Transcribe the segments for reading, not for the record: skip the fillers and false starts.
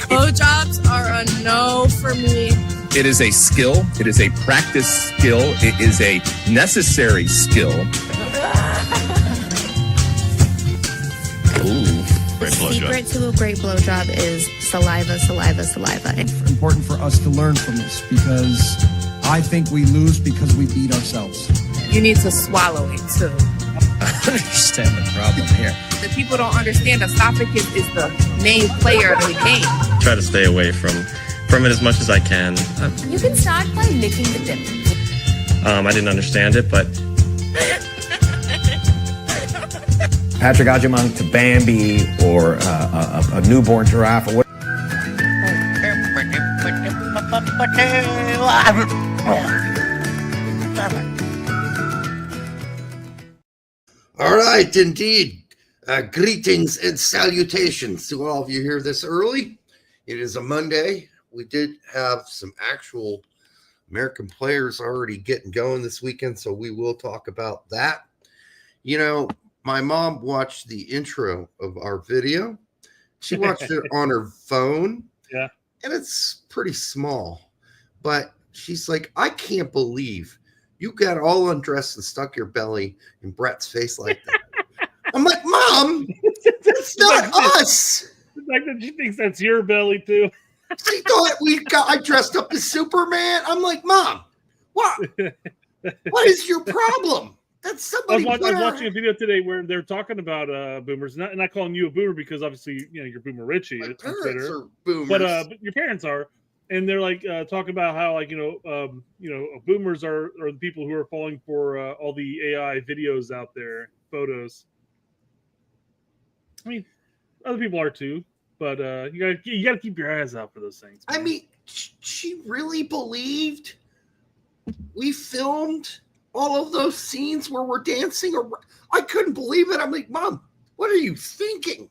Blowjobs are a no for me. It is a skill. It is a practice skill. It is a necessary skill. Ooh. The secret to a great blowjob is saliva, saliva, saliva. It's important for us to learn from this because I think we lose because we beat ourselves. You need to swallow it too. I understand the problem here. The people don't understand esophagus is the main player of the game. Try to stay away from it as much as I can. You can start by licking the dimple. I didn't understand it, but Patrick Agyemang to Bambi or a newborn giraffe or what? All right, indeed. Greetings and salutations to all of you here this early. It is a Monday. We did have some actual American players already getting going this weekend, so we will talk about that. You know, my mom watched the intro of our video. She watched it on her phone. Yeah. And it's pretty small. But she's like, I can't believe you got all undressed and stuck your belly in Brett's face like that. I'm like, Mom, it's not us. The fact that she thinks that's your belly, too. She thought I dressed up as Superman. I'm like, Mom, what? What is your problem? That's somebody. I was watching a video today where they're talking about boomers, and not calling you a boomer because obviously you're Boomer Richie. My on parents Twitter. are boomers, but your parents are, and they're like talking about how boomers are the people who are falling for all the AI videos out there, photos. I mean, other people are too, but you gotta keep your eyes out for those things. Man. I mean, she really believed we filmed all of those scenes where we're dancing. I couldn't believe it. I'm like, Mom, what are you thinking?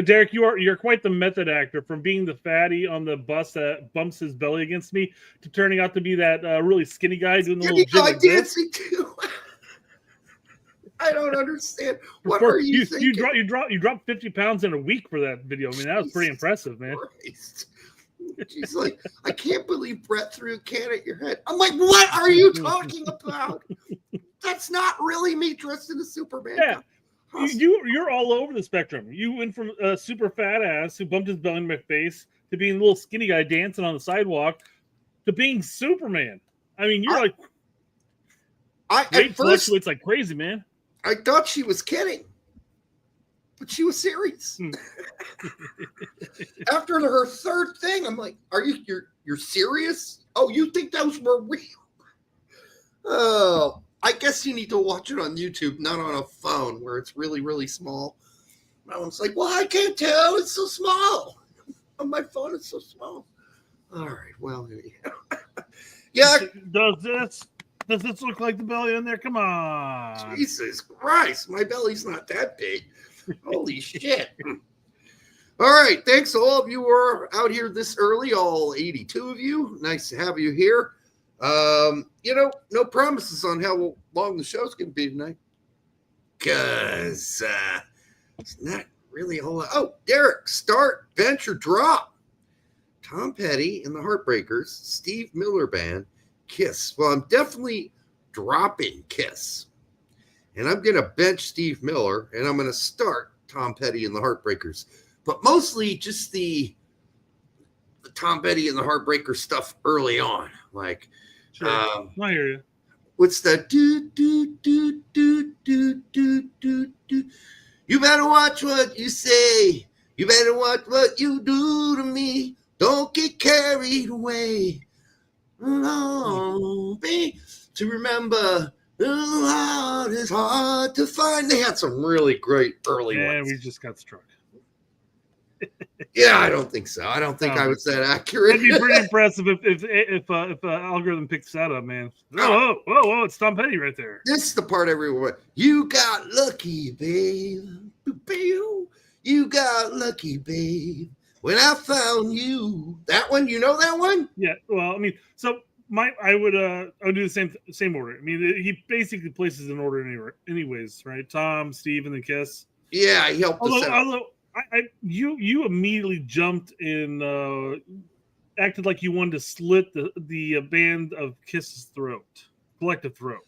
Derek, you're quite the method actor, from being the fatty on the bus that bumps his belly against me to turning out to be that really skinny guy doing the little dancing too. I don't understand. What are you thinking? You dropped 50 pounds in a week for that video. I mean, that was pretty impressive, man. Christ. She's like, I can't believe Brett threw a can at your head. I'm like, what are you talking about? That's not really me dressed in a Superman. Yeah. You're all over the spectrum. You went from a super fat ass who bumped his belly in my face to being a little skinny guy dancing on the sidewalk to being Superman. I mean, you're weight fluctuates like crazy, man. I thought she was kidding, but she was serious. After her third thing, I'm like, you're serious? Oh, you think those were real? Oh, I guess you need to watch it on YouTube, not on a phone where it's really, really small. My mom's like, well, I can't tell. It's so small. On my phone, it's so small. All right, well, yeah. Does this look like the belly in there? Come on. Jesus Christ, my belly's not that big. Holy shit. All right, thanks to all of you who are out here this early, all 82 of you. Nice to have you here. No promises on how long the show's going to be tonight. Because it's not really a whole lot. Oh, Derek, start, bench, or drop. Tom Petty and the Heartbreakers, Steve Miller Band, Kiss. Well, I'm definitely dropping Kiss. And I'm going to bench Steve Miller, and I'm going to start Tom Petty and the Heartbreakers. But mostly just the Tom Petty and the Heartbreakers stuff early on. Like, sure. I hear you. What's that? Do, do, do, do, do, do, do, do. You better watch what you say. You better watch what you do to me. Don't get carried away. No, be to remember the heart is hard to find. They had some really great early ones. Yeah, we just got struck. Yeah, I don't think so. I don't think I was that accurate. That'd be pretty impressive if algorithm picks that up, man. Whoa, it's Tom Petty right there. This is the part everyone. You got lucky, babe. You got lucky, babe. When I found you. That one, you know that one? Yeah. Well, I mean, so I would do the same order. I mean, he basically places an order anyways, right? Tom, Steve, and then Kiss. Yeah, he helped us out. You immediately jumped in, acted like you wanted to slit the band of Kiss's throat, collective throat.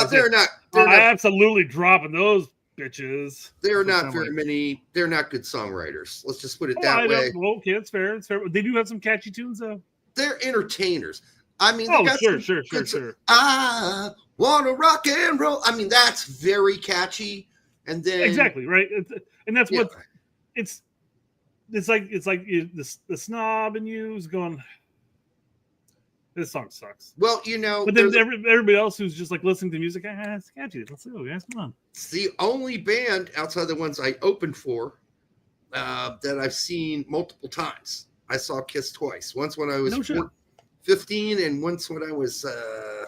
They're not absolutely dropping those bitches. They're not very many. They're not good songwriters. Let's just put it that way. Well, okay, it's fair. It's fair. They do have some catchy tunes, though. They're entertainers. I mean, sure. I wanna rock and roll. I mean, that's very catchy. And then exactly right, and that's what it's like. It's like the snob in you is going, this song sucks. Well, but then everybody else who's just like listening to music, it's catchy. Let's go, guys. Come on. It's the only band outside the ones I opened for that I've seen multiple times. I saw Kiss twice. Once when I was 15, and once when I was.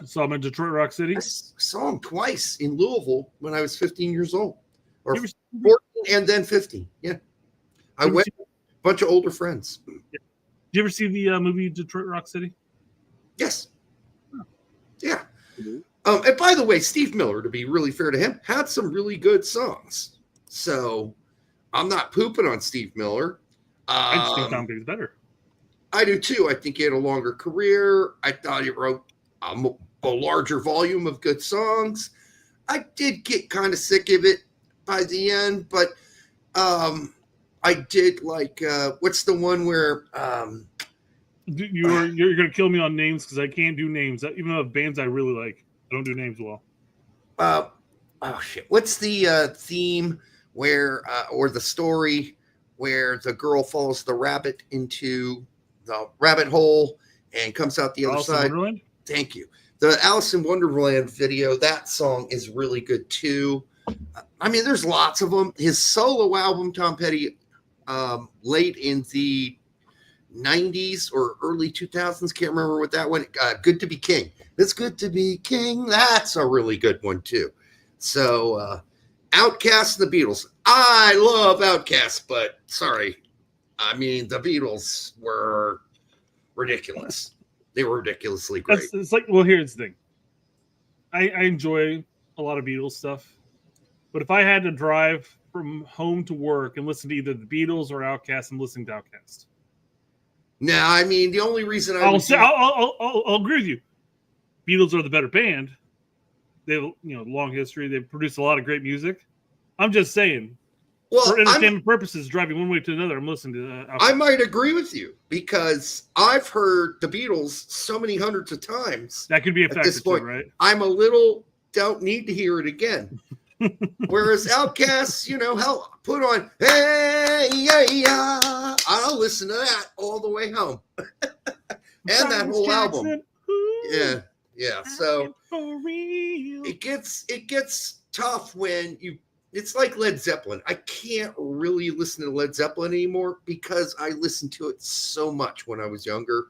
Saw him in Detroit Rock City. I saw him twice in Louisville when I was 15 years old, or 14 and then 15. Yeah, I went with a bunch of older friends. Yeah. Did you ever see the movie Detroit Rock City? Yes. Oh. Yeah. Mm-hmm. And by the way, Steve Miller, to be really fair to him, had some really good songs. So I'm not pooping on Steve Miller. I just think Tom Petty's better. I do too. I think he had a longer career. I thought he wrote a larger volume of good songs. I did get kind of sick of it by the end, but I did like what's the one where you're going to kill me on names because I can't do names. Even though bands I really like, I don't do names well. Oh shit! What's the theme where or the story where the girl follows the rabbit into the rabbit hole and comes out the other side? Wonderland? Thank you. The Alice in Wonderland video, that song is really good too. I mean, there's lots of them. His solo album, Tom Petty, late in the 90s or early 2000s, can't remember what that one, Good to Be King. It's Good to Be King. That's a really good one too. So, Outkast and the Beatles. I love Outkast, but sorry. I mean, the Beatles were ridiculous. They were ridiculously great. It's like, well, here's the thing. I enjoy a lot of Beatles stuff, but if I had to drive from home to work and listen to either the Beatles or Outkast, I'm listening to Outkast. No, I mean, the only reason I'll agree with you. Beatles are the better band. They have long history. They've produced a lot of great music. I'm just saying. Well, for entertainment purposes, driving one way to another, I'm listening to Outkast. I might agree with you because I've heard the Beatles so many hundreds of times. That could be a factor too, right? I'm a little don't need to hear it again. Whereas Outkast, hell, put on hey yeah, I'll listen to that all the way home, and that whole album. Yeah. So it gets tough when you. It's like Led Zeppelin. I can't really listen to Led Zeppelin anymore because I listened to it so much when I was younger.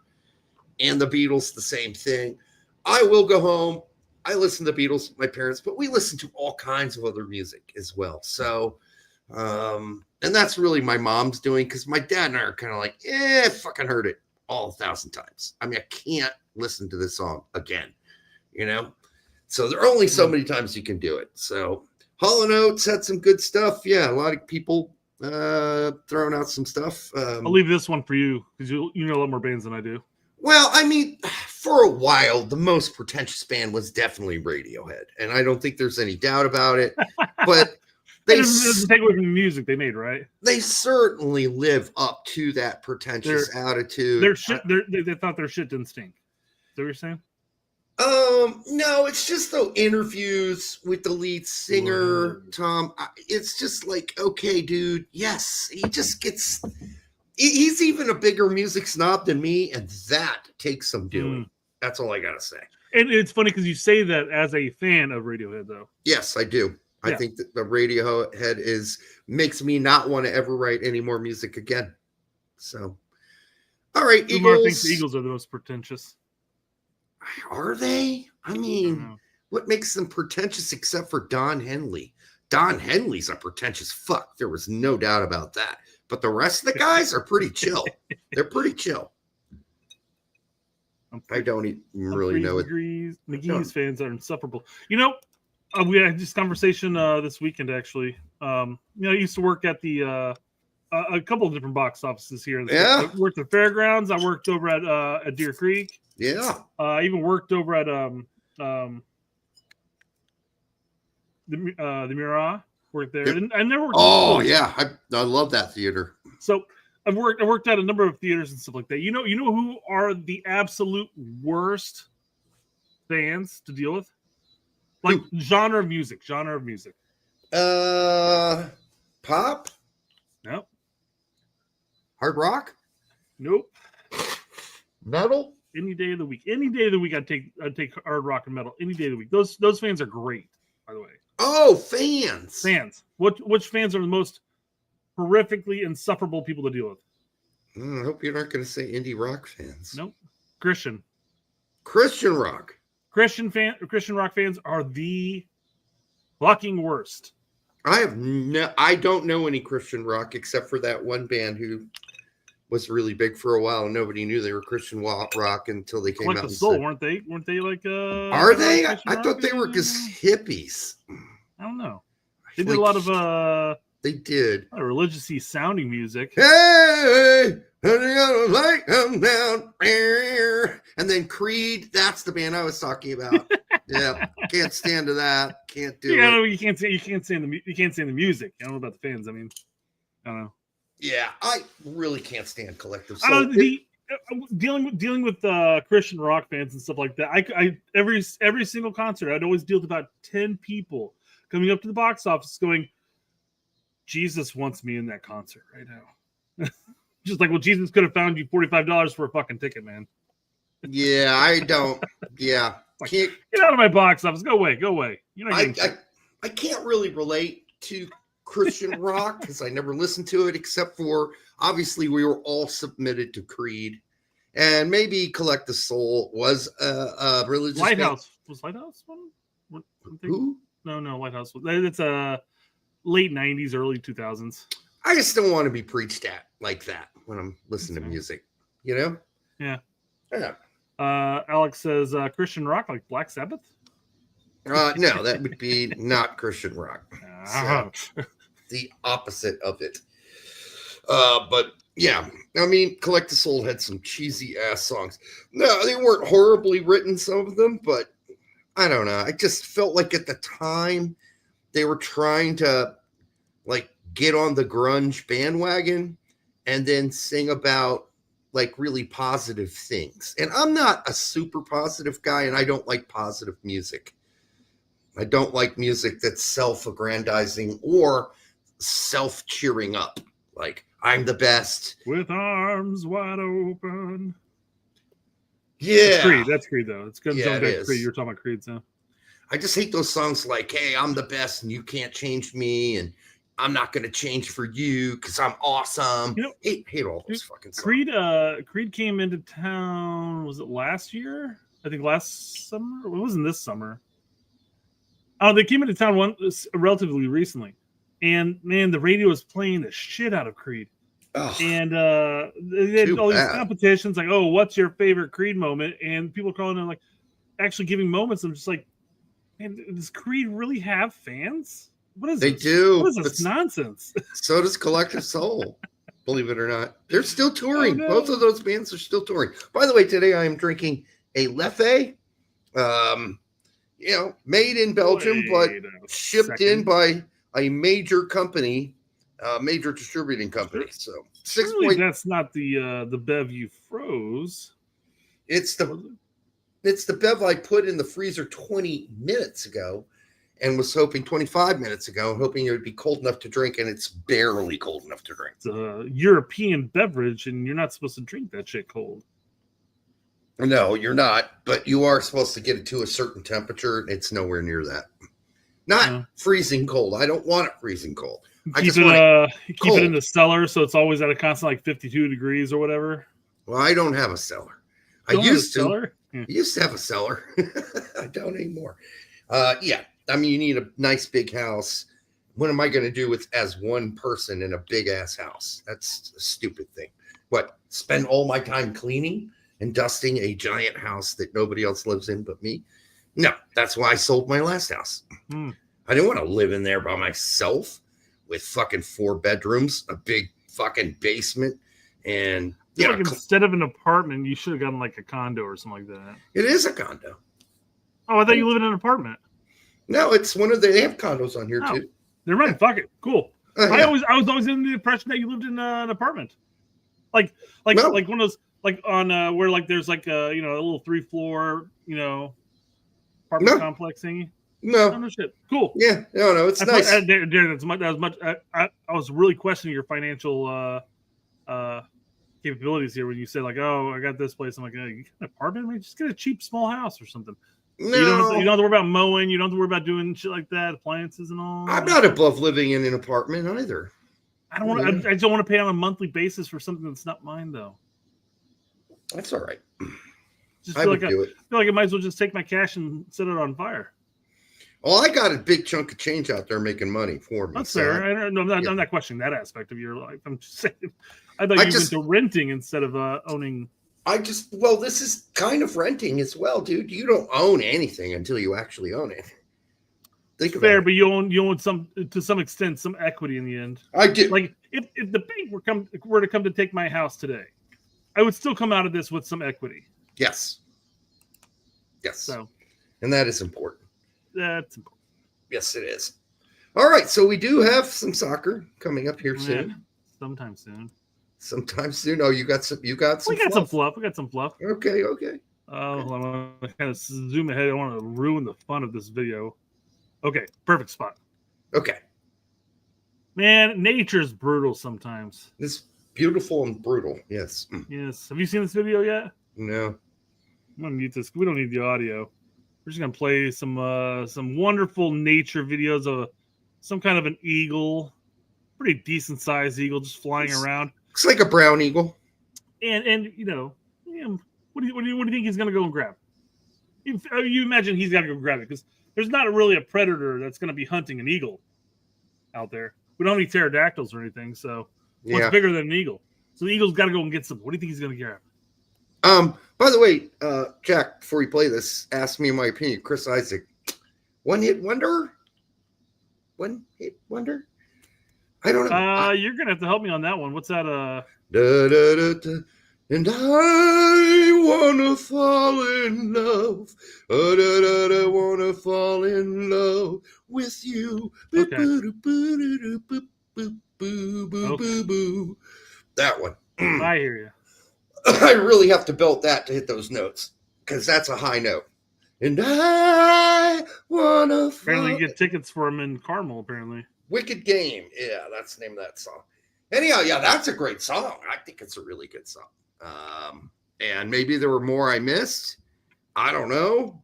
And the Beatles, the same thing. I will go home. I listen to the Beatles with my parents, but we listen to all kinds of other music as well. So, and that's really my mom's doing because my dad and I are kind of like, I fucking heard it all 1,000 times. I mean, I can't listen to this song again, So there are only so many times you can do it. So Hall & Oates had some good stuff. Yeah, a lot of people throwing out some stuff. I'll leave this one for you because you know a lot more bands than I do. Well, I mean, for a while, the most pretentious band was definitely Radiohead, and I don't think there's any doubt about it. But they doesn't take away from the music they made, right? They certainly live up to that pretentious attitude. They thought their shit didn't stink. Is that what you're saying? No, it's just the interviews with the lead singer, Tom. It's just like, okay, dude. Yes, he's even a bigger music snob than me, and that takes some doing. That's all I gotta say. And it's funny because you say that as a fan of Radiohead, though. Yes, I do. I think that the Radiohead makes me not want to ever write any more music again. So, all right, Eagles. I think the Eagles are the most pretentious. Are they? I mean, what makes them pretentious except for Don Henley? Don Henley's a pretentious fuck. There was no doubt about that. But the rest of the guys are pretty chill. They're pretty chill. I don't even really know it. McGee's fans are insufferable. We had this conversation this weekend, actually. I used to work at the a couple of different box offices here. Yeah. I worked at Fairgrounds. I worked over at Deer Creek. Yeah. I even worked over at the Murat. Worked there. Yep. And I never worked. Oh yeah, I love that theater. So I worked at a number of theaters and stuff like that. You know who are the absolute worst fans to deal with? Like genre of music. Pop? Nope. Hard rock? Nope. Metal? Any day of the week. I'd take hard rock and metal. Any day of the week. Those fans are great, by the way. Oh, fans. Which fans are the most horrifically insufferable people to deal with? I hope you're not going to say indie rock fans. Nope. Christian rock. Christian rock fans are the fucking worst. I don't know any Christian rock except for that one band who was really big for a while and nobody knew they were Christian rock until they came out. Like the and Soul, said, weren't they? Weren't they like Are they? Christian I rock? thought they were just hippies. I don't know. They did a lot of they did religious-y sounding music. Hey, like them down. And then Creed, that's the band I was talking about. Yeah, can't stand to that. Can't do it. You can't stand the music. I don't know about the fans. I mean, I don't know. Yeah, I really can't stand Collective I Soul. don't know, dealing with Christian rock fans and stuff like that. I every single concert, I'd always deal with about 10 people coming up to the box office going, Jesus wants me in that concert right now. Just like, well, Jesus could have found you $45 for a fucking ticket, man. Yeah, I don't. Yeah, Get out of my box office. Go away. You know, I can't really relate to Christian rock because I never listened to it except for obviously we were all submitted to Creed, and maybe Collect the Soul was a religious Lighthouse. band. Was Lighthouse one? Who? No, Lighthouse. It's a late 90s, early 2000s. I just don't want to be preached at like that when I'm listening to music, you know? Yeah. Yeah. Alex says Christian rock like Black Sabbath. No, that would be not Christian rock. So, the opposite of it. But yeah, I mean, Collect the Soul had some cheesy ass songs. No, they weren't horribly written, some of them, but I don't know. I just felt like at the time they were trying to like get on the grunge bandwagon and then sing about like really positive things. And I'm not a super positive guy, and I don't like positive music. I don't like music that's self-aggrandizing or self-cheering up. Like, I'm the best. With arms wide open. Yeah. That's Creed, though. It's good. Yeah, it is. Creed. You're talking about Creed, so. I just hate those songs like, hey, I'm the best and you can't change me, and I'm not going to change for you because I'm awesome. You know, hate all those fucking songs. Creed came into town, was it last year? I think last summer? It wasn't this summer. Oh, they came into town relatively recently. And, man, the radio was playing the shit out of Creed. Oh, and they had all these competitions like, oh, what's your favorite Creed moment? And people calling in, like, actually giving moments. I'm just like, man, does Creed really have fans? What is they this? do? What is this nonsense? So does Collective Soul, believe it or not. They're still touring. Oh, no. Both of those bands are still touring. By the way, today I am drinking a Leffe, made in Belgium, but shipped in by a major company, major distributing company. So that's not the Bev you froze. It's the Bev I put in the freezer 20 minutes ago and was hoping 25 minutes ago, hoping it would be cold enough to drink, and it's barely cold enough to drink. It's a European beverage, and you're not supposed to drink that shit cold. No, you're not, but you are supposed to get it to a certain temperature. It's nowhere near that. Not freezing cold. I don't want it freezing cold. I just want keep it in the cellar, so it's always at a constant like 52 degrees or whatever. Well, I don't have a cellar. I used to. I used to have a cellar. I don't anymore. Yeah. I mean, you need a nice big house. What am I going to do with as one person in a big ass house? That's a stupid thing. What? Spend all my time cleaning and dusting a giant house that nobody else lives in but me? No, that's why I sold my last house. I didn't want to live in there by myself with fucking 4 bedrooms, a big fucking basement. And Like instead of an apartment, you should have gotten like a condo or something like that. it is a condo. Oh, I thought you live in an apartment. No, it's one of they have condos on here too. They're right. Fuck it. Cool. Yeah. I was always in the impression that you lived in an apartment, like one of those, like on where like there's like a a little 3-floor apartment complex thingy. No. Oh, no shit. Cool. Yeah. No. It's nice. I was really questioning your financial capabilities here when you said like, oh, I got this place. I'm like, you get an apartment? Maybe just get a cheap small house or something. No. You don't have to worry about mowing. You don't have to worry about doing shit like that, appliances and all. I'm not above living in an apartment either. I don't want to. I don't want to pay on a monthly basis for something that's not mine, though. That's all right. Just feel like I might as well just take my cash and set it on fire. Well, I got a big chunk of change out there making money for me. That's fair. I'm not questioning that aspect of your life. I'm just saying. I thought you went to renting instead of owning. This is kind of renting as well, dude. You don't own anything until you actually own it. Think about it. But you own some to some extent some equity in the end. I do. Like if the bank were to come to take my house today, I would still come out of this with some equity. Yes. So, and that is important. That's important. Yes, it is. All right, so we do have some soccer coming up here soon. Sometime soon. Oh, you got some. We got some fluff. Okay. Oh, hold on. I'm gonna kind of zoom ahead. I don't want to ruin the fun of this video. Okay, perfect spot. Okay. Man, nature's brutal sometimes. It's beautiful and brutal. Yes. Yes. Have you seen this video yet? No. I'm gonna mute this. We don't need the audio. We're just gonna play some wonderful nature videos of some kind of an eagle, pretty decent sized eagle, just flying around. Looks like a brown eagle. And what do you think he's gonna go and grab? You imagine he's got to go grab it because there's not really a predator that's going to be hunting an eagle out there. We don't have any pterodactyls or anything, so what's bigger than an eagle? So the eagle's got to go and get some. What do you think he's going to grab? By the way, Jack, before you play this, ask me my opinion. Chris Isaac, one-hit wonder? One-hit wonder? I don't know. You're going to have to help me on that one. What's that? And I wanna fall in love. I wanna fall in love with you. Okay. That one. I hear you. I really have to belt that to hit those notes because that's a high note. And I wanna. Apparently, you get tickets for him in Carmel. Apparently, Wicked Game. Yeah, that's the name of that song. Anyhow, yeah, that's a great song. I think it's a really good song. And maybe there were more I missed. I don't know.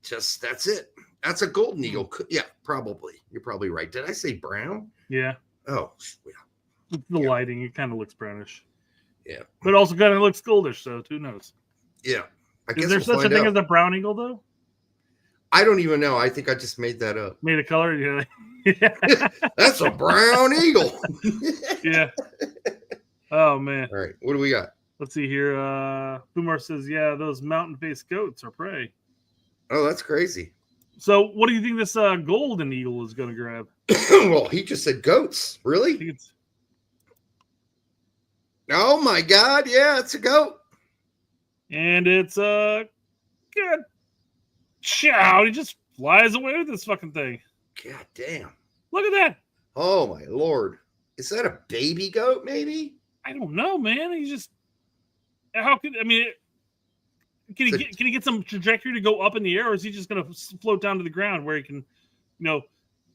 Just that's it. That's a golden eagle. Yeah, probably. You're probably right. Did I say brown? Yeah. Oh, yeah. The lighting, it kind of looks brownish. Yeah. But also kind of looks goldish, so who knows? Yeah. Is there such a thing as a brown eagle, though? I don't even know. I think I just made that up. Made a color? Yeah. That's a brown eagle. Yeah. Oh, man. All right. What do we got? Let's see here. Boomer says, yeah, those mountain-faced goats are prey. Oh, that's crazy. So what do you think this golden eagle is going to grab? Well, he just said goats. Really? Oh, my God. Yeah, it's a goat. And it's good. Chow. He just flies away with this fucking thing. God damn. Look at that. Oh, my Lord. Is that a baby goat, maybe? I don't know, man. He's just... can he get some trajectory to go up in the air, or is he just going to float down to the ground where he can,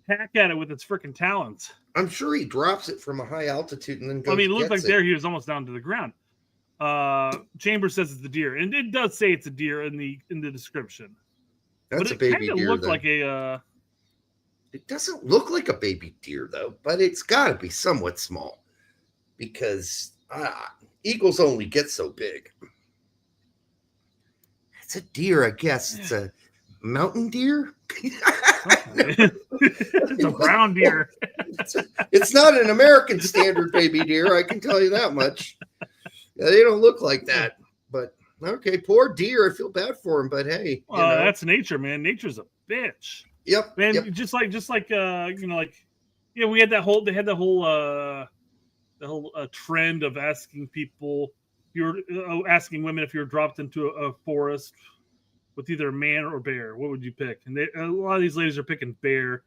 hack at it with its freaking talons? I'm sure he drops it from a high altitude and then goes. I mean, it looked like there he was almost down to the ground. Chambers says it's the deer, and it does say it's a deer in the description. That's a baby deer. It looked like a. It doesn't look like a baby deer though, but it's got to be somewhat small because eagles only get so big. It's a deer, I guess. It's a mountain deer. It's a brown deer. It's not an American standard baby deer. I can tell you that much. Yeah, they don't look like that. But okay, poor deer. I feel bad for him, but hey, that's nature, man. Nature's a bitch. Yep. Man, yep. just like we had that whole. They had the whole whole trend of asking people, asking women if you're dropped into a forest with either a man or bear, what would you pick? And a lot of these ladies are picking bear.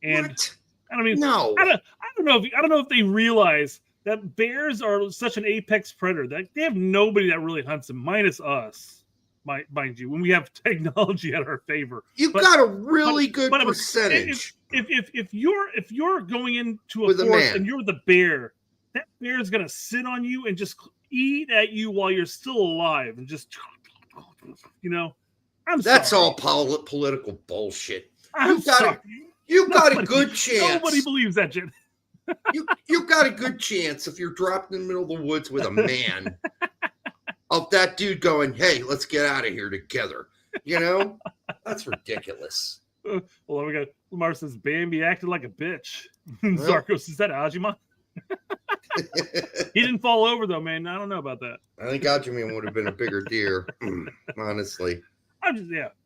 And What? I mean, No. I don't know if they realize that bears are such an apex predator that they have nobody that really hunts them, minus us. Mind you, when we have technology at our favor, You got a really good percentage. If you're going into a With a forest man. and you're the bear, that bear is gonna sit on you and just eat at you while you're still alive, and just, you know, That's sorry. all political bullshit. I'm sorry. You got a good chance. Nobody believes that shit. You got a good chance if you're dropped in the middle of the woods with a man of that dude going, "Hey, let's get out of here together." You know, that's ridiculous. Well, we got Lamar says Bambi acted like a bitch. Well. Zarkos, is that Ajima? He didn't fall over though, man. I don't know about that. I think Ajima would have been a bigger deer, honestly.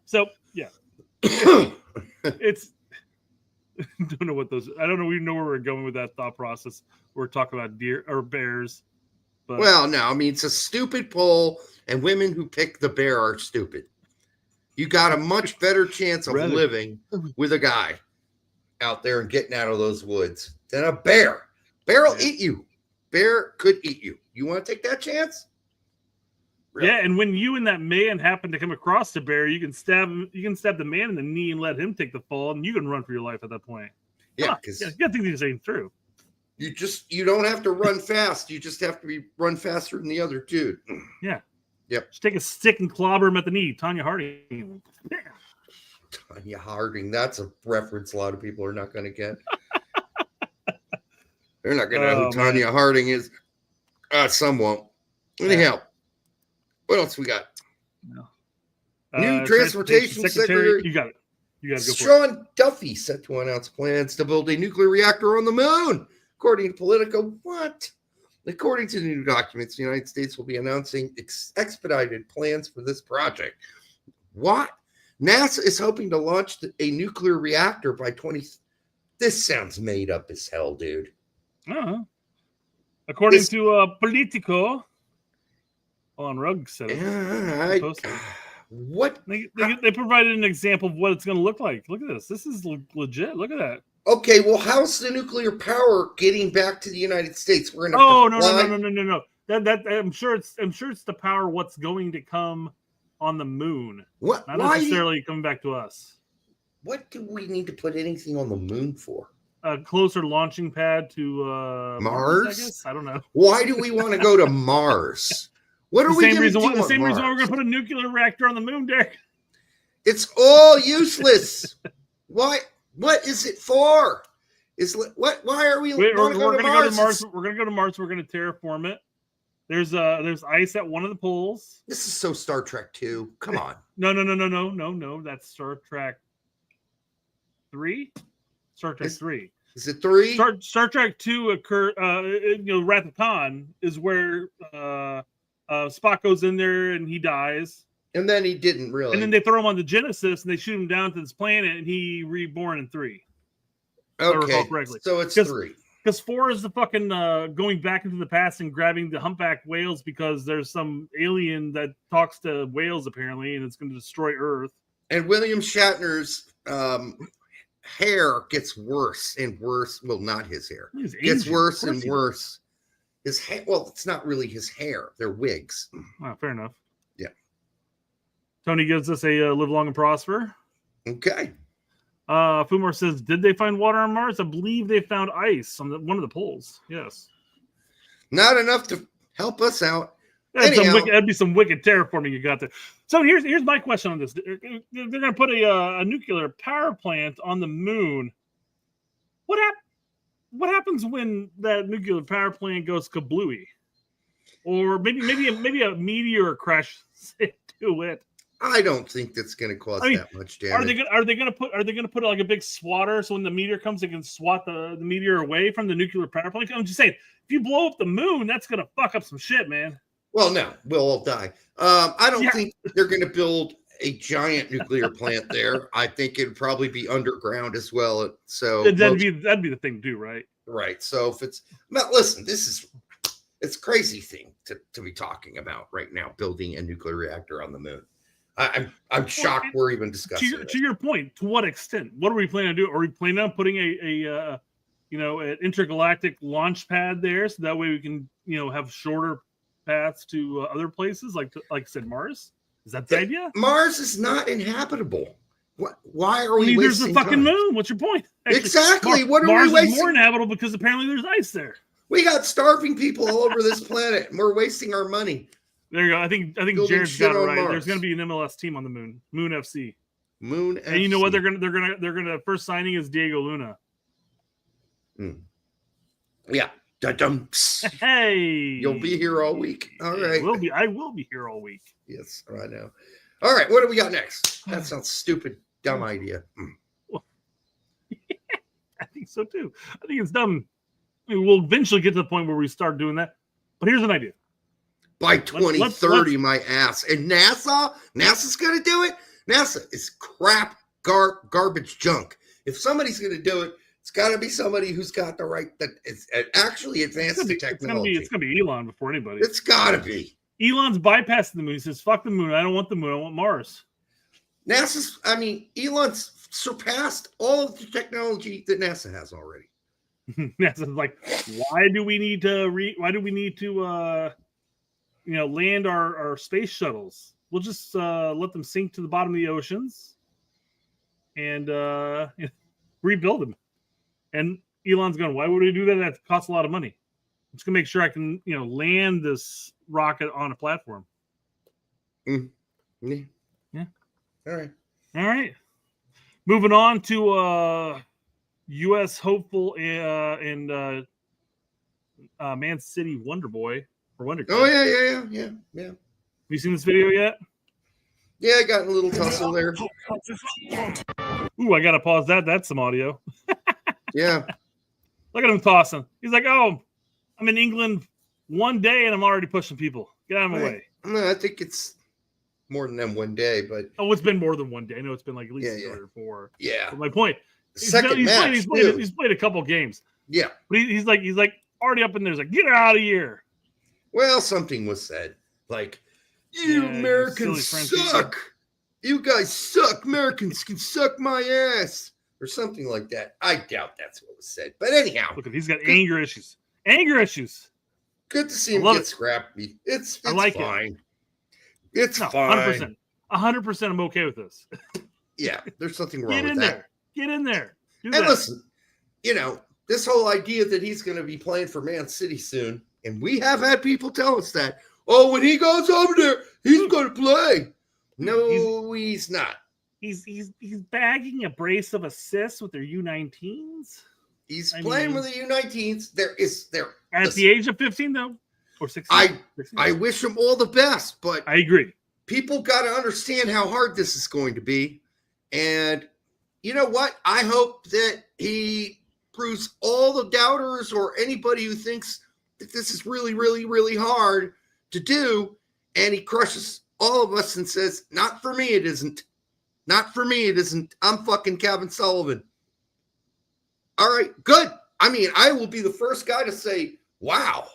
So yeah, it's. Don't know what those. I don't know even know where we're going with that thought process. We're talking about deer or bears. But Well, no, I mean, it's a stupid poll, and women who pick the bear are stupid. You got a much better chance of living with a guy out there and getting out of those woods than a bear. Bear will eat you. Bear could eat you. You want to take that chance? Really? yeah, and when you and that man happen to come across the bear, you can stab the man in the knee and let him take the fall, and you can run for your life at that point. Yeah, because you gotta think these ain't true. you don't have to run fast. You just have to run faster than the other dude. Yeah. Yep. Just take a stick and clobber him at the knee. Tanya Harding. Tanya Harding. That's a reference a lot of people are not going to get. They're not going to know who Tanya Harding is. Some won't. Anyhow, what else we got? New Transportation Secretary. You got it. You got to go for it. Sean Duffy set to announce plans to build a nuclear reactor on the moon. According to Politico, what? According to the new documents, the United States will be announcing expedited plans for this project. What? NASA is hoping to launch a nuclear reactor by 20. This sounds made up as hell, dude. According to Politico, on Rugg said it. What? They provided an example of what it's going to look like. Look at this. This is legit. Look at that. Okay, well, how's the nuclear power getting back to the United States? We're gonna. No. That I'm sure it's the power what's going to come on the moon. What? Not necessarily coming back to us. What do we need to put anything on the moon for? A closer launching pad to Mars? I guess. I don't know. Why do we want to go to Mars? What are we going to do The same reason why we're going to put a nuclear reactor on the moon, Derek. It's all useless. Why? What is it for? Why are we? We're going to go to Mars. We're going to go to Mars. We're going to terraform it. There's ice at one of the poles. This is so Star Trek 2. Come on. No. That's Star Trek 3. Star Trek 3. Is it 3? Star Trek 2 occur. Wrath of Khan is where Spock goes in there and he dies. And then he didn't really. And then they throw him on the Genesis and they shoot him down to this planet and he reborn in 3. Okay, so it's 3. Because 4 is the fucking going back into the past and grabbing the humpback whales because there's some alien that talks to whales apparently and it's going to destroy Earth. And William Shatner's hair gets worse and worse. Well, not his hair. Gets worse and worse. His hair. Well, it's not really his hair. They're wigs. Oh, fair enough. Yeah. Tony gives us a live long and prosper. Okay. Fumar says, did they find water on Mars? I believe they found ice on one of the poles. Yes. Not enough to help us out. That'd be some wicked terraforming you got there. So here's my question on this. They're going to put a nuclear power plant on the moon. What happens when that nuclear power plant goes kablooey? Or maybe a meteor crashes into it. I don't think that's going to cause that much damage. Are they going to put like a big swatter so when the meteor comes, they can swat the meteor away from the nuclear power plant? I'm just saying, if you blow up the moon, that's going to fuck up some shit, man. Well, no, we'll all die. I don't think they're going to build a giant nuclear plant there. I think it'd probably be underground as well. So that'd be the thing to do, right? Right. So if it's not, listen, it's a crazy thing to be talking about right now, building a nuclear reactor on the moon. I'm shocked we're even discussing it. To your point, to what extent? What are we planning to do? Are we planning on putting an intergalactic launch pad there, so that way we can have shorter paths to other places, like I said, Mars? Is that the idea? Mars is not inhabitable. Why are we there's wasting the fucking time? moon. What's your point? Actually, Exactly. What are Mars we wasting? is more inhabitable because apparently there's ice there. We got starving people all over this planet, and we're wasting our money. There you go. I think Building Jared's shit got it on right. Mars. There's going to be an MLS team on the moon, Moon FC. Moon, and you know what? They're gonna first signing is Diego Luna. Yeah. Da-dum. Hey, You'll be here all week. All right. I will be here all week. Yes, I know. All right, what do we got next? That sounds stupid, dumb idea. I think so too. I think it's dumb. I mean, we'll eventually get to the point where we start doing that. But here's an idea. By 2030, my ass. And NASA's going to do it? NASA is crap, garbage junk. If somebody's going to do it, it's got to be somebody who's got the right, that is actually advanced the technology. It's going to be Elon before anybody. It's got to be. Elon's bypassing the moon. He says, fuck the moon. I don't want the moon. I want Mars. Elon's surpassed all of the technology that NASA has already. NASA's like, why do we need to land our space shuttles? We'll just let them sink to the bottom of the oceans and rebuild them. And Elon's going, why would we do that? That costs a lot of money. I'm just gonna make sure I can, land this rocket on a platform. Yeah. All right. Moving on to U.S. hopeful and Man City Wonder Boy or Wonder Kid. Oh yeah. Have you seen this video yet? Yeah, I got a little tussle there. Ooh, I gotta pause that. That's some audio. Yeah. Look at him tossing. He's like, oh, I'm in England one day and I'm already pushing people. Get out of my way. No, I think it's more than one day, but it's been more than one day. I know it's been like at least 3 or 4. Yeah. But my point. He's played a couple games. Yeah. But he's like already up in there. He's like, get out of here. Well, something was said. Like, you Americans suck. You guys suck. Americans can suck my ass. Or something like that. I doubt that's what was said. But anyhow. Look, he's got anger issues. Anger issues. Good to see him get scrappy. It's like fine. It's fine. 100% I'm okay with this. Yeah, there's nothing wrong with that. Get in there. Listen, this whole idea that he's going to be playing for Man City soon, and we have had people tell us that, oh, when he goes over there, he's going to play. No, he's not. He's bagging a brace of assists with their U19s. He's playing with the U19s. At the age of 15, though, or 16. I wish him all the best, but I agree. People got to understand how hard this is going to be, and you know what? I hope that he proves all the doubters or anybody who thinks that this is really, really, really hard to do, and he crushes all of us and says, "Not for me, it isn't. Not for me, it isn't. I'm fucking Kevin Sullivan." All right, good. I will be the first guy to say, wow.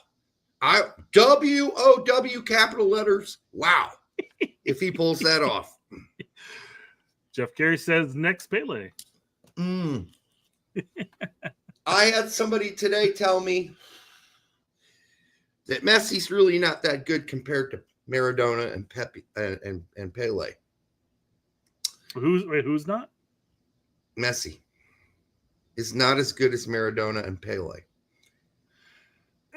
WOW capital letters, wow. If he pulls that off. Jeff Carey says next Pele. I had somebody today tell me that Messi's really not that good compared to Maradona and Pepe and Pele. Who's not? Messi is not as good as Maradona and Pele.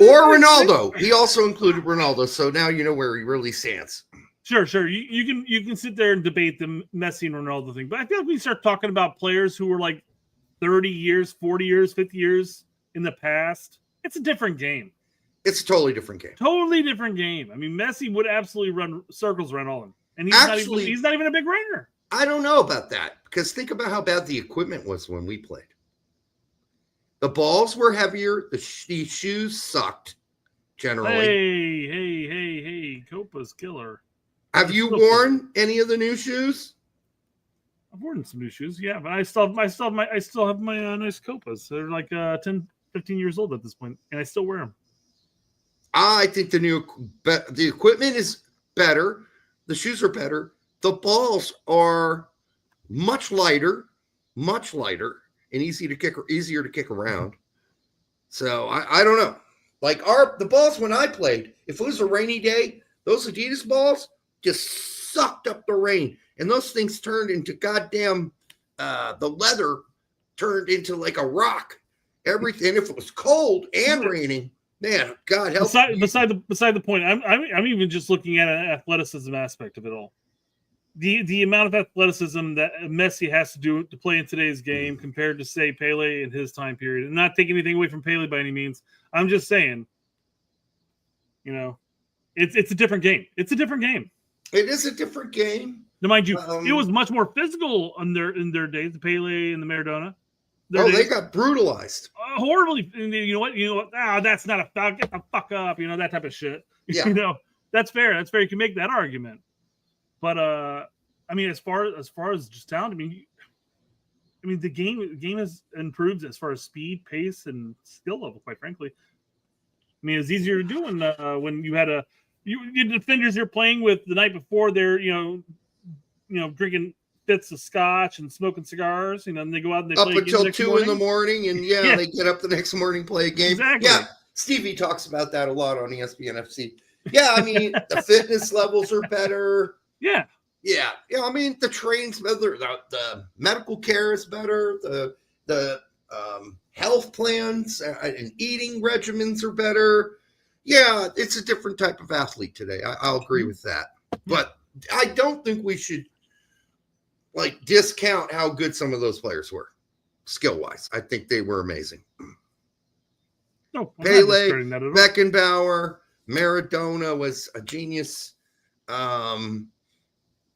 Or Ronaldo. He also included Ronaldo, so now you know where he really stands. Sure. You can sit there and debate the Messi and Ronaldo thing, but I feel like we start talking about players who were like 30 years, 40 years, 50 years in the past. It's a different game. It's a totally different game. Totally different game. Messi would absolutely run circles around all of them, and he's not even a big runner. I don't know about that, because think about how bad the equipment was when we played. The balls were heavier. The shoes sucked, generally. Hey, Copa's killer. Have you worn any of the new shoes? I've worn some new shoes, yeah, but I still have my nice Copas. They're like $10 15 years old at this point, and I still wear them. I think the equipment is better. The shoes are better. The balls are much lighter, and easier to kick around. So I don't know. Like the balls when I played, if it was a rainy day, those Adidas balls just sucked up the rain, and those things turned into goddamn the leather turned into like a rock. Everything. If it was cold and raining, man, God help. Beside the point, I'm even just looking at an athleticism aspect of it all. The amount of athleticism that Messi has to do to play in today's game compared to, say, Pele in his time period. And not taking anything away from Pele by any means. I'm just saying, it's a different game. It's a different game. It is a different game. Now, mind you, it was much more physical in their days, the Pele and the Maradona. They got brutalized. Horribly. You know what? That's not a foul. Get the fuck up. That type of shit. Yeah. That's fair. That's fair. You can make that argument. But as far as just talent, the game has improved as far as speed, pace, and skill level. Quite frankly, it's easier to do when you had your defenders you're playing with the night before. They're drinking fits of scotch and smoking cigars. And they go out and they up play until 2 in the morning, and they get up the next morning, play a game. Exactly. Yeah, Stevie talks about that a lot on ESPN FC. Yeah, the fitness levels are better. Yeah. The training's better. The medical care is better. The health plans and eating regimens are better. Yeah, it's a different type of athlete today. I'll agree with that. But I don't think we should discount how good some of those players were, skill-wise. I think they were amazing. No, Pele, Beckenbauer, Maradona was a genius.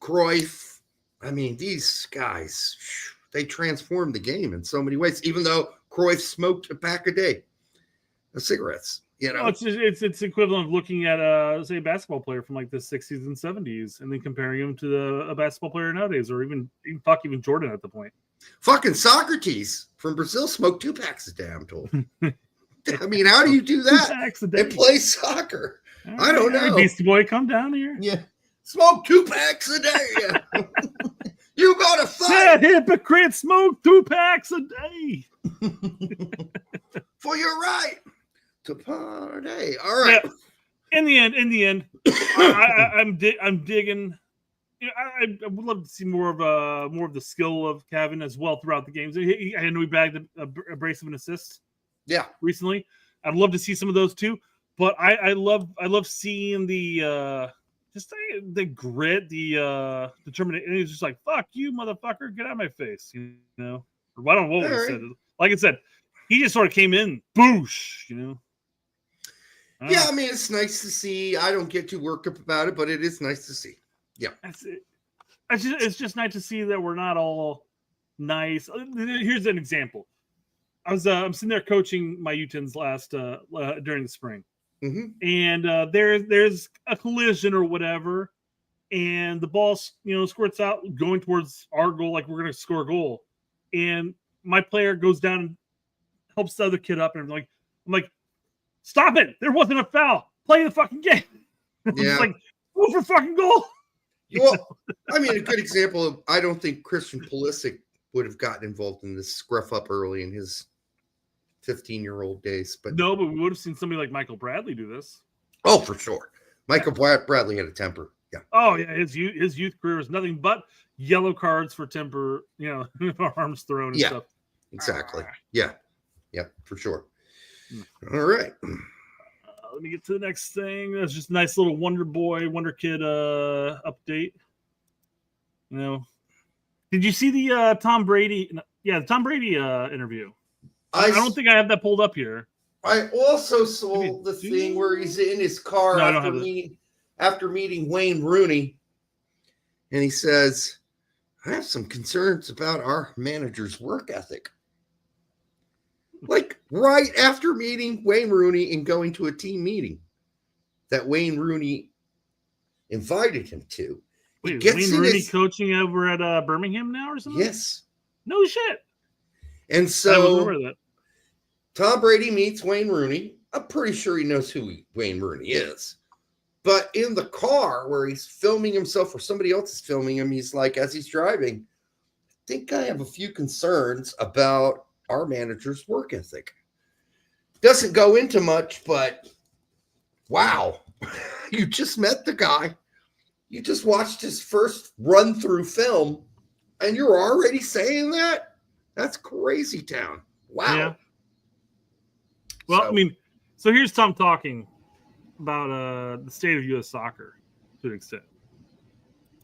Cruyff, these guys, they transformed the game in so many ways, even though Cruyff smoked a pack a day of cigarettes. It's equivalent of looking at say a basketball player from like the 60s and 70s and then comparing him to a basketball player nowadays, or even Jordan at the point. Fucking Socrates from Brazil smoked 2 packs a day, I'm told. How do you do that? 2 packs a day. And play soccer? Right, I don't know. Beastie Boy, come down here. Yeah. Smoke 2 packs a day. You gotta fight. That hypocrite smoke 2 packs a day. For your right to party. All right. Yeah. In the end, I'm digging. I would love to see more of the skill of Kevin as well throughout the games. I know he bagged a brace of an assist. Yeah. Recently, I'd love to see some of those too. But I love seeing the grit, the determination. He's just like, fuck you, motherfucker, get out of my face. Or I don't know what he said. Like I said, he just sort of came in, boosh. Yeah, it's nice to see. I don't get too worked up about it, but it is nice to see. Yeah, that's it. It's just nice to see that we're not all nice. Here's an example. I'm sitting there coaching my U-10s during the spring. Mm-hmm. And there's a collision or whatever, and the ball squirts out going towards our goal, like we're going to score a goal, and my player goes down and helps the other kid up, and I'm like, stop it! There wasn't a foul. Play the fucking game. Yeah, like move for fucking goal. Well, a good example of I don't think Christian Pulisic would have gotten involved in this scruff up early in his 15-year-old days, but we would have seen somebody like Michael Bradley do this. Oh, for sure. Michael Bradley had a temper. Yeah. Oh yeah, his youth career was nothing but yellow cards for temper. Arms thrown and stuff. Exactly. Yeah, for sure. All right. Let me get to the next thing. That's just a nice little Wonder Kid update. Did you see the Tom Brady? Yeah, the Tom Brady interview. I don't think I have that pulled up here. I also saw the thing where he's in his car after meeting Wayne Rooney, and he says, "I have some concerns about our manager's work ethic." Like right after meeting Wayne Rooney and going to a team meeting that Wayne Rooney invited him to. Wait, is Wayne Rooney coaching over at Birmingham now or something? Yes. No shit. And so Tom Brady meets Wayne Rooney. I'm pretty sure he knows who Wayne Rooney is. But in the car where he's filming himself or somebody else is filming him, he's like, as he's driving, I think I have a few concerns about our manager's work ethic. Doesn't go into much, but wow, you just met the guy. You just watched his first run through film and you're already saying that? That's crazy town. Wow. Yeah. Well, I mean, so here's Tom talking about the state of U.S. soccer to an extent.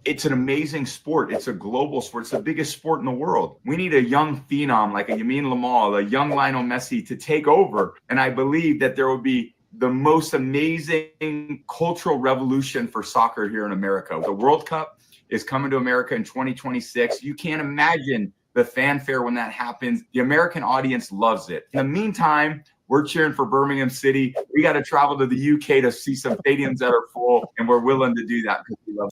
It's an amazing sport. It's a global sport. It's the biggest sport in the world. We need a young phenom like a Yamin Lamal, a young Lionel Messi to take over. And I believe that there will be the most amazing cultural revolution for soccer here in America. The World Cup is coming to America in 2026. You can't imagine the fanfare when that happens. The American audience loves it. In the meantime, we're cheering for Birmingham City. We got to travel to the UK to see some stadiums that are full, and we're willing to do that because we love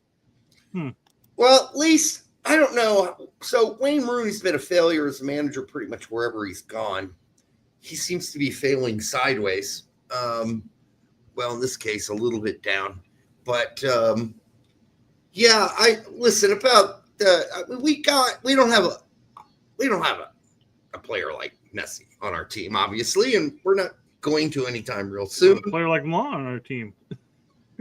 it. Well, at least, I don't know. So Wayne Rooney's been a failure as a manager pretty much wherever he's gone. He seems to be failing sideways. Well, in this case, a little bit down. But, yeah, I listen about we don't have a player like Messi on our team, obviously, and we're not going to anytime real soon. A player like Law on our team.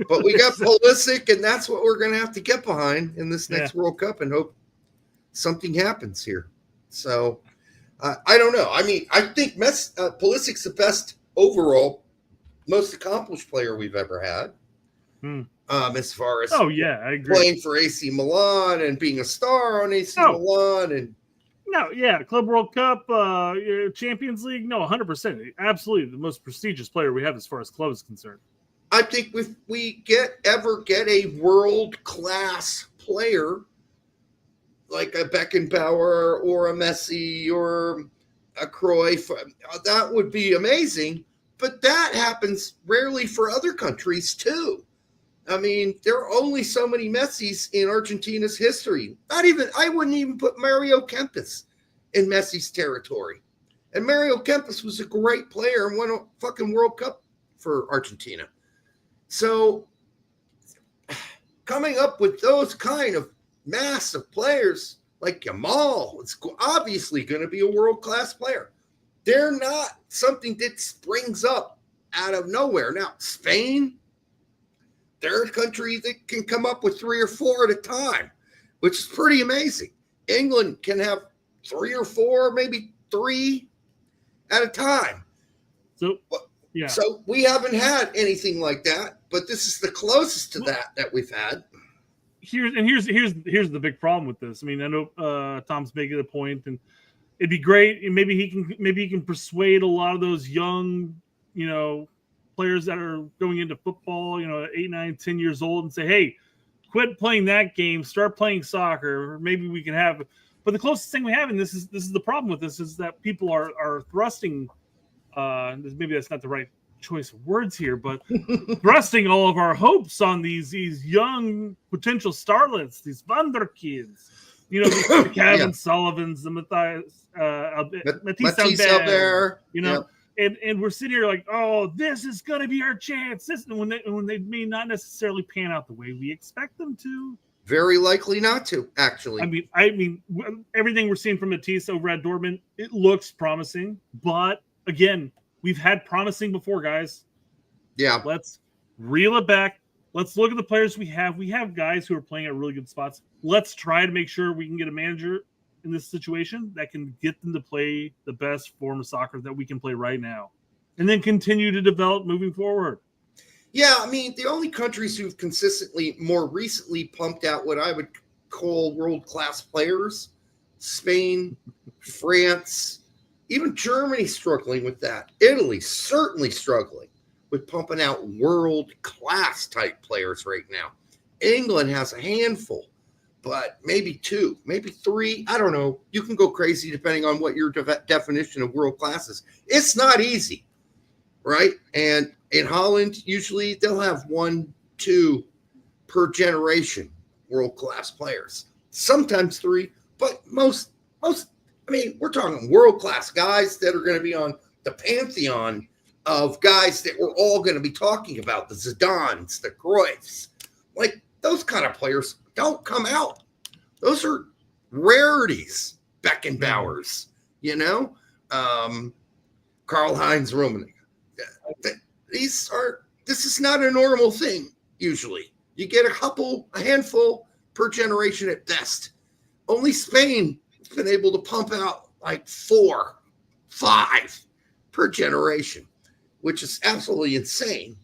But we got Pulisic, and that's what we're going to have to get behind in this next World Cup and hope something happens here. So, I don't know. I mean, I think Pulisic's the best overall, most accomplished player we've ever had. As far as I agree. Playing for AC Milan and being a star on AC Milan and Club World Cup, Champions League. No, 100%. Absolutely the most prestigious player we have as far as club is concerned. I think if we ever get a world-class player like a Beckenbauer or a Messi or a Cruyff, that would be amazing. But that happens rarely for other countries too. I mean, there are only so many Messis in Argentina's history. I wouldn't even put Mario Kempes in Messi's territory. And Mario Kempes was a great player and won a fucking World Cup for Argentina. So coming up with those kind of massive players like Yamal, it's obviously going to be a world-class player. They're not something that springs up out of nowhere. Now, Spain, they're a country that can come up with 3 or 4 at a time, which is pretty amazing. England can have 3 or 4, maybe 3 at a time. So we haven't had anything like that, but this is the closest to that we've had. Here's the big problem with this. I mean, I know Tom's making a point, and it'd be great. And maybe he can persuade a lot of those young, players that are going into football, 8, 9, 10 years old, and say, hey, quit playing that game, start playing soccer. Or maybe we can have. But the closest thing we have, and this is the problem with this, is that people are thrusting. Maybe that's not the right choice of words here, but thrusting all of our hopes on these young potential starlets, these banter kids, the Kevin Sullivans, the Matisse Albert, and we're sitting here like, oh, this is going to be our chance. When they may not necessarily pan out the way we expect them to. Very likely not to, actually. I mean, everything we're seeing from Matisse over at Dortmund, it looks promising, but again, we've had promising before, guys. Yeah. Let's reel it back. Let's look at the players we have. We have guys who are playing at really good spots. Let's try to make sure we can get a manager in this situation that can get them to play the best form of soccer that we can play right now, and then continue to develop moving forward. Yeah, I mean, the only countries who've consistently, more recently, pumped out what I would call world-class players, Spain, France, even Germany struggling with that. Italy certainly struggling with pumping out world-class type players right now. England has a handful, but maybe 2, maybe 3. I don't know. You can go crazy depending on what your definition of world-class is. It's not easy, right? And in Holland, usually they'll have 1, 2 per generation world-class players. Sometimes 3, but most. I mean, we're talking world-class guys that are going to be on the pantheon of guys that we're all going to be talking about, the Zidans, the Cruyffs. Like, those kind of players don't come out. Those are rarities, Beckenbauers, you know? Karl-Heinz Rummenigge. This is not a normal thing, usually. You get a handful per generation at best. Only Spain has been able to pump out like 4, 5 per generation, which is absolutely insane.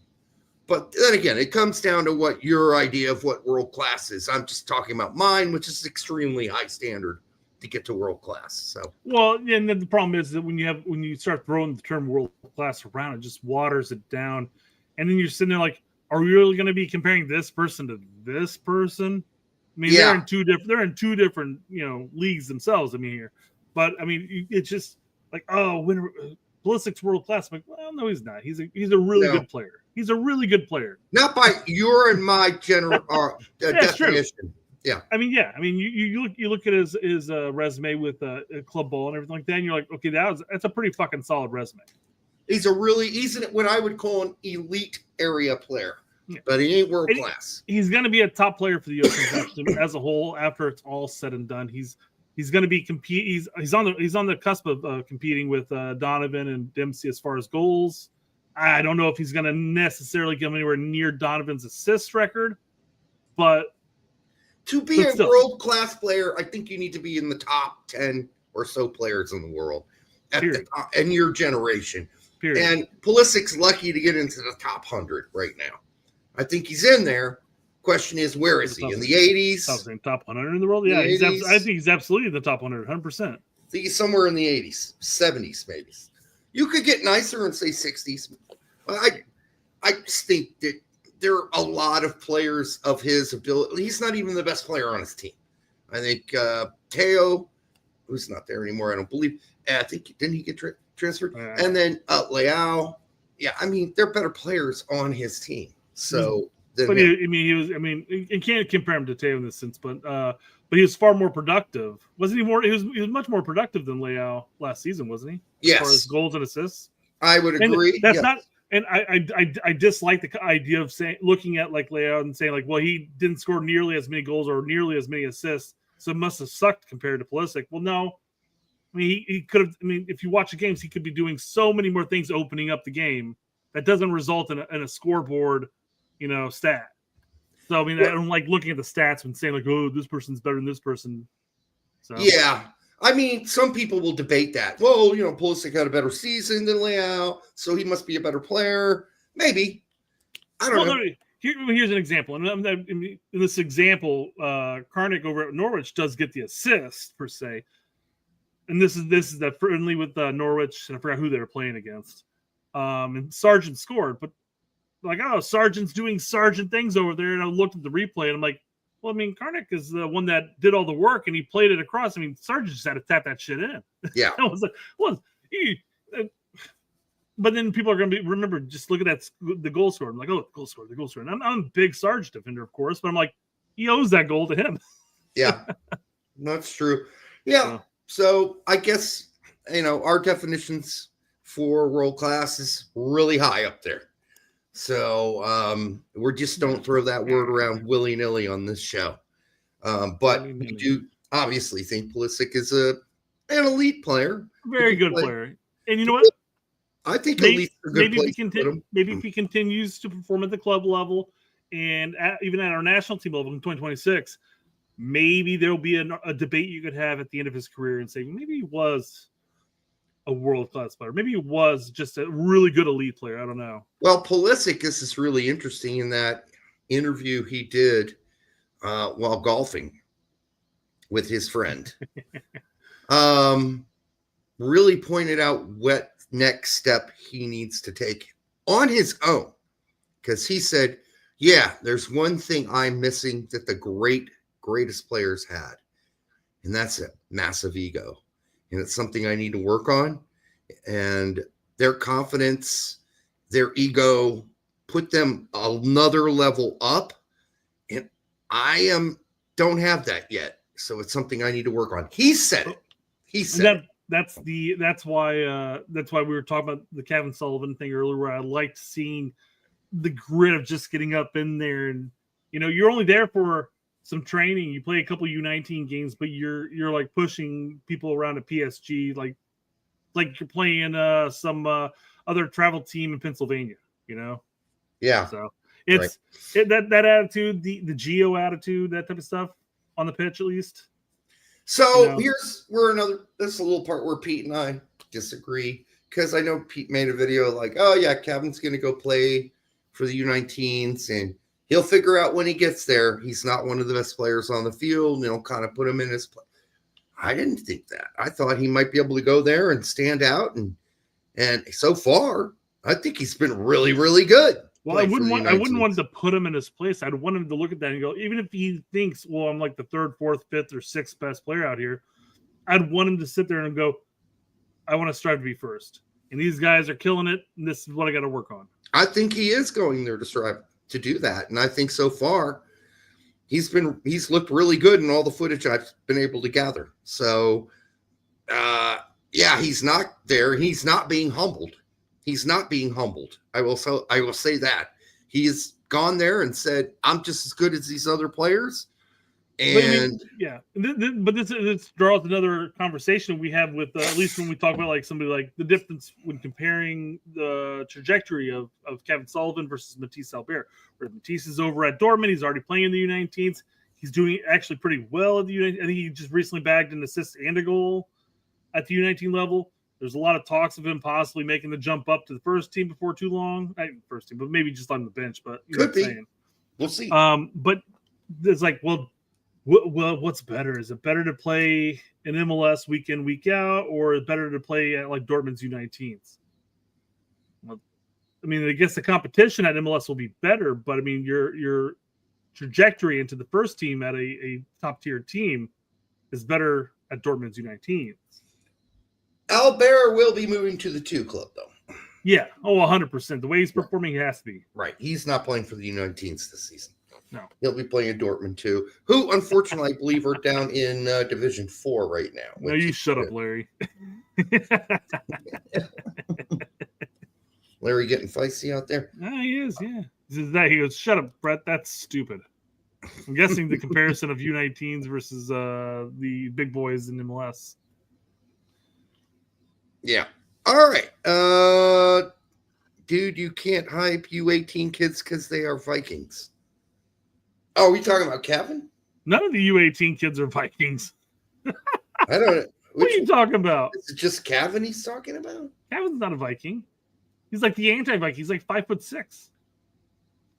But then again, it comes down to what your idea of what world class is. I'm just talking about mine, which is extremely high standard to get to world class. So, well, and then the problem is that when you start throwing the term world class around, it just waters it down, and then you're sitting there like, are we really going to be comparing this person to this person? I mean, they're in two different leagues themselves. I mean, here, but I mean, it's just like, oh, when Pulisic's world class. I'm like, well, no, he's not. He's a really good player. He's a really good player. Not by your and my general definition. True. Yeah. I mean, you look at his resume with club ball and everything like that, and you're like, okay, that's a pretty fucking solid resume. He's what I would call an elite area player, but he ain't world class. He's going to be a top player for the USMNT as a whole after it's all said and done. He's going to be He's on the cusp of competing with Donovan and Dempsey as far as goals. I don't know if he's going to necessarily come anywhere near Donovan's assist record, but to be a world-class player, I think you need to be in the top 10 or so players in the world in your generation. Period. And Pulisic's lucky to get into the top 100 right now. I think he's in there. Question is, where is he? In the 80s? Top 100 in the world? Yeah, I think he's absolutely in the top 100, 100%. I think he's somewhere in the 80s, 70s maybe. You could get nicer and say 60s. But I just think that there are a lot of players of his ability. He's not even the best player on his team. I think Teo, who's not there anymore, I don't believe. I think, didn't he get transferred? And then Leao. Yeah, I mean, they're better players on his team. So, you can't compare him to Teo in this sense, but he was far more productive. Wasn't he more? He was much more productive than Leao last season, wasn't he? Yes. As far as goals and assists. I would agree. That's not. And I dislike the idea of looking at like Leao and saying like, well, he didn't score nearly as many goals or nearly as many assists, so it must have sucked compared to Pulisic. Well, no. I mean, he could have. I mean, if you watch the games, he could be doing so many more things opening up the game that doesn't result in a scoreboard, stat. So I mean, I don't like looking at the stats and saying like, oh, this person's better than this person. So yeah. I mean, some people will debate that. Well, Pulisic had a better season than Leao, so he must be a better player. Maybe. I don't know. Here's an example. And in this example, Karnik over at Norwich does get the assist, per se. And this is that friendly with Norwich, and I forgot who they were playing against. And Sargent scored. But, like, Sargent's doing Sargent things over there. And I looked at the replay, and I'm like, well, I mean, Karnik is the one that did all the work, and he played it across. I mean, Sargent just had to tap that shit in. Yeah. I was like, but then people are going to remember, just look at the goal scorer. I'm like, oh, the goal scorer. And I'm a big Sargent defender, of course, but I'm like, he owes that goal to him. Yeah, that's true. Yeah. So I guess, our definitions for world class is really high up there. So we just don't throw that word around willy-nilly on this show. But we do obviously think Pulisic is an elite player. Very good player. And you know what? I think elite's a good place to put him. Maybe if he continues to perform at the club level and even at our national team level in 2026, maybe there'll be a debate you could have at the end of his career and say, maybe he was a world-class player. Maybe he was just a really good elite player. I don't know. Well, Pulisic, this is really interesting in that interview he did while golfing with his friend. Really pointed out what next step he needs to take on his own. Because he said, yeah, there's one thing I'm missing that the greatest players had. And that's a massive ego. And it's something I need to work on. And their confidence, their ego, put them another level up. And I don't have that yet. So it's something I need to work on. He said it. He said that's why we were talking about the Kevin Sullivan thing earlier, where I liked seeing the grit of just getting up in there, and you're only there for some training. You play a couple U19 games, but you're like pushing people around at PSG, like you're playing some other travel team in Pennsylvania, Yeah. So it's that attitude, the Gio attitude, that type of stuff on the pitch, at least. So this is a little part where Pete and I disagree, because I know Pete made a video like, oh yeah, Kevin's going to go play for the U19s and he'll figure out when he gets there. He's not one of the best players on the field, and he'll kind of put him in his place. I didn't think that. I thought he might be able to go there and stand out, and so far, I think he's been really, really good. Well, I wouldn't want to put him in his place. I'd want him to look at that and go, even if he thinks, well, I'm like the third, fourth, fifth, or sixth best player out here, I'd want him to sit there and go, I want to strive to be first. And these guys are killing it, and this is what I got to work on. I think he is going there to strive to do that. And I think so far he's looked really good in all the footage I've been able to gather. So he's not there. He's not being humbled. He's not being humbled. I will say that. He has gone there and said, I'm just as good as these other players. And but this draws another conversation we have with at least when we talk about like somebody like the difference when comparing the trajectory of Kevin Sullivan versus Matisse Albert. Where Matisse is over at Dortmund, he's already playing in the U19s. He's doing actually pretty well at the U19. I think he just recently bagged an assist and a goal at the U19 level. There's a lot of talks of him possibly making the jump up to the first team before too long. First team, but maybe just on the bench. But could be. We'll see. But it's like, well, what's better? Is it better to play in MLS week in, week out, or is it better to play at like Dortmund's U19s? Well, I mean, I guess the competition at MLS will be better, but I mean, your trajectory into the first team at a top tier team is better at Dortmund's U19s. Albert will be moving to the 2 club, though. Yeah. Oh, 100%. The way he's performing, he has to be. Right. He's not playing for the U19s this season. No. He'll be playing at Dortmund, too, who, unfortunately, I believe are down in Division 4 right now. No, you shut up, Larry. Larry getting feisty out there? He is, yeah. He goes, shut up, Brett. That's stupid. I'm guessing the comparison of U19s versus the big boys in MLS. Yeah. All right. Dude, you can't hype U18 kids because they are Vikings. Oh, are we talking about Kevin? None of the U18 kids are Vikings. I don't know. What are you talking about? Is it just Kevin he's talking about? Kevin's not a Viking. He's like the anti-Viking. He's like 5'6".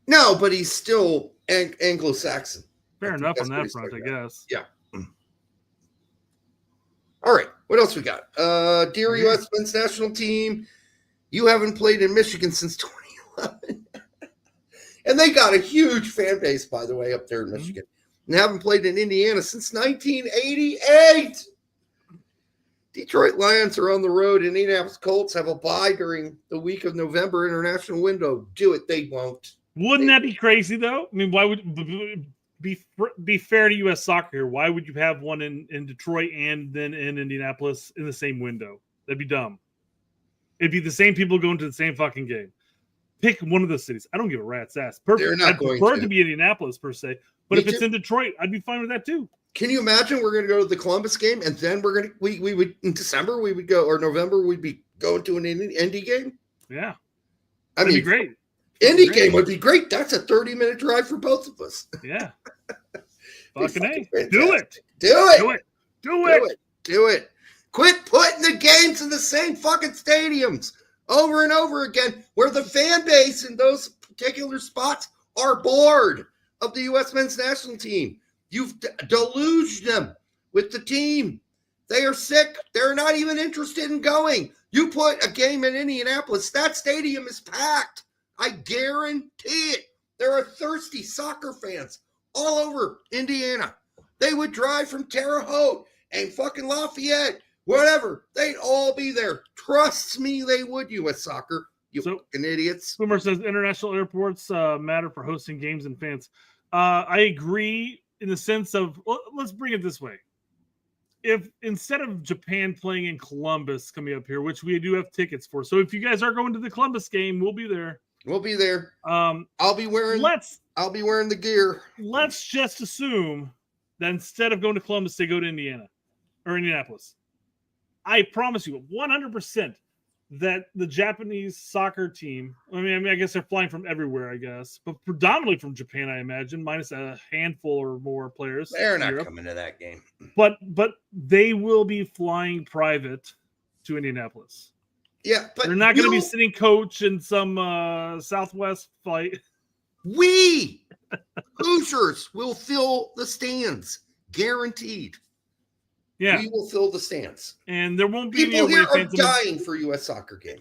No, but he's still Anglo-Saxon. Fair enough on that front, I guess. Yeah. All right. What else we got? Dear U.S. men's national team, you haven't played in Michigan since 2011. And they got a huge fan base, by the way, up there in Michigan. And haven't played in Indiana since 1988. Detroit Lions are on the road. Indianapolis Colts have a bye during the week of November international window. Do it. They won't. Wouldn't that be crazy, though? I mean, why would be fair to U.S. soccer here? Why would you have one in Detroit and then in Indianapolis in the same window? That'd be dumb. It'd be the same people going to the same fucking game. Pick one of those cities. I don't give a rat's ass. Perfect. I'd prefer it to be Indianapolis per se, but if it's in Detroit, I'd be fine with that too. Can you imagine we're going to go to the Columbus game and then we would in December we would go, or November we'd be going to an Indy game? Yeah, that'd be great. Indy game would be great. That's a 30-minute drive for both of us. Yeah. Fucking A. Do it. Do it. Quit putting the games in the same fucking stadiums over and over again, where the fan base in those particular spots are bored of the U.S. men's national team. You've deluged them with the team. They are sick. They're not even interested in going. You put a game in Indianapolis, that stadium is packed. I guarantee it. There are thirsty soccer fans all over Indiana. They would drive from Terre Haute and fucking Lafayette, whatever. They'd all be there. Trust me, they would, U.S. soccer. You fucking idiots. Boomer says international airports matter for hosting games and fans. I agree in the sense of, let's bring it this way. if instead of Japan playing in Columbus coming up here, which we do have tickets for, so if you guys are going to the Columbus game, we'll be there. We'll be there. I'll be wearing the gear. Let's just assume that instead of going to Columbus, they go to Indiana or Indianapolis. I promise you 100% that the Japanese soccer team, I guess they're flying from everywhere, I guess, but predominantly from Japan, I imagine, minus a handful or more players. They're not coming to that game. But they will be flying private to Indianapolis. Yeah, but they're not going to be sitting coach in some Southwest flight. We Hoosiers will fill the stands, guaranteed. Yeah, we will fill the stands, and there won't be people here are dying for U.S. soccer game.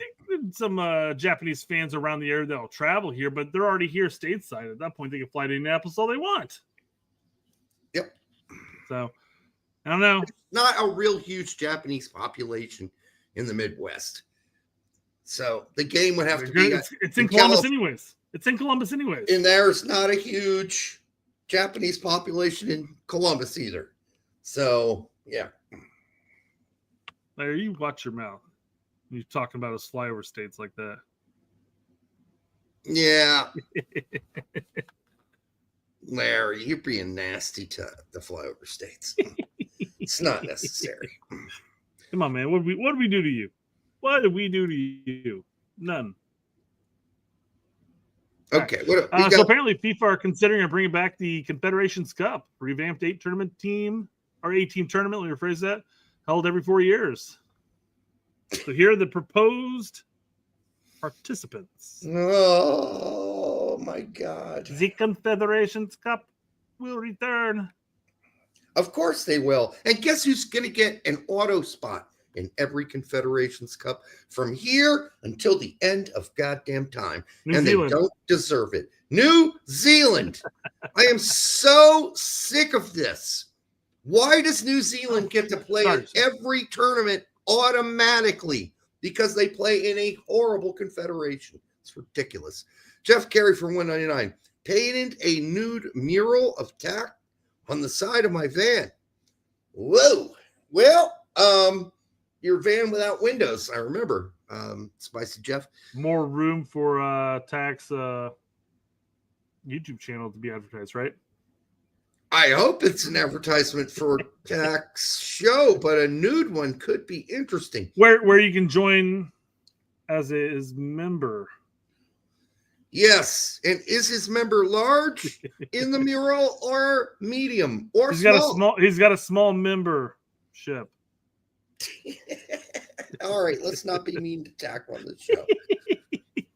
Some Japanese fans around the area that'll travel here, but they're already here stateside. At that point, they can fly to Indianapolis all they want. Yep. So I don't know. It's not a real huge Japanese population in the Midwest, so the game would have to be. It's in Columbus, anyways. It's in Columbus, anyways. And there's not a huge Japanese population in Columbus either. So. Yeah. Larry, you watch your mouth. You're talking about us flyover states like that. Yeah. Larry, you're being nasty to the flyover states. It's not necessary. Come on, man. What did we do to you? What did we do to you? None. Okay. So apparently FIFA are considering bringing back the Confederations Cup, revamped 8-team tournament, let me rephrase that, held every 4 years. So here are the proposed participants. Oh, my God. The Confederations Cup will return. Of course they will. And guess who's going to get an auto spot in every Confederations Cup from here until the end of goddamn time? New Zealand. They don't deserve it. New Zealand. I am so sick of this. Why does New Zealand get to play in every tournament automatically? Because they play in a horrible confederation. It's ridiculous. Jeff Carey from 199 painted a nude mural of tack on the side of my van. Whoa. Well, your van without windows, I remember. Spicy Jeff. More room for Tack's YouTube channel to be advertised, right? I hope it's an advertisement for Tack's show, but a nude one could be interesting. Where you can join as his member. Yes, and is his member large in the mural or medium or small? He's got a small membership. All right, let's not be mean to Tack on the show.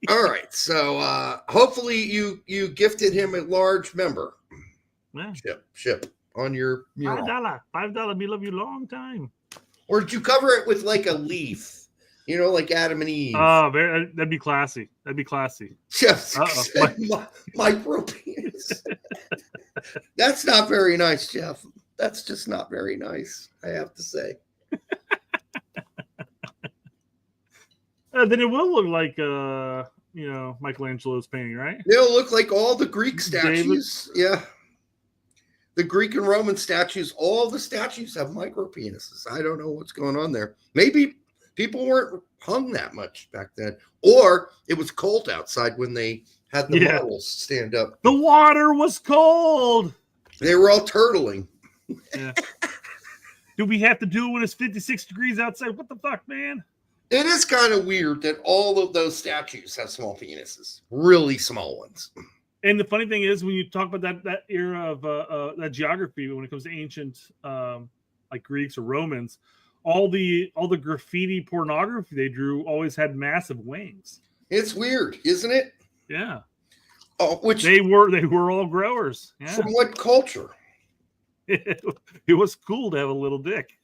All right, so hopefully you gifted him a large member. Yeah. Ship on your mural. $5. We love you long time. Or did you cover it with like a leaf? You know, like Adam and Eve. Oh, that'd be classy. Jeff micro penis. That's not very nice, Jeff. That's just not very nice, I have to say. Then it will look like Michelangelo's painting, right? It'll look like all the Greek statues. David. Yeah. The Greek and Roman statues, all the statues have micro penises. I don't know what's going on there. Maybe people weren't hung that much back then. Or it was cold outside when they had the models stand up. The water was cold. They were all turtling. Yeah. Do we have to do it when it's 56 degrees outside? What the fuck, man? It is kind of weird that all of those statues have small penises. Really small ones. And the funny thing is, when you talk about that era of that geography, when it comes to ancient like Greeks or Romans, all the graffiti pornography they drew always had massive wings. It's weird, isn't it? Yeah. Oh, which they were all growers. Yeah. From what culture? It was cool to have a little dick.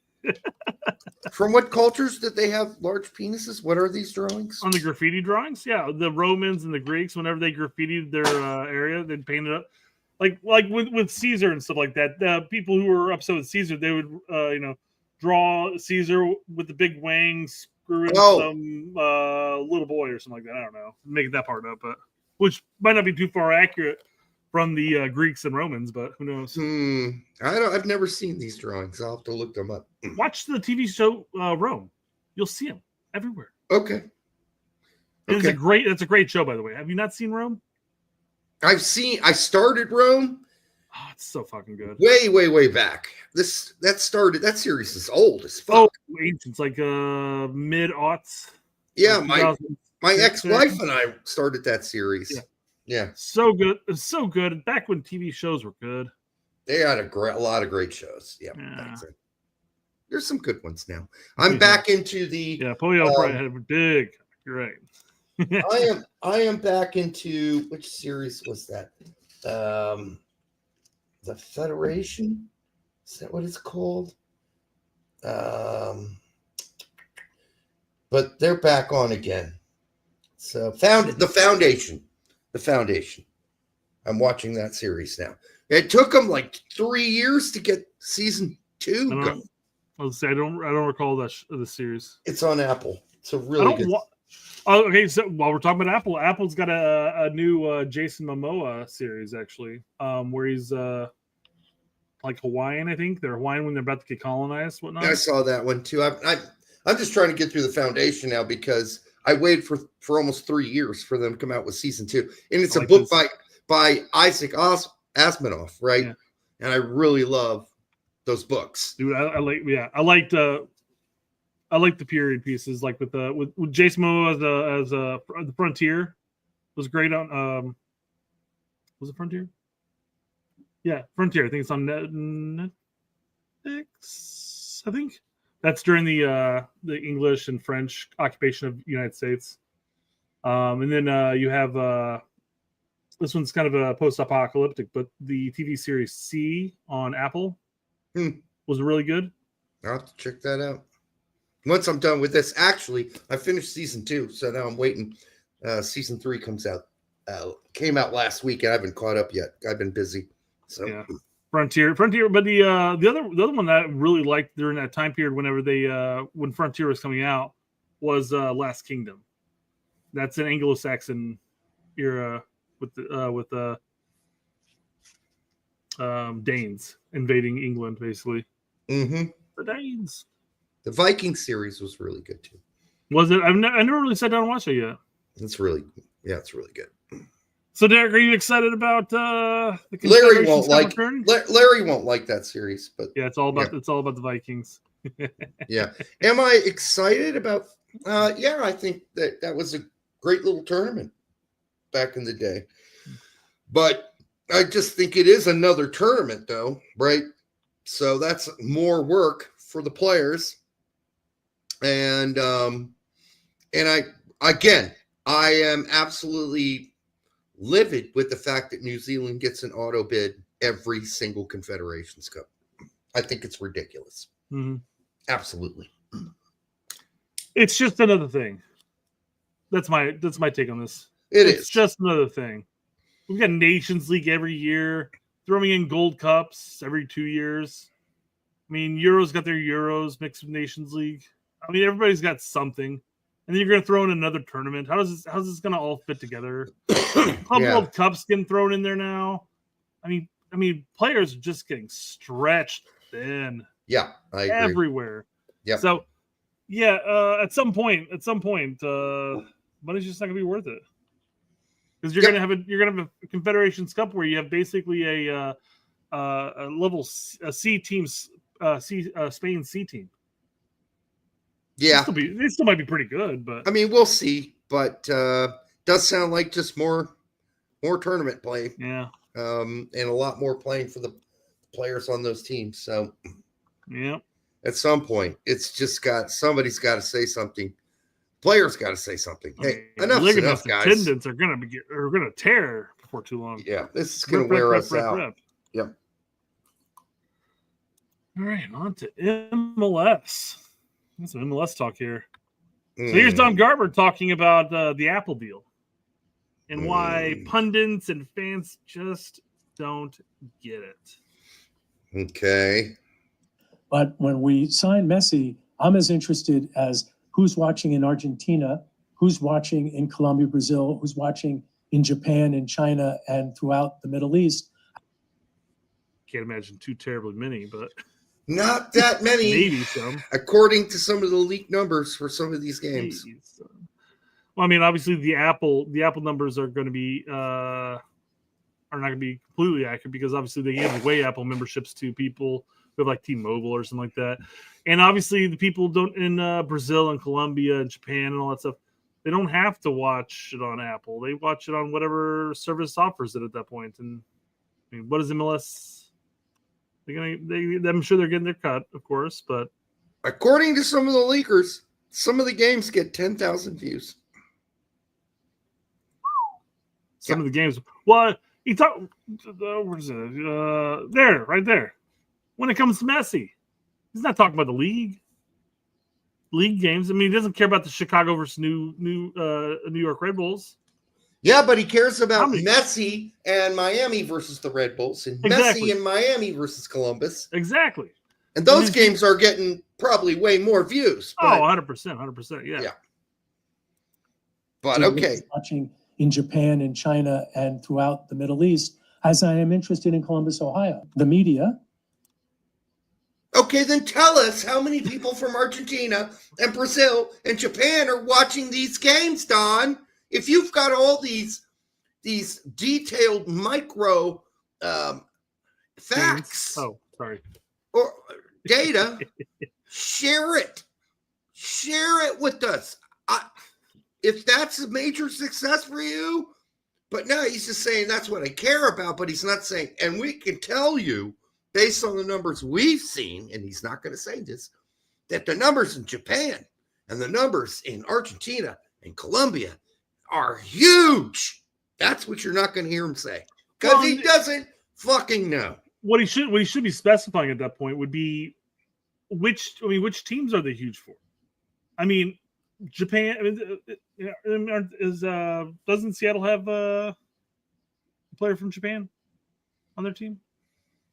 From what cultures did they have large penises? What are these drawings? On the graffiti drawings? Yeah, the Romans and the Greeks, whenever they graffitied their area, they'd paint it up. Like with Caesar and stuff like that. The people who were upset with Caesar, they would draw Caesar with the big wings, screwing some little boy or something like that. I don't know. Making that part up, but which might not be too far accurate. from the Greeks and Romans, but who knows? I've never seen these drawings. I'll have to look them up. Watch the TV show Rome. You'll see them everywhere. Okay. It's a great show, by the way. Have you not seen Rome? I started Rome. Oh, it's so fucking good. Way back. That series is old as fuck. Oh, ancient. It's like mid-aughts. Yeah, like my ex-wife and I started that series. Yeah. So good. It's so good. Back when TV shows were good. They had a lot of great shows. Yeah. There's some good ones now. I'm back into the Polio probably had a big. You're right. I am back into, which series was that? The Federation? Is that what it's called? But they're back on again. So the Foundation. I'm watching that series now. It took them like 3 years to get season 2 going. I don't recall the series. It's on Apple. It's a really good. Okay, so while we're talking about Apple, Apple's got a new Jason Momoa series actually, where he's like Hawaiian. I think they're Hawaiian when they're about to get colonized. Whatnot. I saw that one too. I'm just trying to get through the Foundation now because I waited for almost 3 years for them to come out with season 2, and it's a book by Isaac Asimov, right? Yeah. And I really love those books, dude. I like the period pieces, like with Jason Momoa as the Frontier was great on. Was it Frontier? Yeah, Frontier. I think it's on Netflix. I think that's during the English and French occupation of the United States. And then you have this one's kind of a post-apocalyptic, but the TV series C on Apple was really good. I'll have to check that out. Once I'm done with this, actually, I finished season 2, so now I'm waiting. Season 3 comes out. Came out last week, and I haven't caught up yet. I've been busy. So yeah, Frontier. But the other one that I really liked during that time period, when Frontier was coming out, was Last Kingdom. That's an Anglo-Saxon era with the Danes invading England, basically. Mm-hmm. The Danes. The Viking series was really good too. Was it? I never really sat down and watched it yet. It's really good. So, Derek, are you excited about the Larry won't like Larry won't like that series, but yeah, it's all about the Vikings. Yeah. Am I excited about? Yeah, I think that was a great little tournament back in the day, but I just think it is another tournament, though, right? So that's more work for the players, and I am absolutely livid with the fact that New Zealand gets an auto bid every single Confederations Cup. I think it's ridiculous. Mm-hmm. Absolutely. It's just another thing. That's my take on this. It's just another thing. We've got Nations League every year, throwing in Gold Cups every 2 years. I mean, Euros got their Euros mixed with Nations League. I mean, everybody's got something. And then you're going to throw in another tournament. How's this going to all fit together? Club World Cups getting thrown in there now. I mean, players are just getting stretched thin. Yeah, I agree. Everywhere. Yeah. So, yeah, at some point, money's just not going to be worth it because you're going to have a Confederations Cup where you have basically a level C team, Spain C team. Yeah, they still might be pretty good, but I mean, we'll see. But does sound like just more tournament play. Yeah, and a lot more playing for the players on those teams. So, yeah, at some point, it's just somebody's got to say something. Players got to say something. Hey, enough's enough, guys. Attendance are gonna tear before too long. Yeah, this is gonna wear us out. Yep. All right, on to MLS. Some MLS talk here. So here's Don Garber talking about the Apple deal and why pundits and fans just don't get it. Okay. But when we sign Messi, I'm as interested as who's watching in Argentina, who's watching in Colombia, Brazil, who's watching in Japan and China and throughout the Middle East. Can't imagine too terribly many, but not that many. Maybe some, according to some of the leaked numbers for some of these games. Well, I mean, obviously the Apple numbers are going to be are not going to be completely accurate because obviously they give away Apple memberships to people who have like T-Mobile or something like that, and obviously the people don't in Brazil and Colombia and Japan and all that stuff. They don't have to watch it on Apple. They watch it on whatever service offers it at that point. And I mean, what is MLS? I'm sure they're getting their cut, of course, but according to some of the leakers, some of the games get 10,000 views. Some of the games. Well, you talk. Where is it? There, right there. When it comes to Messi, he's not talking about the league games. I mean, he doesn't care about the Chicago versus New York Red Bulls. Yeah, but he cares about Messi and Miami versus the Red Bulls, and Messi and Miami versus Columbus. Exactly. And those games are getting probably way more views. But, 100%, yeah. But okay. Watching in Japan and China and throughout the Middle East, as I am interested in Columbus, Ohio. The media. Okay, then tell us how many people from Argentina and Brazil and Japan are watching these games, Don. If you've got all these detailed micro facts, or data, share it with us. If that's a major success for you, but no, he's just saying that's what I care about, but he's not saying, and we can tell you based on the numbers we've seen, and he's not going to say this, that the numbers in Japan and the numbers in Argentina and Colombia are huge. That's what you're not going to hear him say because he doesn't fucking know. What he should be specifying at that point would be which teams are they huge for? I mean, Japan. I mean, doesn't Seattle have a player from Japan on their team?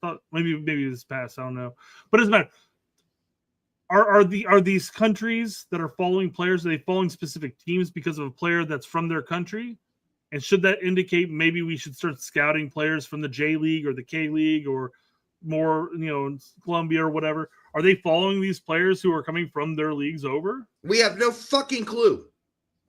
Thought maybe this past. I don't know, but it doesn't matter. Are these countries that are following players, are they following specific teams because of a player that's from their country? And should that indicate maybe we should start scouting players from the J League or the K League or more, Colombia or whatever? Are they following these players who are coming from their leagues over? We have no fucking clue.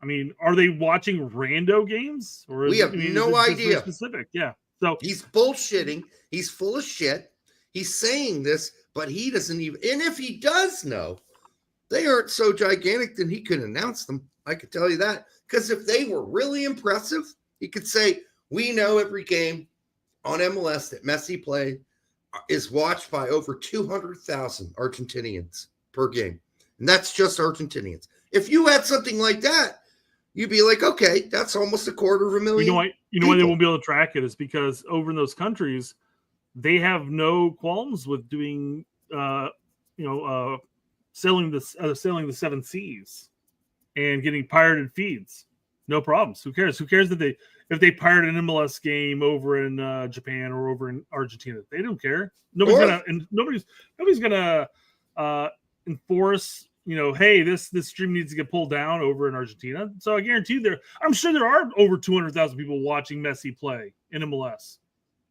I mean, are they watching rando games? Or we have no idea. Specific, yeah. So he's bullshitting. He's full of shit. He's saying this, but he doesn't even. And if he does know, they aren't so gigantic that he could announce them. I could tell you that. Because if they were really impressive, he could say, we know every game on MLS that Messi played is watched by over 200,000 Argentinians per game. And that's just Argentinians. If you had something like that, you'd be like, okay, that's almost 250,000. You know why they won't be able to track it is because over in those countries, they have no qualms with doing, selling the 7 Cs and getting pirated feeds. No problems. Who cares? Who cares if they pirate an MLS game over in Japan or over in Argentina? They don't care. Nobody's gonna enforce. Hey, this stream needs to get pulled down over in Argentina. So I guarantee I'm sure there are over 200,000 people watching Messi play in MLS,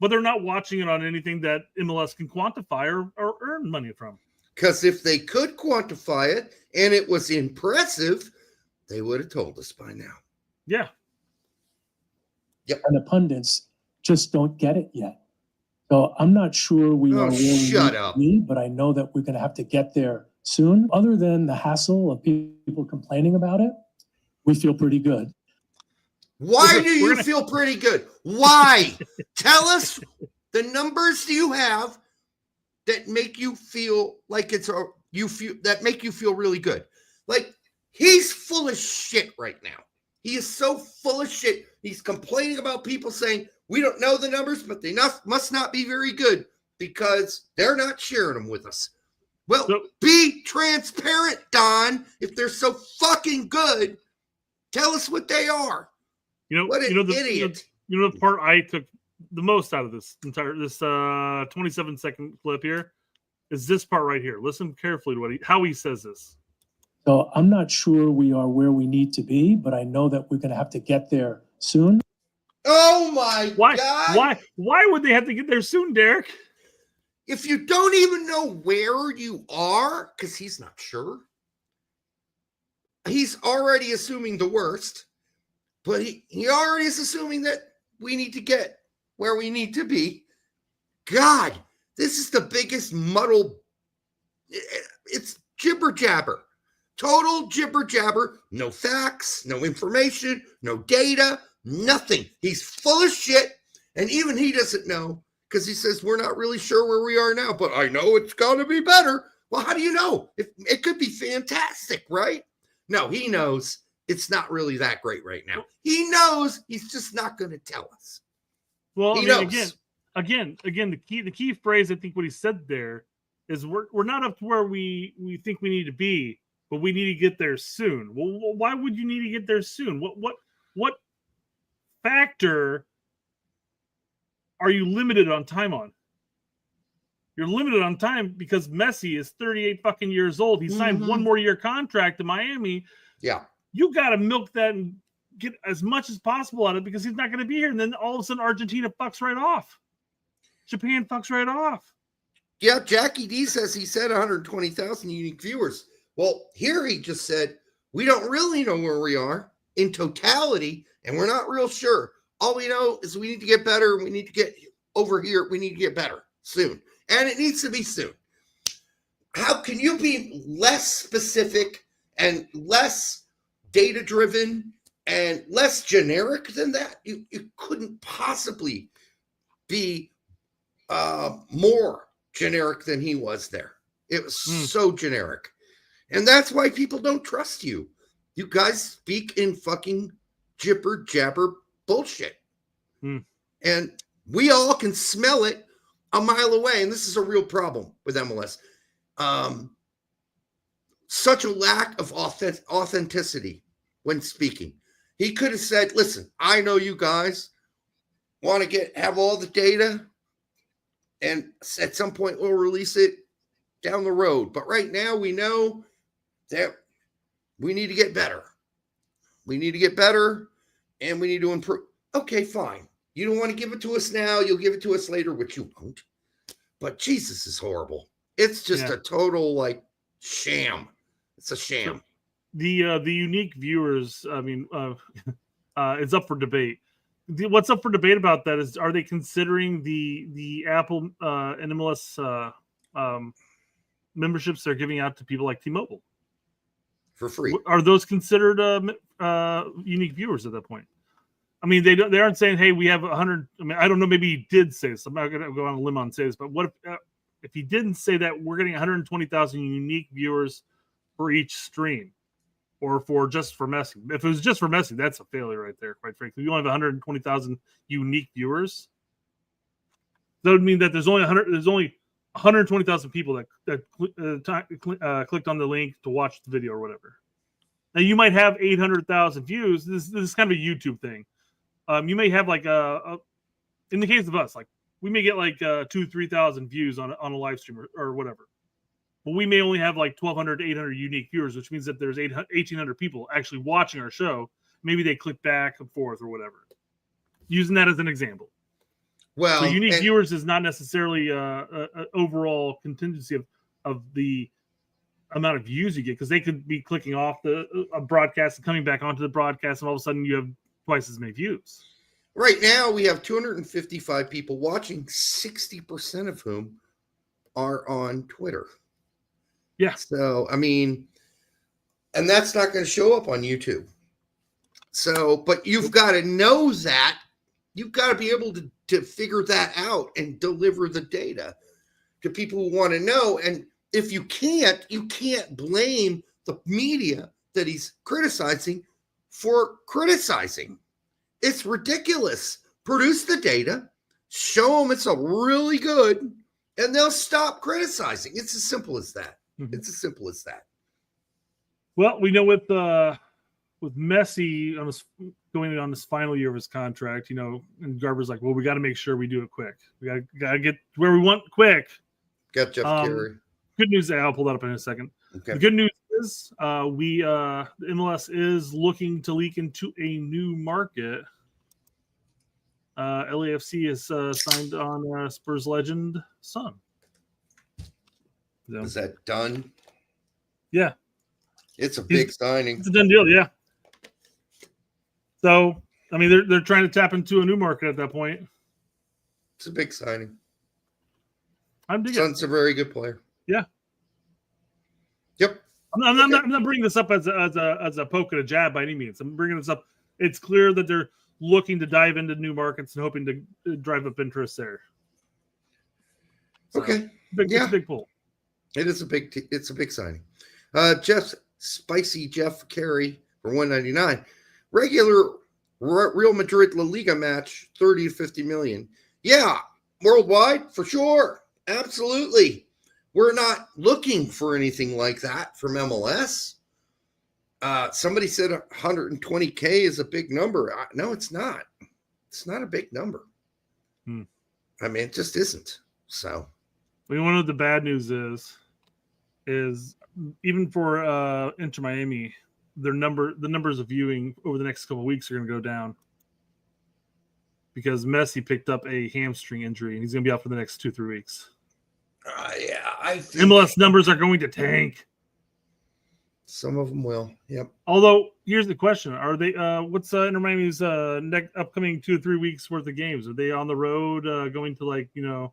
but they're not watching it on anything that MLS can quantify or earn money from. Because if they could quantify it and it was impressive, they would have told us by now. Yeah. Yep. And the pundits just don't get it yet. So I'm not sure we are where we need to be, but I know that we're going to have to get there soon. Other than the hassle of people complaining about it, we feel pretty good. Why do you feel pretty good? Why? Tell us the numbers you have that make you feel like that make you feel really good. Like he's full of shit right now. He is so full of shit. He's complaining about people saying, we don't know the numbers, but they must not be very good because they're not sharing them with us. Well, be transparent, Don. If they're so fucking good, tell us what they are. What an idiot. The part I took the most out of this 27-second clip here is this part right here. Listen carefully to how he says this. So I'm not sure we are where we need to be, but I know that we're going to have to get there soon. Oh my God. Why would they have to get there soon, Derek? If you don't even know where you are, because he's not sure, he's already assuming the worst, but he already is assuming that we need to get where we need to be. God, this is the biggest muddle. It's jibber jabber, total jibber jabber. No facts, no information, no data, nothing. He's full of shit, and even he doesn't know because he says we're not really sure where we are now, but I know it's going to be better. Well, how do you know? It could be fantastic, right? No, he knows it's not really that great right now. He knows, he's just not going to tell us. Well, he knows. Again, the key phrase, I think what he said there is we're not up to where we think we need to be, but we need to get there soon. Well, why would you need to get there soon? What factor are you limited on time on? You're limited on time because Messi is 38 fucking years old. He signed 1 more year contract in Miami. Yeah. You got to milk that and get as much as possible out of it because he's not going to be here. And then all of a sudden, Argentina fucks right off. Japan fucks right off. Yeah, Jackie D says he said 120,000 unique viewers. Well, here he just said, we don't really know where we are in totality, and we're not real sure. All we know is we need to get better. We need to get over here. We need to get better soon. And it needs to be soon. How can you be less specific and less data-driven and less generic than that? You couldn't possibly be more generic than he was there. It was so generic. And that's why people don't trust you. You guys speak in fucking jibber jabber bullshit. And we all can smell it a mile away. And this is a real problem with MLS. Such a lack of authenticity when speaking. He could have said, listen, I know you guys want to have all the data, and at some point we'll release it down the road. But right now we know that we need to get better. We need to get better, and we need to improve. Okay, fine. You don't want to give it to us now. You'll give it to us later, which you won't. But Jesus is horrible. It's just a total sham. It's a sham. The unique viewers, I mean, it's up for debate. What's up for debate about that is, are they considering the Apple and MLS memberships they're giving out to people like T-Mobile for free? Are those considered unique viewers at that point? I mean, they aren't saying, hey, we have 100. I mean, I don't know. Maybe he did say this. I'm not going to go on a limb and say this, but what if he didn't say that we're getting 120,000 unique viewers for each stream, or for Messi? If it was just for Messi, that's a failure right there, quite frankly. You only have 120,000 unique viewers. That would mean that there's only 120,000 people that clicked on the link to watch the video or whatever. Now you might have 800,000 views. This is kind of a YouTube thing. You may have in the case of us, we may get 2,000-3,000 views on a live stream or whatever. But we may only have 1,200 to 800 unique viewers, which means that there's 1,800 people actually watching our show. Maybe they click back and forth or whatever. Using that as an example. Well, so unique viewers is not necessarily an overall contingency of the amount of views you get, because they could be clicking off a broadcast and coming back onto the broadcast, and all of a sudden you have twice as many views. Right now we have 255 people watching, 60% of whom are on Twitter. Yeah. So, I mean, and that's not going to show up on YouTube. So, but you've got to know that. You've got to be able to figure that out and deliver the data to people who want to know. And if you can't blame the media that he's criticizing for criticizing. It's ridiculous. Produce the data, show them it's a really good, and they'll stop criticizing. It's as simple as that. It's as simple as that. Well, we know with Messi going on this final year of his contract, and Garber's like, well, we got to make sure we do it quick. We got to get where we want quick. Got Jeff Carey. Good news. I'll pull that up in a second. Okay. The good news is the MLS is looking to leak into a new market. LAFC is signed on Spurs legend Son. So, Is that done? Yeah. It's a big signing. It's a done deal, yeah. So, I mean, they're trying to tap into a new market at that point. It's a big signing. I'm digging. Son's a very good player. Yeah. Yep. I'm not bringing this up as a poke and a jab by any means. I'm bringing this up. It's clear that they're looking to dive into new markets and hoping to drive up interest there. So, Okay. It's a big pull. It is it's a big signing. Jeff Carey for $199. Regular Real Madrid La Liga match, 30 to 50 million. Yeah, worldwide for sure. Absolutely. We're not looking for anything like that from MLS. Somebody said 120K is a big number. No, it's not. It's not a big number. I mean, it just isn't. So, I mean, one of the bad news is even for Inter Miami, the numbers of viewing over the next couple of weeks are going to go down because Messi picked up a hamstring injury and he's going to be out for the next 2-3 weeks. Yeah, I think MLS numbers are going to tank. Some of them will. Yep. Although, here's the question: are they? What's Inter Miami's upcoming 2 or 3 weeks worth of games? Are they on the road going to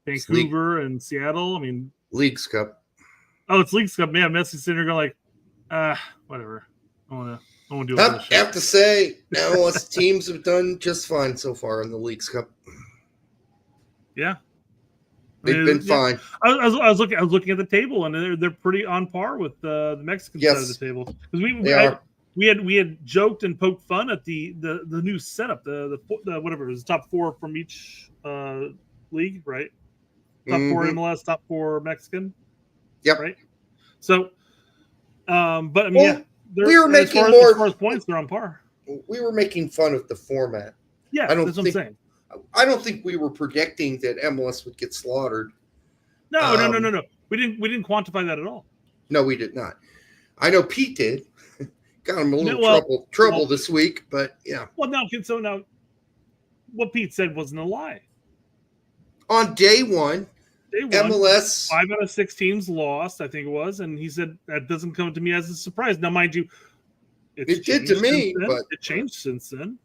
Vancouver and Seattle? I mean, Leagues Cup. Oh, it's Leagues Cup. Yeah, Messi's sitting there going whatever. I want to do all this shit. I have to say, MLS teams have done just fine so far in the Leagues Cup. Yeah. They've been fine. I was looking at the table, and they're pretty on par with the Mexican side of the table. Because we had joked and poked fun at the new setup, the whatever it was, top 4 from each league, right? Top 4 MLS, top 4 Mexican. Yep. Right. So, but I mean, we were making as far as points, they're on par. We were making fun of the format. Yeah, that's what I'm saying. I don't think we were predicting that MLS would get slaughtered. No. We didn't quantify that at all. No, we did not. I know Pete did. Got him a little trouble this week, but yeah. Well, so now, what Pete said wasn't a lie. On day one, MLS 5 out of 6 teams lost, I think it was, and he said that doesn't come to me as a surprise. Now, mind you, it did to me, but it changed since then.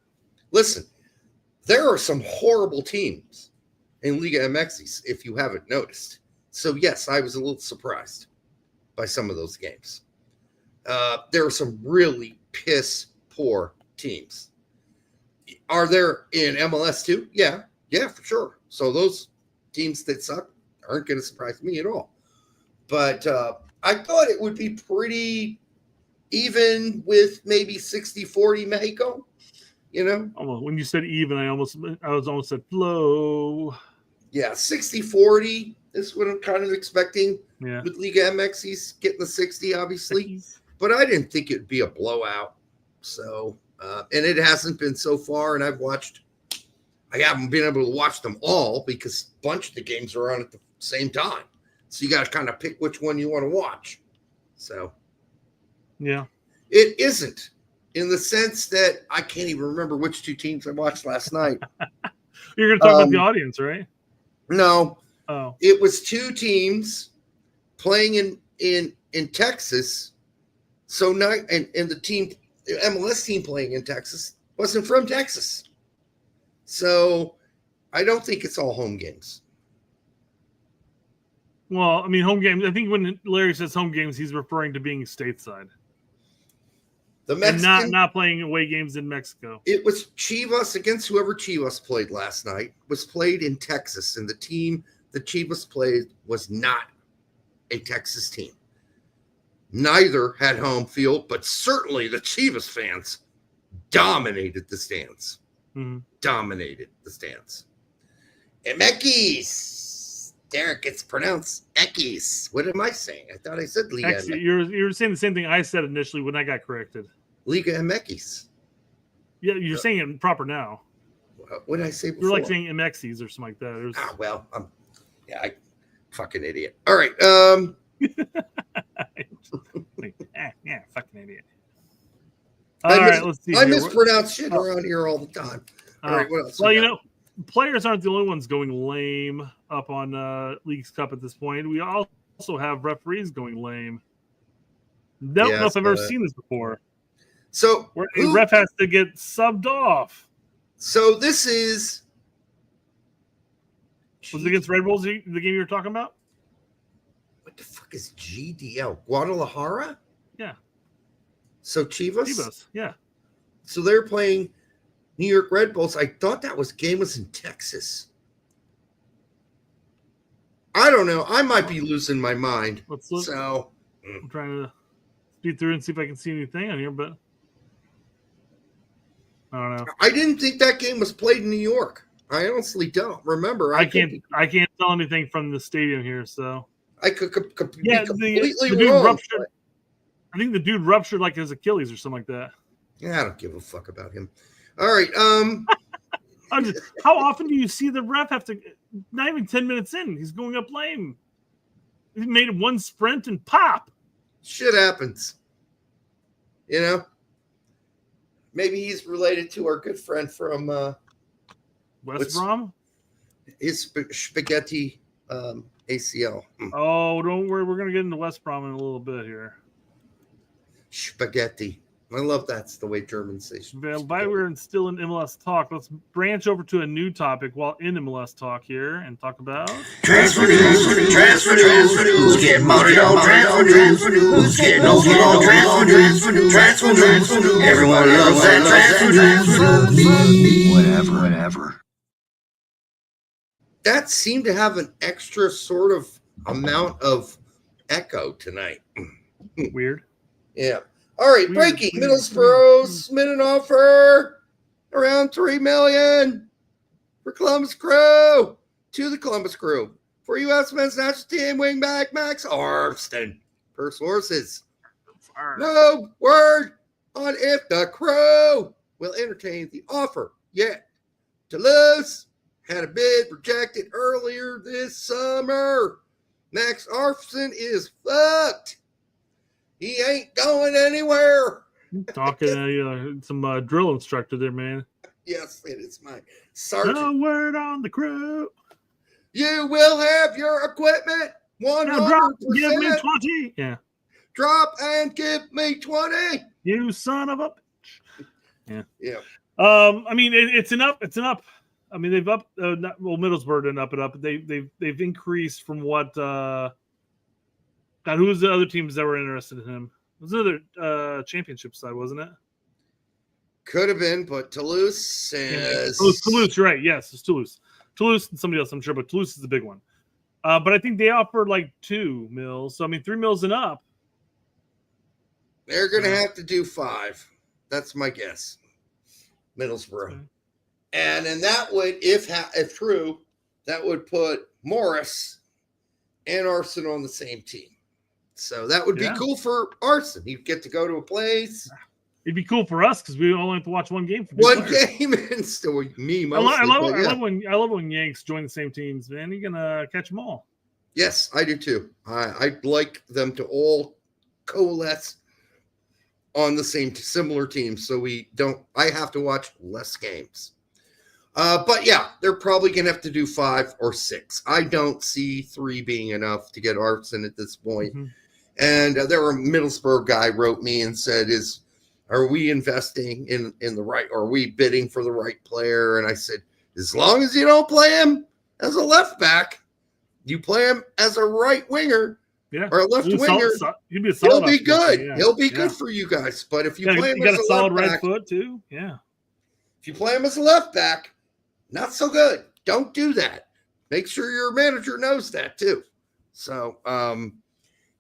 Listen. There are some horrible teams in Liga MX, if you haven't noticed. So, yes, I was a little surprised by some of those games. There are some really piss-poor teams. Are there in MLS too? Yeah, for sure. So those teams that suck aren't going to surprise me at all. But I thought it would be pretty even with maybe 60-40 Mexico. You know, when you said even, I almost said flow. Yeah, 60-40 is what I'm kind of expecting with Liga MX. Getting the 60, obviously, but I didn't think it'd be a blowout. So, and it hasn't been so far. And I haven't been able to watch them all because a bunch of the games are on at the same time. So you got to kind of pick which one you want to watch. So, yeah, it isn't. In the sense that I can't even remember which 2 teams I watched last night. You're going to talk about the audience, right? No. Oh. It was 2 teams playing in Texas. So now, and the MLS team playing in Texas wasn't from Texas. So I don't think it's all home games. Well, I mean, home games. I think when Larry says home games, he's referring to being stateside. The Mexican, and not playing away games in Mexico. It was Chivas against whoever Chivas played last night. Was played in Texas, and the team that Chivas played was not a Texas team. Neither had home field, but certainly the Chivas fans dominated the stands. Mm-hmm. Dominated the stands. Emekis. Derek, it's pronounced Ekis. What am I saying? I thought I said Liga MX. You're saying the same thing I said initially when I got corrected. Liga MX. Yeah, you're saying it proper now. What did I say before? You're like saying MXs or something like that. I fucking idiot. All right. Fucking idiot. All right, let's see. I mispronounce shit around here all the time. All right, what else? Well, you know, players aren't the only ones going lame up on Leagues Cup at this point. We also have referees going lame. Don't know if I've ever seen this before. So where a ref has to get subbed off. So this is. Was it against Red Bulls, the game you were talking about? What the fuck is GDL? Guadalajara? Yeah. So Chivas? Chivas, yeah. So they're playing New York Red Bulls. I thought that game was in Texas. I don't know. I might be losing my mind. Let's look. So I'm trying to speed through and see if I can see anything on here, but I don't know. I didn't think that game was played in New York. I honestly don't remember. I can't tell anything from the stadium here, so I could be completely the dude wrong. Ruptured, I think the dude ruptured like his Achilles or something like that. Yeah, I don't give a fuck about him. All right. How often do you see the ref have to? Not even 10 minutes in, he's going up lame. He made one sprint and pop. Shit happens. You know. Maybe he's related to our good friend from West Brom. His spaghetti ACL. Oh, don't worry. We're gonna get into West Brom in a little bit here. Spaghetti. I love that's the way Germans say. While we're still in MLS talk, let's branch over to a new topic while in MLS talk here and talk about transfer news, get money on transfer news, get no transfer news. Everyone loves that transfer news. Whatever. That seemed to have an extra sort of amount of echo tonight. Weird. Yeah. All right, breaking. Middlesbrough submit an offer around $3 million for Columbus Crew to the Columbus Crew for U.S. men's national team wingback Max Arston. Per sources, no word on if the Crew will entertain the offer yet. Toulouse had a bid rejected earlier this summer. Max Arston is fucked. He ain't going anywhere. Talking to some drill instructor there, man. Yes, it is my sergeant. No word on the Crew. You will have your equipment 100%. Drop and give me 20. Yeah. Drop and give me 20. You son of a bitch. Yeah. Yeah. I mean, it's an up. It's an up. I mean, they've up. Middlesbrough didn't up it up. They've increased from what. God, who was the other teams that were interested in him? It was another championship side, wasn't it? Could have been, but Toulouse says. Oh, Toulouse, you're right. Yes, it's Toulouse. Toulouse and somebody else, I'm sure, but Toulouse is the big one. But I think they offered like 2 mils. So, I mean, 3 mils and up. They're going to have to do 5. That's my guess. Middlesbrough. Okay. And that would, if true, that would put Morris and Arsenal on the same team. So that would be cool for Arsenal. He'd get to go to a place. It'd be cool for us because we only have to watch one game. Game and still me. Mostly, I love when Yanks join the same teams, man. You're gonna catch them all. Yes, I do too. I'd like them to all coalesce on the similar teams, so I have to watch less games. But yeah, they're probably gonna have to do 5 or 6. I don't see 3 being enough to get Arson at this point. Mm-hmm. And there were a Middlesbrough guy wrote me and said, are we investing in the right, or are we bidding for the right player? And I said, as long as you don't play him as a left back, you play him as a right winger or a left winger, he'll be good. Yeah. He'll be good for you guys. But if you play him as a solid right foot too, yeah. If you play him as a left back, not so good. Don't do that. Make sure your manager knows that too. So,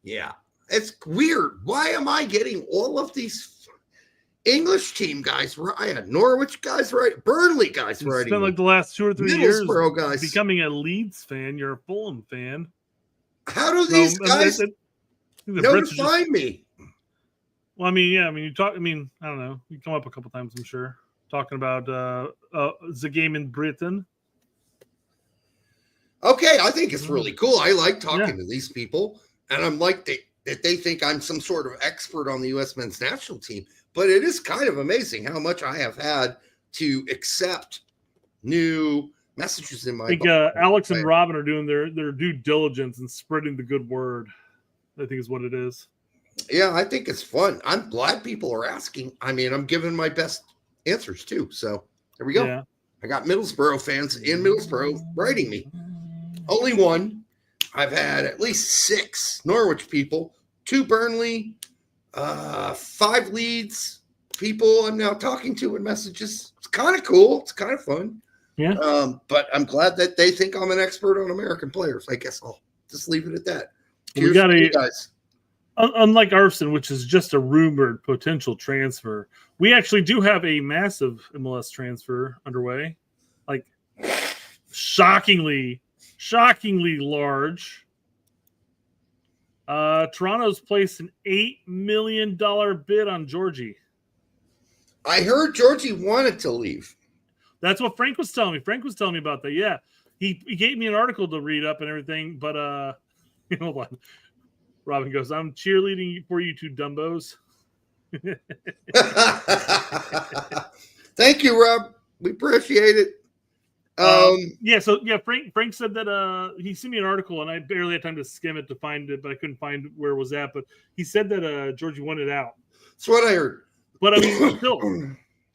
yeah, it's weird. Why am I getting all of these English team guys right? Norwich guys right? Burnley guys right? It's been like the last 2 or 3 years. Guys becoming a Leeds fan. You're a Fulham fan. How do these guys know to find me? Well, I mean, yeah. I mean, you talk. I mean, I don't know. You come up a couple times, I'm sure. Talking about the game in Britain. Okay, I think it's really cool. I like talking to these people, and I'm like that they think I'm some sort of expert on the U.S. men's national team. But it is kind of amazing how much I have had to accept new messages in my I think Alex and Robin are doing their due diligence and spreading the good word. I think is what it is. Yeah, I think it's fun. I'm glad people are asking. I mean, I'm giving my best answers too. So there we go. Yeah. I got Middlesbrough fans in Middlesbrough writing me. Only one. I've had at least 6 Norwich people, 2 Burnley, 5 Leeds people I'm now talking to in messages. It's kind of cool. It's kind of fun. Yeah. But I'm glad that they think I'm an expert on American players. I guess I'll just leave it at that. We got to you guys. Unlike Arson, which is just a rumored potential transfer, we actually do have a massive MLS transfer underway. Like shockingly large. Toronto's placed an $8 million bid on Georgie. I heard Georgie wanted to leave. That's what Frank was telling me. Frank was telling me about that. Yeah. He gave me an article to read up and everything, but hold on. Robin goes, I'm cheerleading for you two dumbos. Thank you, Rob. We appreciate it. Frank said that he sent me an article and I barely had time to skim it to find it, but I couldn't find where it was at. But he said that Georgie wanted out. That's what I heard. But I mean, still,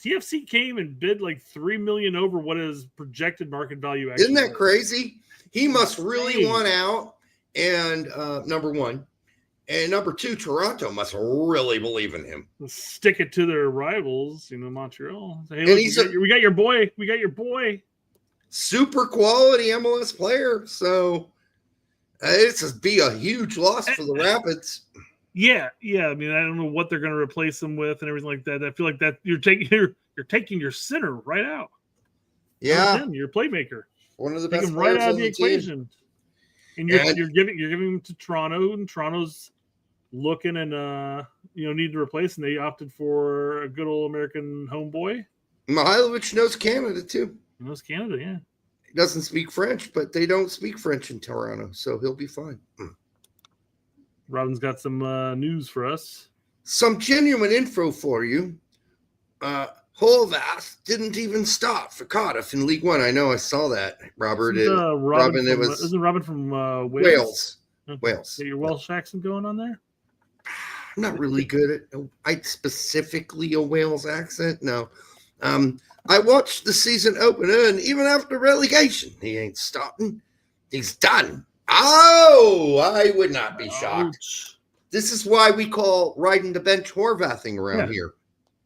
TFC came and bid like $3 million over what is projected market value. Isn't that crazy? He must really want out. And number one, and number 2, Toronto must really believe in him. Stick it to their rivals, Montreal. Hey, and look, we got your boy. We got your boy. Super quality MLS player. So it's just be a huge loss for the Rapids. Yeah. I mean, I don't know what they're going to replace him with and everything like that. I feel like that you're taking your center right out. Yeah, your playmaker. One of the best right out of the team. equation. And you're giving him to Toronto, and Toronto's looking and need to replace, and they opted for a good old American homeboy. Mihailovic knows Canada too. He knows Canada, yeah. He doesn't speak French, but they don't speak French in Toronto, so he'll be fine. Robin's got some news for us. Some genuine info for you. Horvath didn't even start for Cardiff in League One. I know I saw that, Robert. Isn't Robin from Wales? Wales. Got your Welsh accent going on there? I'm not really good at specifically a Wales accent. No. I watched the season opener, and even after relegation, he ain't starting. He's done. Oh, I would not be shocked. This is why we call riding the bench Horvathing around here.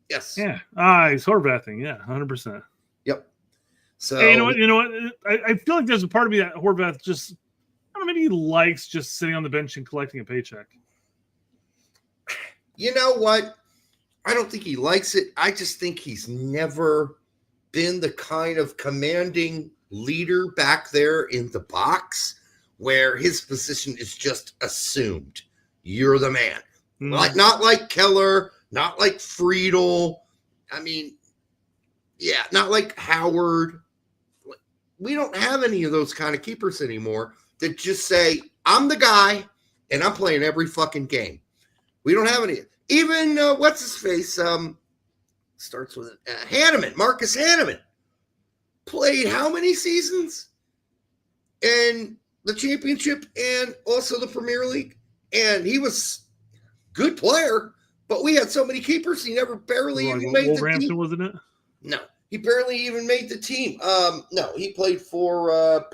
Yes. Yeah. He's Horvathing. Yeah, 100%. Yep. So hey, you know what? I feel like there's a part of me that Horvath just, I don't know, maybe he likes just sitting on the bench and collecting a paycheck. You know what? I don't think he likes it. I just think he's never been the kind of commanding leader back there in the box where his position is just assumed. You're the man. Not like Keller, not like Friedel. I mean, yeah, not like Howard. We don't have any of those kind of keepers anymore that just say, I'm the guy and I'm playing every fucking game. We don't have any. Even, what's his face? Starts with Hanneman, Marcus Hanneman. Played how many seasons in the championship and also the Premier League? And he was a good player, but we had so many keepers, he never barely even made the team. Wasn't it? No, he barely even made the team. No, he played for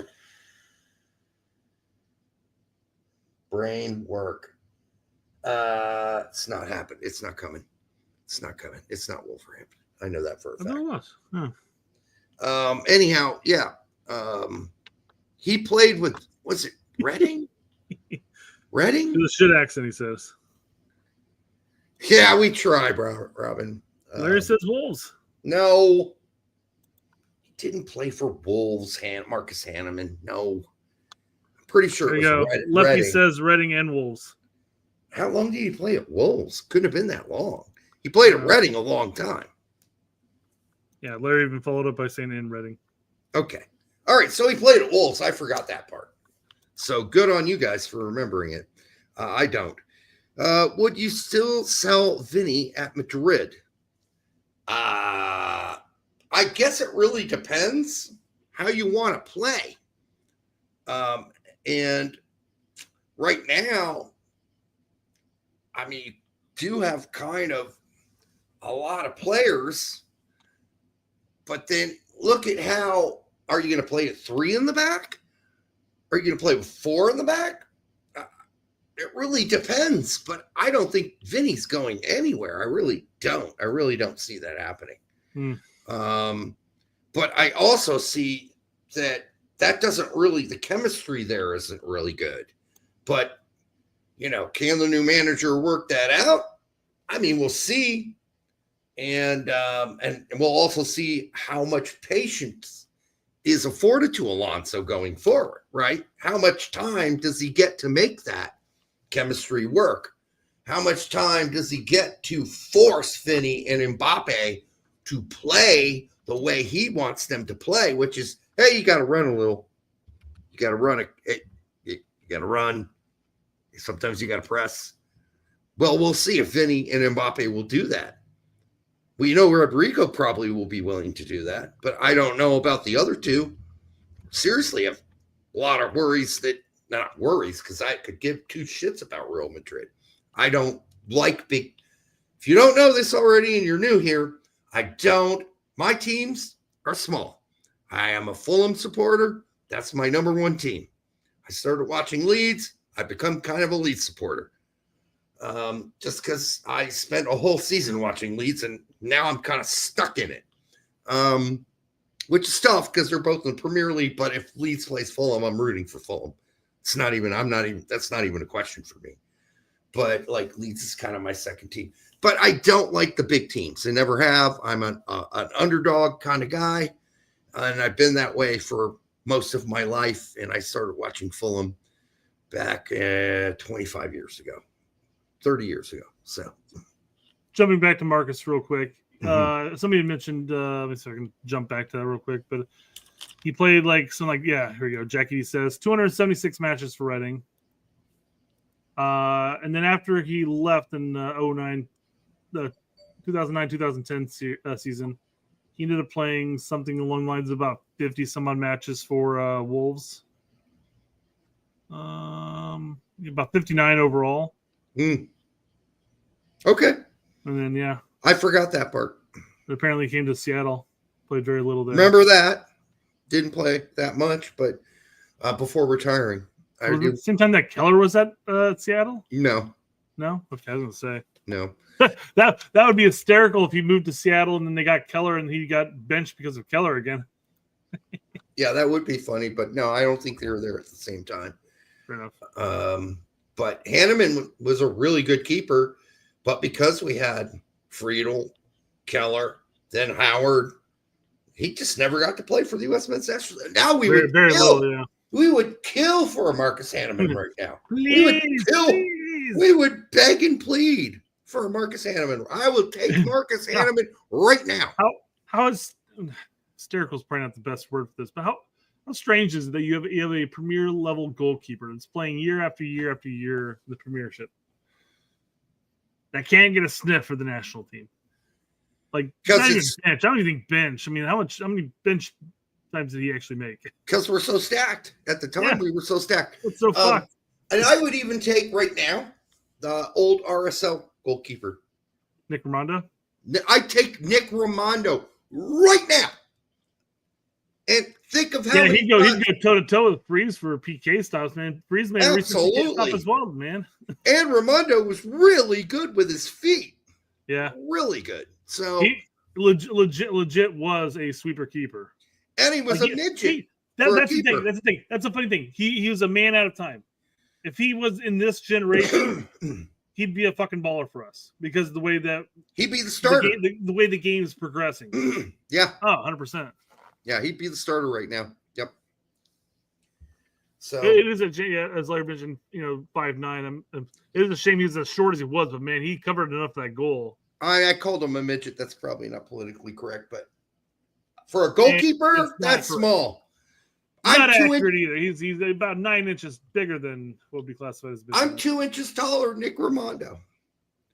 brain work. It's not happening. It's not coming. It's not coming. It's not Wolverhampton. I know that for a fact. Anyhow, yeah. He played with, was it Reading? Reading? Do the shit accent, he says. Yeah, we try, Robin. Larry says Wolves. No. He didn't play for Wolves, Marcus Hanneman. No. I'm pretty sure it was Reading. Lefty says Reading and Wolves. How long did he play at Wolves? Couldn't have been that long. He played at Reading a long time. Yeah, Larry even followed up by saying in Reading. Okay. All right, so he played at Wolves. I forgot that part. So good on you guys for remembering it. I don't. Would you still sell Vinny at Madrid? I guess it really depends. how you want to play. And right now, I mean, you do have kind of a lot of players, but then look at how, are you going to play at 3 in the back? Are you going to play with 4 in the back? It really depends, but I don't think Vinny's going anywhere. I really don't. I really don't see that happening. But I also see that doesn't really, the chemistry there isn't really good. But, you know, can the new manager work that out? I mean, we'll see. And we'll also see how much patience is afforded to Alonso going forward, right? How much time does he get to make that chemistry work? How much time does he get to force Vinny and Mbappe to play the way he wants them to play, which is, hey, you got to run a little. You got to run. You got to run. Sometimes you got to press. Well, we'll see if Vinny and Mbappe will do that. We know Rodrigo probably will be willing to do that, but I don't know about the other two. Seriously, I have a lot of worries that, not worries, because I could give 2 shits about Real Madrid. I don't like big. If you don't know this already and you're new here, my teams are small. I am a Fulham supporter. That's my number 1 team. I started watching Leeds. I've become kind of a Leeds supporter. Just because I spent a whole season watching Leeds and now I'm kind of stuck in it. Which is tough because they're both in the Premier League, but if Leeds plays Fulham, I'm rooting for Fulham. That's not even a question for me. But like Leeds is kind of my second team. But I don't like the big teams. I never have. I'm an underdog kind of guy. And I've been that way for most of my life. And I started watching Fulham back 25 years ago, 30 years ago. So jumping back to Marcus real quick. Somebody mentioned, let me see if I can jump back to that real quick, but he played here we go. Jackie says 276 matches for Reading. And then after he left in the 2009-2010 season, he ended up playing something along the lines of about 50 some odd matches for Wolves. About 59 overall. Okay. And then, I forgot that part. Apparently he came to Seattle. Played very little there. Remember that. Didn't play that much, but before retiring. Was it the same time that Keller was at Seattle? No. No? Okay, I was going to say. No. that would be hysterical if he moved to Seattle and then they got Keller and he got benched because of Keller again. Yeah, that would be funny, but no, I don't think they were there at the same time. Fair enough. But Hanneman was a really good keeper, but because we had Friedel, Keller, then Howard, he just never got to play for the USMNT. Now we would kill for a Marcus Hanneman right now. We would beg and plead for a Marcus Hanneman. I will take Marcus Hanneman right now. How is hysterical is probably not the best word for this, but how strange is it that you have a premier level goalkeeper that's playing year after year after year in the Premiership that can't get a sniff for the national team? Like, not even bench. I don't even think bench. I mean, how many bench times did he actually make? Because we're so stacked. At the time, we were so stacked. It's so fucked. And I would even take right now the old RSL goalkeeper. Nick Raimondo? I take Nick Raimondo right now. And think of how he'd go toe-to-toe with Breeze for PK stops, man. Breeze made a stop as well, man. And Raimondo was really good with his feet. Yeah. Really good. So he legit was a sweeper keeper. And he was a midget. That's the thing. That's the thing. That's a funny thing. He was a man at a time. If he was in this generation, he'd be a fucking baller for us because the way that he'd be the starter. The way the game is progressing. Yeah. Oh, 100%. Yeah, he'd be the starter right now. Yep. So it is as Larry mentioned, 5'9". It is a shame he was as short as he was, but man, he covered enough for that goal. I called him a midget. That's probably not politically correct, but for a goalkeeper, that's small. Not accurate either. He's about 9 inches bigger than what would be classified as big. I'm 2 inches taller than Nick Raimondo.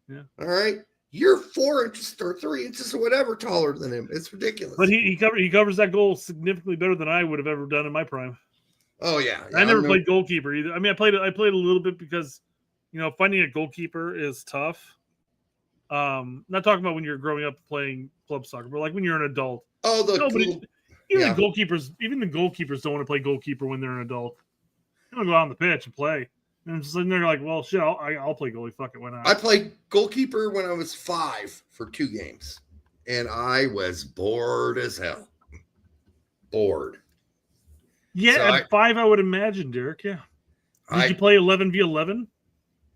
Yeah. All right. You're 4 inches or 3 inches or whatever taller than him. It's ridiculous. But he covers that goal significantly better than I would have ever done in my prime. Oh yeah, I never played goalkeeper either. I mean, I played a little bit because, finding a goalkeeper is tough. Not talking about when you're growing up playing club soccer, but like when you're an adult. Oh, the goalkeepers don't want to play goalkeeper when they're an adult. They want to go out on the pitch and play. And just sitting there like, well, shit, I'll play goalie. Fuck it, why not? I played goalkeeper when I was 5 for 2 games, and I was bored as hell. Bored. Yeah, so at 5, I would imagine, Derek. Yeah. Did you play 11v11?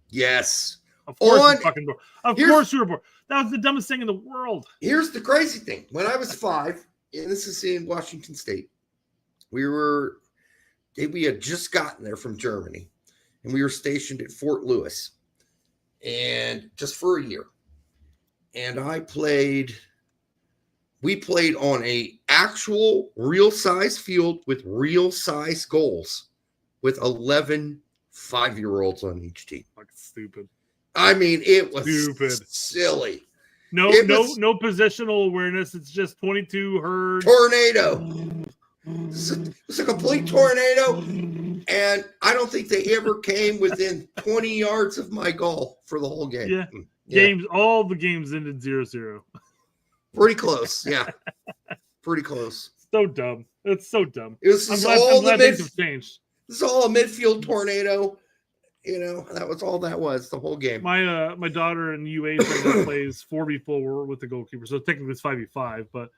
Yes. Of course, you're fucking bored. Of course, you were bored. That was the dumbest thing in the world. Here's the crazy thing: when I was 5, and this is in Washington State, we had just gotten there from Germany. And we were stationed at Fort Lewis, and just for a year. And we played on a actual real size field with real size goals with 11 5-year-olds on each team. Fucking stupid. I mean, it was stupid. Silly. No positional awareness. It's just 22 herd. Tornado. It's a complete tornado. And I don't think they ever came within 20 yards of my goal for the whole game. Yeah. All the games ended 0-0. Pretty close. Yeah. Pretty close. So dumb. It's so dumb. It was I'm glad things have changed. This is all a midfield tornado. That was all that was the whole game. My daughter in UH right now plays 4v4 with the goalkeeper. So technically it's 5v5, but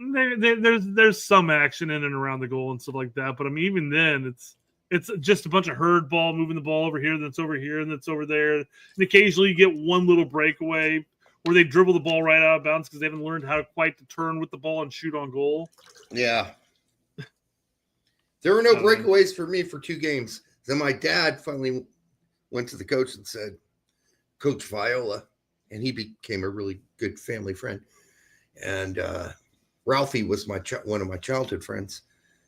there's some action in and around the goal and stuff like that. But I mean, even then, it's just a bunch of herd ball moving the ball over here, then it's over here, and then it's over there. And occasionally you get one little breakaway where they dribble the ball right out of bounds because they haven't learned how quite to turn with the ball and shoot on goal. Yeah. There were no breakaways for me for 2 games. Then my dad finally went to the coach and said, Coach Viola, and he became a really good family friend. And Ralphie was one of my childhood friends,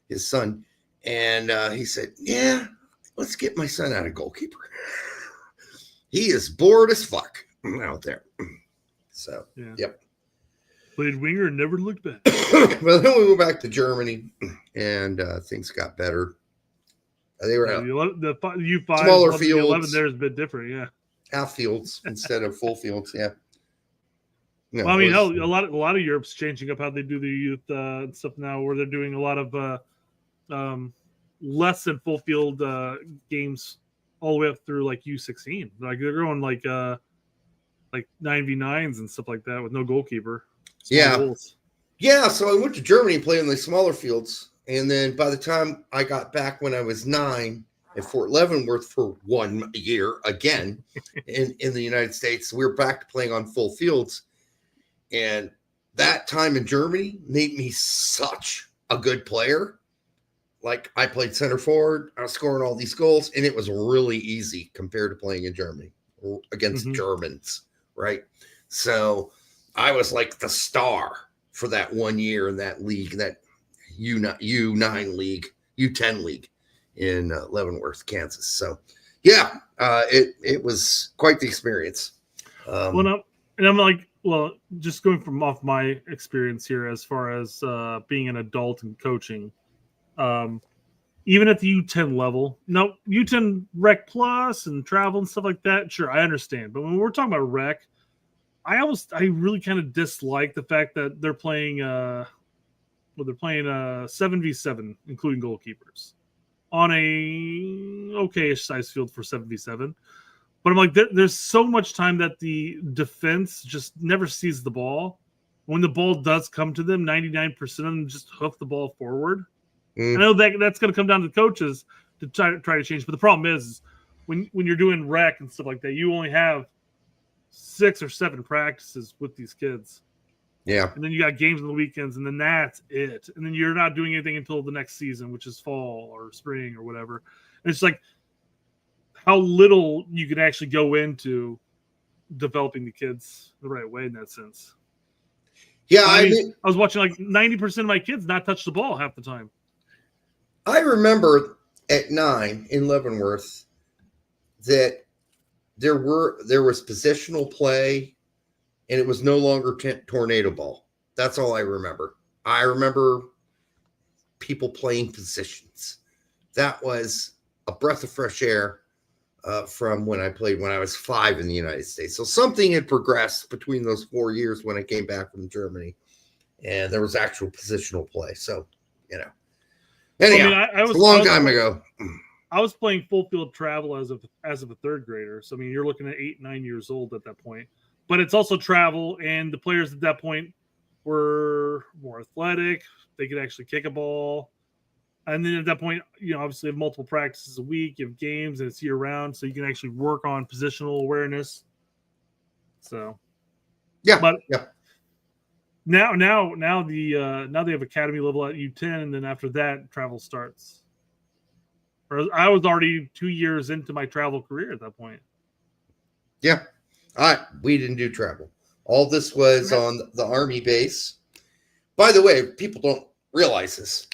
his son. And he said, yeah, let's get my son out of goalkeeper. He is bored as fuck out there. So, Yep. Played winger and never looked back. Well, then we went back to Germany, and things got better. They were the U5 smaller fields. 11 there is a bit different, yeah. Half fields instead of full fields, yeah. No, well, I mean, a lot of Europe's changing up how they do the youth and stuff now, where they're doing a lot of less than full field games all the way up through like U16. Like they're going like 9v9s and stuff like that with no goalkeeper. Goals. Yeah. So I went to Germany and played in the smaller fields, and then by the time I got back when I was 9 at Fort Leavenworth for 1 year again in the United States, we were back to playing on full fields. And that time in Germany made me such a good player. Like I played center forward, I was scoring all these goals, and it was really easy compared to playing in Germany against Germans, right? So I was like the star for that 1 year in that league, that U9 league, U10 league in Leavenworth, Kansas. So yeah, it was quite the experience. Well, just going from off my experience here as far as being an adult and coaching, even at the U10 level, now U10 Rec Plus and travel and stuff like that, sure, I understand. But when we're talking about Rec, I really kind of dislike the fact that they're playing 7v7, including goalkeepers, on a okay-ish size field for 7v7. But I'm like, there's so much time that the defense just never sees the ball. When the ball does come to them, 99% of them just hoof the ball forward. I know that's going to come down to the coaches to try to change. But the problem is when you're doing rec and stuff like that, you only have 6 or 7 practices with these kids. Yeah. And then you got games on the weekends, and then that's it. And then you're not doing anything until the next season, which is fall or spring or whatever. And it's like how little you can actually go into developing the kids the right way in that sense. Yeah, I was watching like 90% of my kids not touch the ball half the time. I remember at 9 in Leavenworth that there was positional play, and it was no longer tornado ball. That's all I remember. I remember people playing positions. That was a breath of fresh air from when I played when I was 5 in the United States. So something had progressed between those 4 years when I came back from Germany, and there was actual positional play. So, anyhow, I was a long time ago. I was playing full field travel as of a third grader. So, I mean, you're looking at 8, 9 years old at that point. But it's also travel, and the players at that point were more athletic. They could actually kick a ball. And then at that point, obviously you have multiple practices a week, you have games, and it's year round, so you can actually work on positional awareness. So, but now they have academy level at U10, and then after that, travel starts. Or I was already 2 years into my travel career at that point. Yeah, we didn't do travel. All this was on the Army base. By the way, people don't realize this.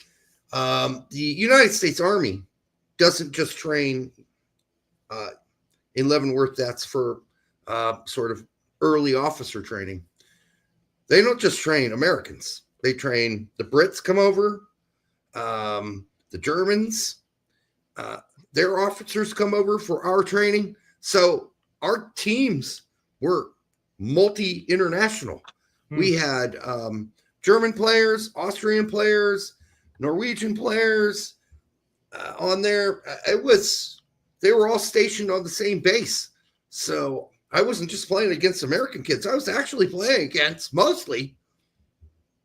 The United States Army doesn't just train in Leavenworth. That's for sort of early officer training. They don't just train Americans. They train the Brits come over, the Germans. Their officers come over for our training. So our teams were multi-international. We had German players, Austrian players, Norwegian players on there. They were all stationed on the same base. So I wasn't just playing against American kids. I was actually playing against mostly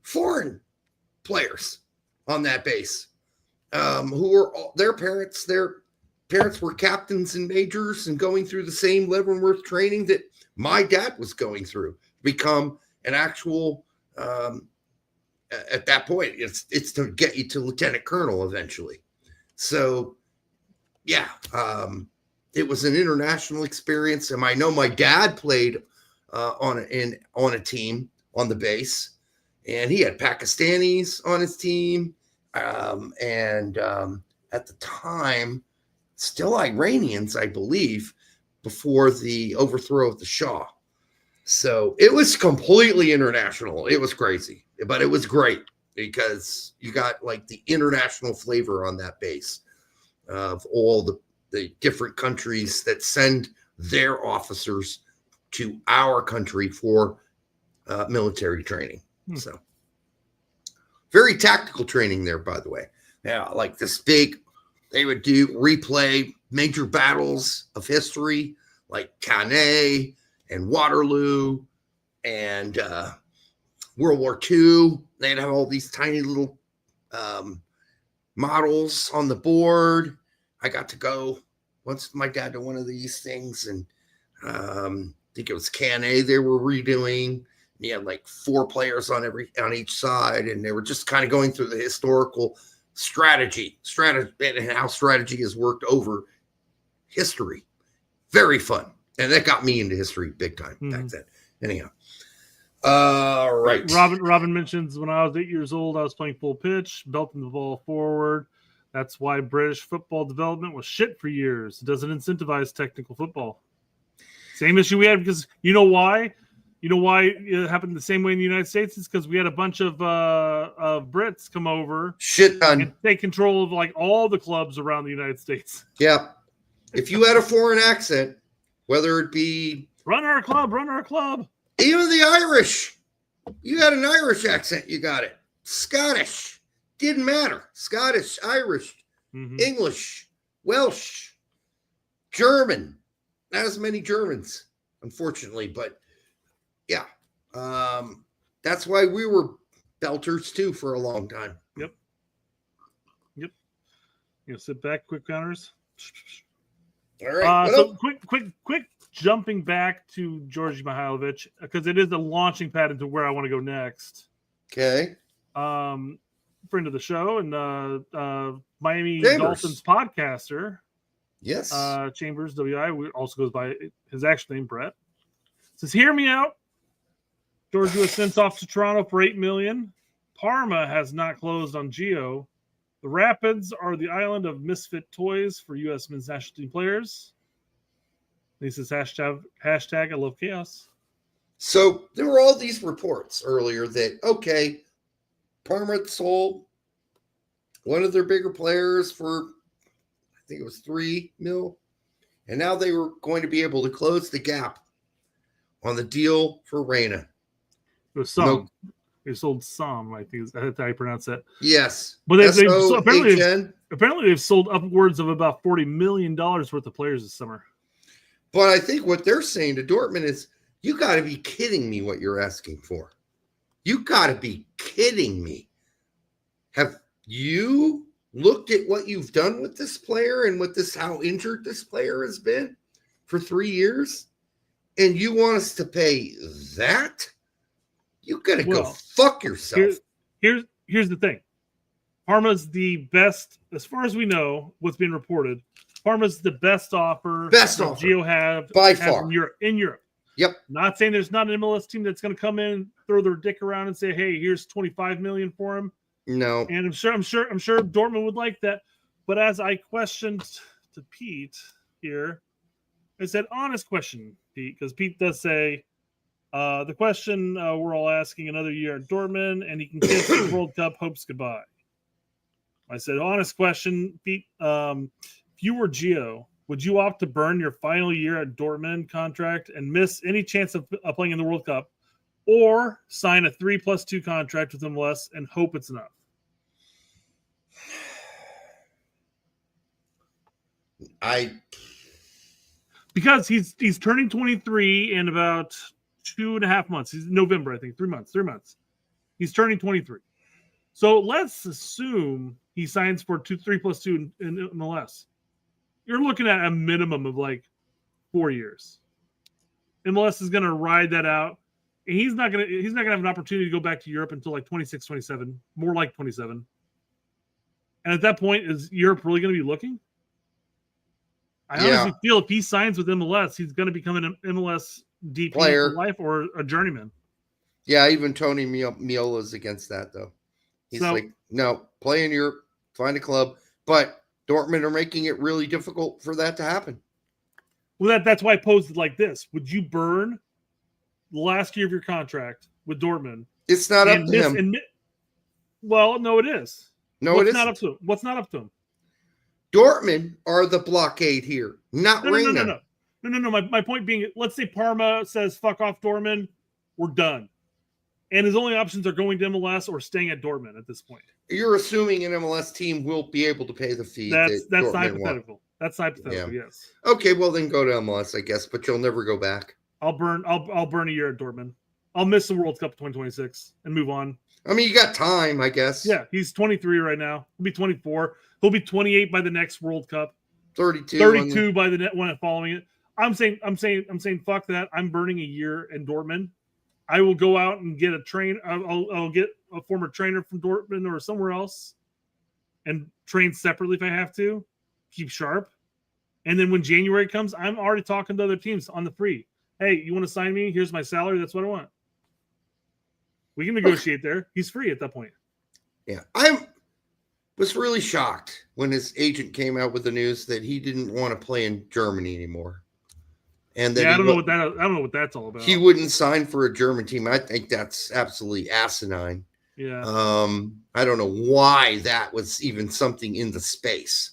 foreign players on that base who were their parents were captains and majors and going through the same Leavenworth training that my dad was going through, become an actual at that point, it's to get you to lieutenant colonel eventually. So, yeah, it was an international experience, and I know my dad played on a team on the base, and he had Pakistanis on his team, and at the time, still Iranians, I believe, before the overthrow of the Shah. So it was completely international. It was crazy, but it was great because you got like the international flavor on that base of all the different countries that send their officers to our country for military training. So very tactical training there, by the way. Yeah, like this big, they would do replay major battles of history like Cannae and Waterloo and World War II. They'd have all these tiny little models on the board. I got to go once with my dad to one of these things, and I think it was Cannae they were redoing. He had like 4 players on each side, and they were just kind of going through the historical strategy and how strategy has worked over history. Very fun. And that got me into history big time back then. Anyhow. Right. Robin mentions when I was 8 years old, I was playing full pitch, belting the ball forward. That's why British football development was shit for years. It doesn't incentivize technical football. Same issue we had because you know why? You know why it happened the same way in the United States? It's because we had a bunch of Brits come over and take control of like all the clubs around the United States. Yeah. If you had a foreign accent, whether it be run our club, even the Irish, you had an Irish accent, you got it. Scottish, didn't matter. Scottish, Irish, English, Welsh, German. Not as many Germans, unfortunately, but yeah, that's why we were belters too for a long time. Yep. Sit back, quick counters. All right. So quick jumping back to Georgi Mihailovic because it is the launching pad into where I want to go next. Okay. Friend of the show and Miami Dolphins podcaster. Yes. Chambers WI also goes by his actual name Brett. Says, hear me out. Georgia was sent off to Toronto for $8 million. Parma has not closed on Gio. The Rapids are the island of misfit toys for U.S. men's national team players. He says hashtag I love chaos. So there were all these reports earlier that, okay, Parma sold one of their bigger players for, I think it was $3 million. And now they were going to be able to close the gap on the deal for Reyna. It was some. They sold some, I think that's how you pronounce it. Yes. But apparently they've sold upwards of about $40 million worth of players this summer. But I think what they're saying to Dortmund is, you got to be kidding me what you're asking for. You got to be kidding me. Have you looked at what you've done with this player and how injured this player has been for 3 years? And you want us to pay that? You got to go fuck yourself. Here's the thing. Parma's the best, as far as we know, what's being reported. Parma's the best offer Gio have by far in Europe. Yep. Not saying there's not an MLS team that's going to come in, throw their dick around, and say, "Hey, here's $25 million for him." No. And I'm sure Dortmund would like that. But as I questioned to Pete here, I said, "Honest question, Pete," because Pete does say the question we're all asking: another year at Dortmund, and he can kiss the World Cup hopes goodbye. I said, "Honest question, Pete. If you were Gio, would you opt to burn your final year at Dortmund contract and miss any chance of playing in the World Cup, or sign a 3+2 contract with MLS and hope it's enough?" Because he's turning 23 in about 2.5 months. He's in November, I think. 3 months. He's turning 23. So let's assume he signs for 3+2 in MLS. You're looking at a minimum of like 4 years. MLS is going to ride that out. And he's not going to have an opportunity to go back to Europe until like 26, 27, more like 27. And at that point, is Europe really going to be looking? I honestly feel if he signs with MLS, he's going to become an MLS DP player for life or a journeyman. Yeah, even Tony Miola's against that, though. He's like, no, play in Europe, find a club. But Dortmund are making it really difficult for that to happen. Well, that's why I posed it like this. Would you burn the last year of your contract with Dortmund? It's not up to him. Well, no, it is. No, it isn't. Not up to him. What's not up to him? Dortmund are the blockade here, not Reyna. No. My point being, let's say Parma says, fuck off Dortmund, we're done. And his only options are going to MLS or staying at Dortmund at this point. You're assuming an MLS team will be able to pay the fee. That's hypothetical. That's hypothetical, yes. Okay, well then go to MLS, I guess, but you'll never go back. I'll burn a year at Dortmund. I'll miss the World Cup 2026 and move on. I mean, you got time, I guess. Yeah, he's 23 right now. He'll be 24. He'll be 28 by the next World Cup. 32 by the one following it. I'm saying, fuck that. I'm burning a year in Dortmund. I will go out and get a train. I'll get a former trainer from Dortmund or somewhere else, and train separately if I have to. Keep sharp, and then when January comes, I'm already talking to other teams on the free. Hey, you want to sign me? Here's my salary. That's what I want. We can negotiate there. He's free at that point. Yeah, I was really shocked when his agent came out with the news that he didn't want to play in Germany anymore. And then I don't know what that's all about. He wouldn't sign for a German team. I think that's absolutely asinine. Yeah. I don't know why that was even something in the space.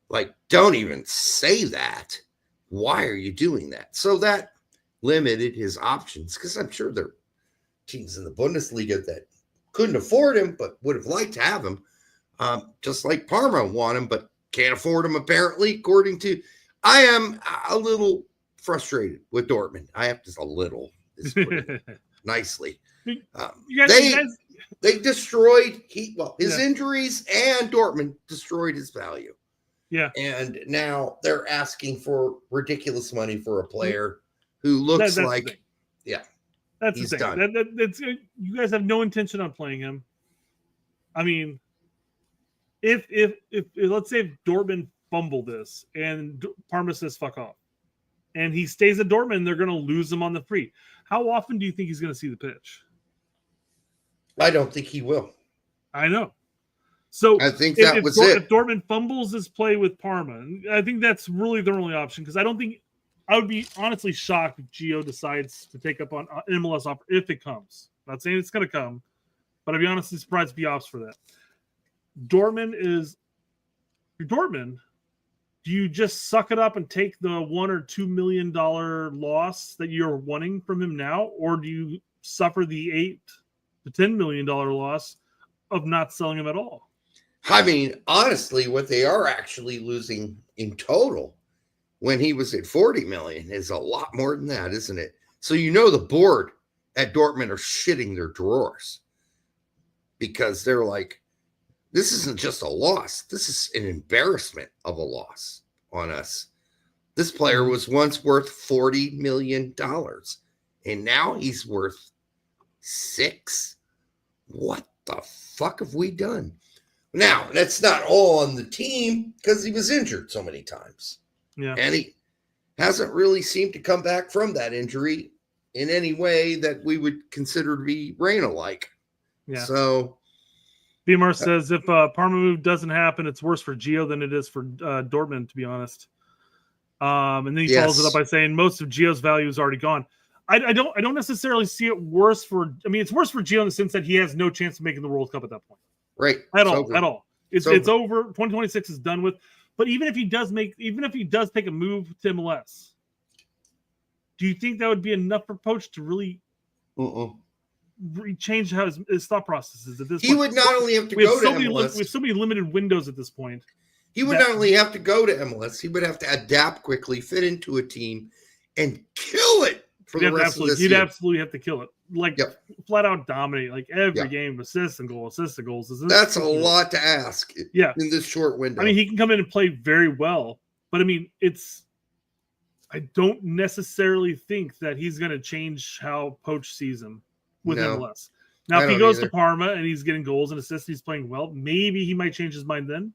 Like, don't even say that. Why are you doing that? So that limited his options, because I'm sure there are teams in the Bundesliga that couldn't afford him but would have liked to have him. Just like Parma want him but can't afford him, apparently, according to... I am a little frustrated with Dortmund. I have just a little, nicely. They destroyed his injuries, and Dortmund destroyed his value. Yeah. And now they're asking for ridiculous money for a player who looks like, that's he's the thing. Done. You guys have no intention on playing him. I mean, if let's say if Dortmund fumble this and Parma says fuck off and he stays at Dortmund, they're going to lose him on the free. How often do you think he's going to see the pitch? I don't think he will. I know. So I think that was it. If Dortmund fumbles his play with Parma, I think that's really their only option, because I don't think I would be honestly shocked if Gio decides to take up on an MLS offer if it comes. I'm not saying it's going to come, but I'd be honestly surprised if he opts for that. Dortmund, do you just suck it up and take the $1 or $2 million loss that you're wanting from him now, or do you suffer the $8 to $10 million loss of not selling him at all? I mean, honestly, what they are actually losing in total when he was at 40 million is a lot more than that, isn't it? So the board at Dortmund are shitting their drawers because they're like, this isn't just a loss. This is an embarrassment of a loss on us. This player was once worth $40 million, and now he's worth $6. What the fuck have we done? Now, that's not all on the team because he was injured so many times. Yeah. And he hasn't really seemed to come back from that injury in any way that we would consider to be Reyna-like. Yeah. So BMR says if Parma move doesn't happen, it's worse for Gio than it is for Dortmund, to be honest. And then he follows it up by saying most of Gio's value is already gone. I don't necessarily see it worse for. I mean, it's worse for Gio in the sense that he has no chance of making the World Cup at that point. Right. At all. It's over. 2026 is done with. But even if he does take a move to MLS, do you think that would be enough for Poach to really change how his thought process is at this point? He would not only have to go to MLS. We have so many limited windows at this point. He would not only have to go to MLS, he would have to adapt quickly, fit into a team, and kill it for the rest of this year. He'd absolutely have to kill it. Flat out dominate, like every game, assists and goals. That's a lot to ask in this short window. I mean, he can come in and play very well, but I mean, I don't necessarily think that he's going to change how Poach sees him with MLS. Now, if he goes to Parma and he's getting goals and assists, he's playing well, maybe he might change his mind then.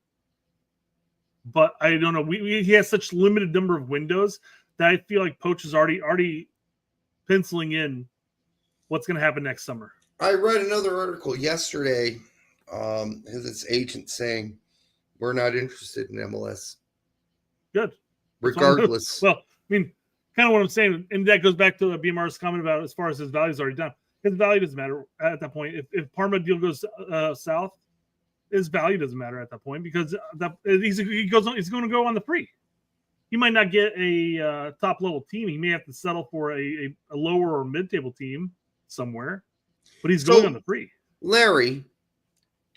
But I don't know. He has such limited number of windows that I feel like Poach is already penciling in what's going to happen next summer. I read another article yesterday. His agent saying we're not interested in MLS. Good. Regardless. Well, I mean, kind of what I'm saying, and that goes back to BMR's comment about as far as his value is already done. His value doesn't matter at that point. If Parma deal goes south, his value doesn't matter at that point because he's going to go on the free. He might not get a top level team. He may have to settle for a lower or mid table team somewhere, but he's going on the free. Larry,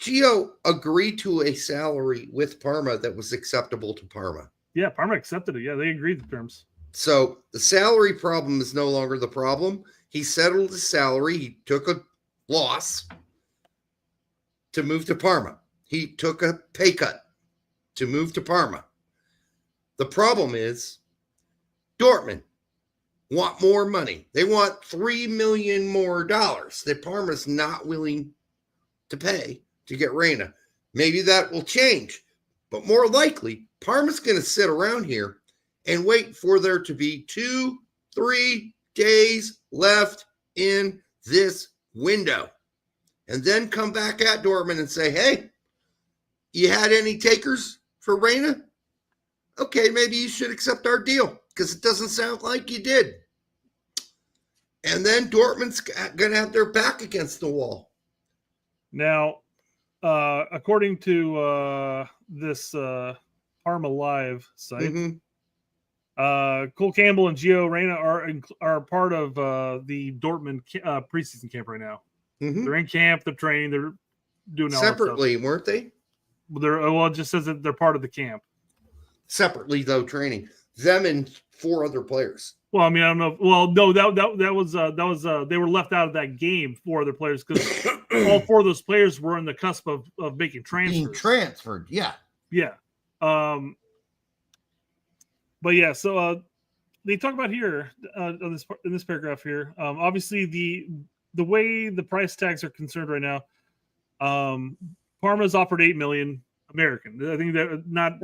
Gio agreed to a salary with Parma that was acceptable to Parma. Yeah, Parma accepted it. Yeah, they agreed to terms. So the salary problem is no longer the problem. He settled his salary. He took a loss to move to Parma. He took a pay cut to move to Parma. The problem is Dortmund want more money. They want $3 million more that Parma's not willing to pay to get Reyna. Maybe that will change, but more likely Parma's going to sit around here and wait for there to be 2-3 days left in this window and then come back at Dortmund and say, hey, you had any takers for Reyna? Okay, maybe you should accept our deal because it doesn't sound like you did. And then Dortmund's going to have their back against the wall. Now, according to this Parma Live site, Cole Campbell and Gio Reyna are part of the Dortmund preseason camp right now. They're in camp, they're training, they're doing all separately, weren't they? Well, it just says that they're part of the camp. Separately, though, training them and 4 other players. Well, I mean, I don't know. Well, no, that was they were left out of that game, 4 other players, because all 4 of those players were on the cusp of making transfers. Being transferred, yeah. But yeah, so they talk about here in this paragraph here. Obviously, the way the price tags are concerned right now, Parma's offered $8 million American. I think that's not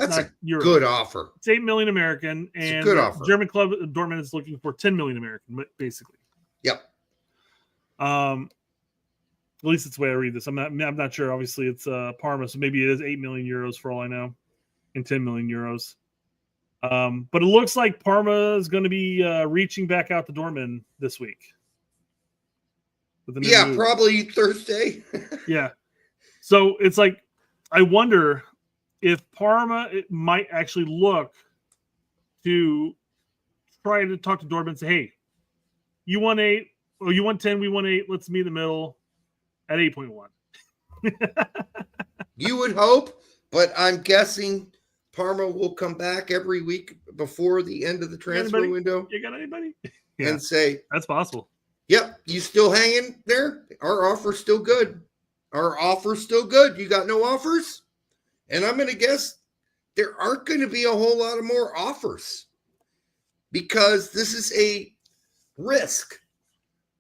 Euro. Good offer. It's $8 million American, and it's a good offer. German club Dortmund is looking for $10 million American, basically. Yep. At least it's the way I read this. I'm not sure. Obviously, it's Parma, so maybe it is €8 million for all I know, and 10 million euros. But it looks like Parma is going to be reaching back out to Dortmund this week. Yeah, probably Thursday. Yeah. So it's like, I wonder if Parma might actually look to try to talk to Dortmund and say, hey, you want 8, or you want 10, we want 8. Let's meet in the middle at 8.1. You would hope, but I'm guessing Parma will come back every week before the end of the transfer window. You got anybody? And say, that's possible. Yep, you still hanging there? Our offer's still good. Our offer's still good. You got no offers? And I'm going to guess there aren't going to be a whole lot of more offers because this is a risk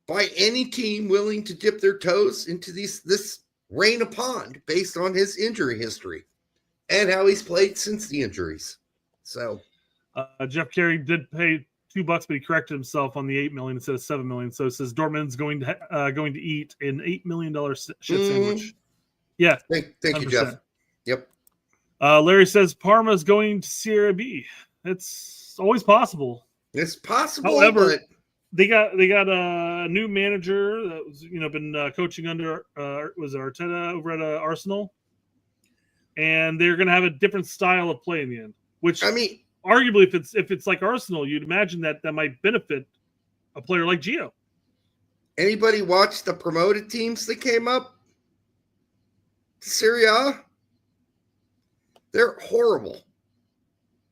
by any team willing to dip their toes into this Reyna pond based on his injury history and how he's played since the injuries. So Jeff Carey did pay $2, but he corrected himself on the $8 million instead of $7 million. So it says Dortmund's going to eat an $8 million shit sandwich. Yeah, thank you, Jeff. Yep. Larry says Parma's going to Serie B. It's always possible. It's possible. However, but they got a new manager that was been coaching under was Arteta over at Arsenal, and they're going to have a different style of play in the end. Which I mean, arguably, if it's like Arsenal, you'd imagine that might benefit a player like Gio. Anybody watch the promoted teams that came up? Serie A? They're horrible.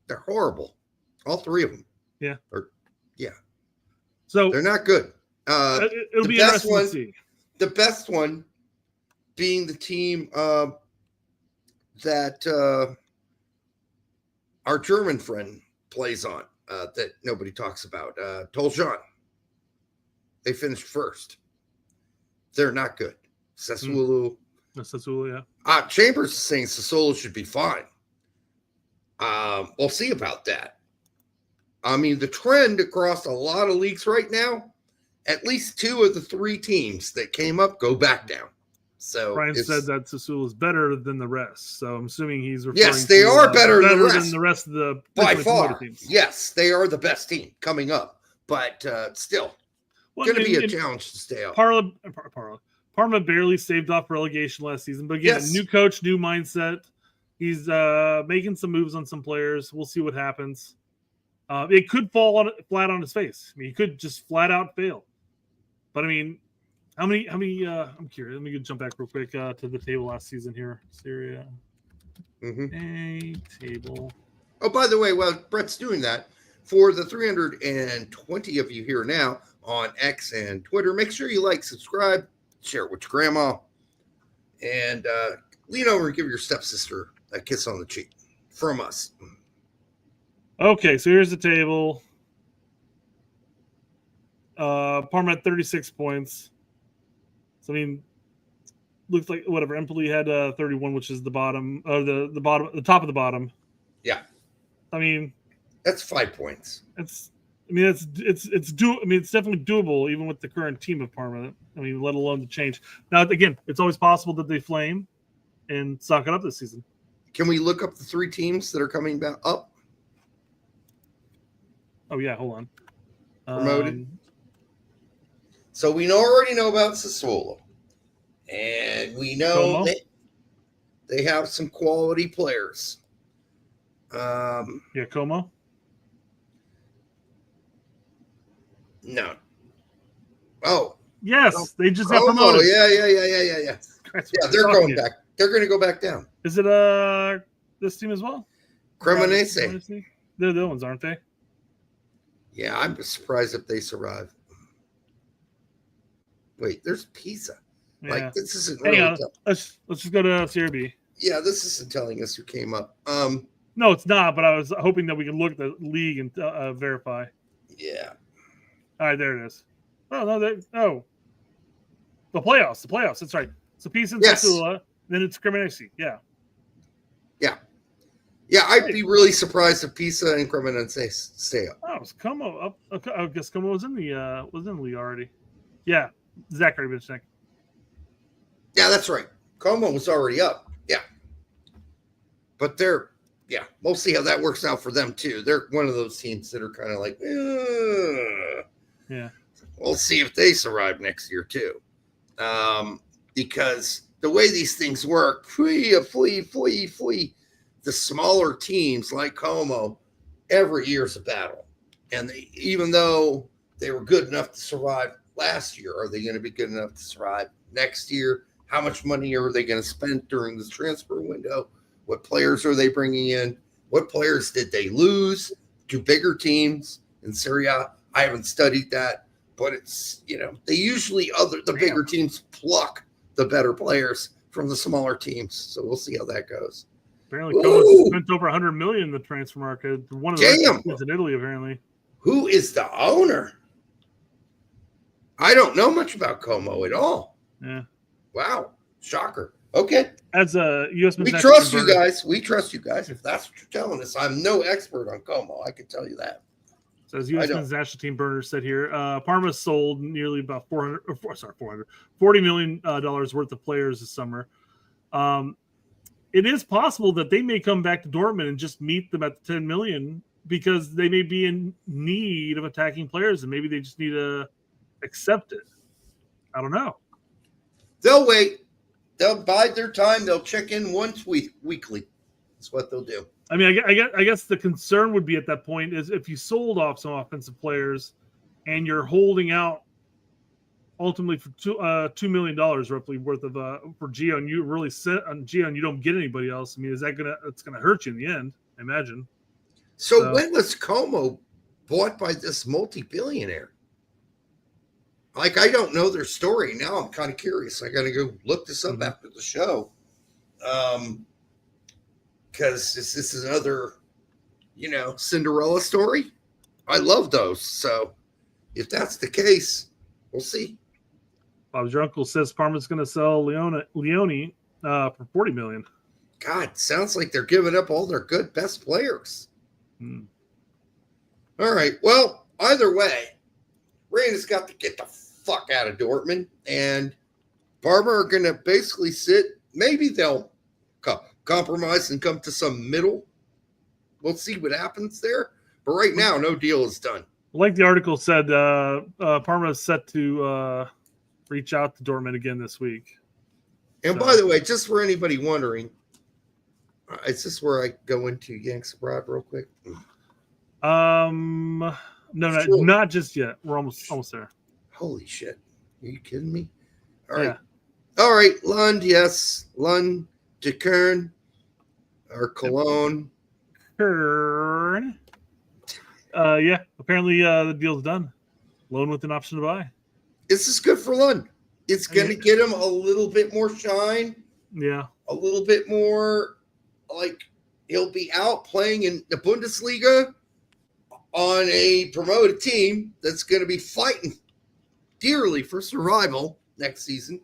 They're horrible. All 3 of them. Yeah. Yeah. So they're not good. It'll be interesting to see. The best one being the team that our German friend plays on that nobody talks about. Toljan. They finished first. They're not good. Sassuolo. Sassuolo, yeah. Chambers is saying Sassuolo should be fine. We'll see about that. I mean, the trend across a lot of leagues right now, at least 2 of the 3 teams that came up go back down. So Brian said that Sassuolo is better than the rest. So I'm assuming he's referring yes, they are better than the rest of the by far. Teams. Yes, they are the best team coming up, but still going to be a challenge to stay up. Parma barely saved off relegation last season, but again, new coach, new mindset. He's making some moves on some players. We'll see what happens. It could fall flat on his face. I mean, he could just flat out fail. But I mean, how many? I'm curious. Let me jump back real quick to the table last season here. Syria. A table. Oh, by the way, while Brett's doing that, for the 320 of you here now on X and Twitter, make sure you like, subscribe, share it with your grandma, and lean over and give your stepsister a kiss on the cheek from us. Okay, so here's the table. Parma at 36 points. So I mean, looks like whatever. Empoli had 31, which is the bottom, or the top of the bottom. Yeah, I mean, that's 5 points. It's definitely doable even with the current team of Parma. I mean, let alone the change. Now, again, it's always possible that they flame and sock it up this season. Can we look up the 3 teams that are coming back up? Oh yeah, hold on. Promoted. So we already know about Sassuolo, and we know that they have some quality players. Como. No. Oh. Yes, they just got promoted. Yeah. Yeah, they're going back. They're going to go back down. Is it this team as well? Cremonese. They're the ones, aren't they? Yeah, I'm surprised if they survive. Wait, there's Pisa. Yeah. Like this isn't really. Let's just go to Serie B. Yeah, this isn't telling us who came up. No, it's not. But I was hoping that we could look at the league and verify. Yeah. All right, there it is. Oh no, the playoffs. That's right. So Pisa and Sassuolo, then it's Cremonese. Yeah. Yeah, I'd be really surprised if Pisa and Cremonese stay up. Oh, it's Como up. Okay, I guess Como was in the league already. Yeah, Zachary Bitchnik. Yeah, that's right. Como was already up. Yeah, but they're yeah, we'll see how that works out for them too. They're one of those teams that are kind of like, yeah. We'll see if they survive next year too, because the way these things work, the smaller teams like Como, every year's a battle, and even though they were good enough to survive last year, are they going to be good enough to survive next year? How much money are they going to spend during this transfer window? What players are they bringing in? What players did they lose to bigger teams in Serie A? I haven't studied that, but it's, they usually the bigger teams pluck the better players from the smaller teams. So we'll see how that goes. Apparently, Como spent over 100 million in the transfer market. One of the teams in Italy, apparently. Who is the owner? I don't know much about Como at all. Yeah. Wow. Shocker. Okay. As a USMNT, we trust you guys. We trust you guys. If that's what you're telling us, I'm no expert on Como. I can tell you that. So as USMNT's national team burner said here, Parma sold nearly about $40 million worth of players this summer. It is possible that they may come back to Dortmund and just meet them at the 10 million because they may be in need of attacking players and maybe they just need to accept it. I don't know. They'll wait. They'll bide their time. They'll check in once weekly. That's what they'll do. I mean, I guess the concern would be at that point is if you sold off some offensive players and you're holding out ultimately for $2 million roughly worth of for Gio, and you really sit on Gio and you don't get anybody else. I mean, it's gonna hurt you in the end, I imagine. So when was Como bought by this multi-billionaire? Like, I don't know their story. Now I'm kind of curious. I got to go look this up after the show. Because this is another, Cinderella story. I love those. So if that's the case, we'll see. Bob's your uncle says Parma's going to sell Leone for $40 million. God, sounds like they're giving up all their best players. All right. Well, either way, Reyna's got to get the fuck out of Dortmund, and Parma are going to basically sit. Maybe they'll compromise and come to some middle. We'll see what happens there. But right now, no deal is done. Like the article said, Parma is set to reach out to Dortmund again this week. And by the way, just for anybody wondering, is this where I go into Yanks Abroad real quick? No, not just yet. We're almost there. Holy shit. Are you kidding me? All right. Yeah. All right. Lund, yes. Lund to Kern or Cologne. Kern. Yeah. Apparently the deal's done. Loan with an option to buy. This is good for Lund. It's going to get him a little bit more shine. Yeah. A little bit more, like, he'll be out playing in the Bundesliga on a promoted team that's going to be fighting dearly for survival next season.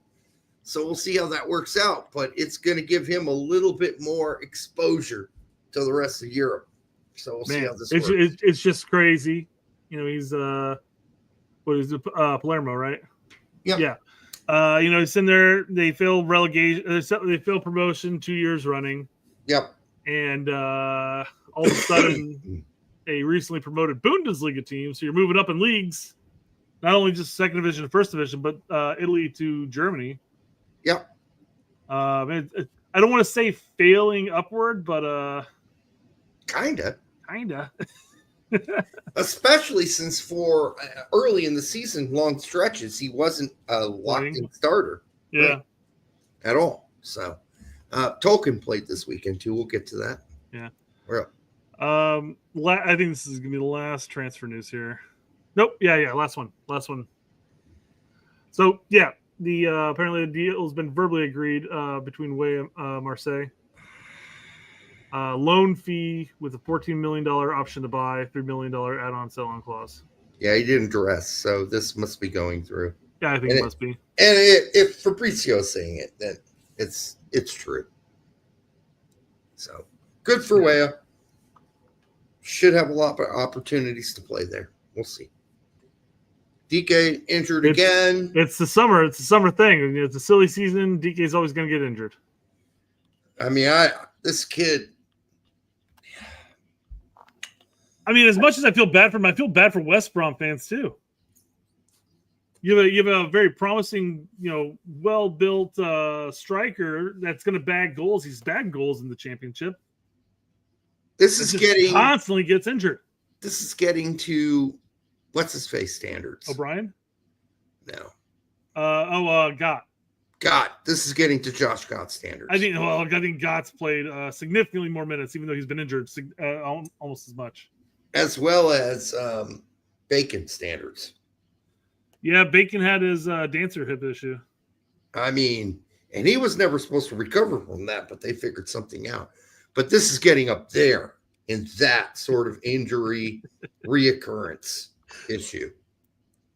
So we'll see how that works out, but it's going to give him a little bit more exposure to the rest of Europe. So we'll see how this works. It's just crazy. He's what is it? Palermo, right? Yep. Yeah. He's in there. They failed relegation. They failed promotion 2 years running. Yep. And all of a sudden, a recently promoted Bundesliga team. So you're moving up in leagues, not only just second division and first division, but Italy to Germany. Yep. I don't want to say failing upward, but kinda. Especially since for early in the season, long stretches, he wasn't a locked-in starter. Yeah. Right? At all. So Tolkien played this weekend too. We'll get to that. Yeah. We're up. I think this is gonna be the last transfer news here. Nope. Yeah. Last one. So yeah, the apparently the deal has been verbally agreed between Way Marseille. Loan fee with a $14 million option to buy, $3 million add-on sell-on clause. Yeah, he didn't dress, so this must be going through. Yeah, I think it must be. And if Fabrizio's saying it, then it's true. So good for Weah. Should have a lot of opportunities to play there. We'll see. DK injured again. It's the summer. It's a summer thing. It's a silly season. DK is always going to get injured. I mean, this kid, I mean, as much as I feel bad for him, I feel bad for West Brom fans too. You have a very promising, well-built striker that's going to bag goals. He's bagged goals in the championship. This is getting constantly gets injured. This is getting to what's his face standards. O'Brien? No. Gott. This is getting to Josh Gott standards. I think Gott's played significantly more minutes, even though he's been injured almost as much. As well as Bacon standards. Yeah, Bacon had his dancer hip issue. I mean, and he was never supposed to recover from that, but they figured something out. But this is getting up there in that sort of injury reoccurrence issue.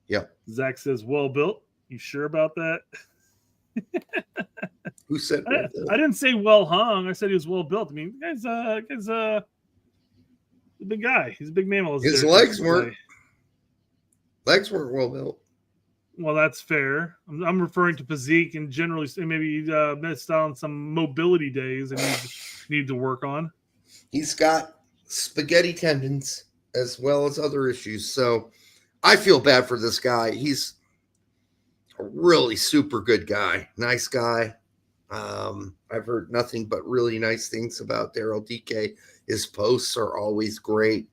Yep. Zach says, well built. You sure about that? Who said that? I didn't say well hung. I said he was well built. I mean, the guy's a big guy. He's a big mammal. His legs weren't well built. Well, that's fair. I'm referring to physique and generally, maybe he missed out on some mobility days and need to work on. He's got spaghetti tendons as well as other issues. So I feel bad for this guy. He's a really super good guy. Nice guy. I've heard nothing but really nice things about Daryl DK. His posts are always great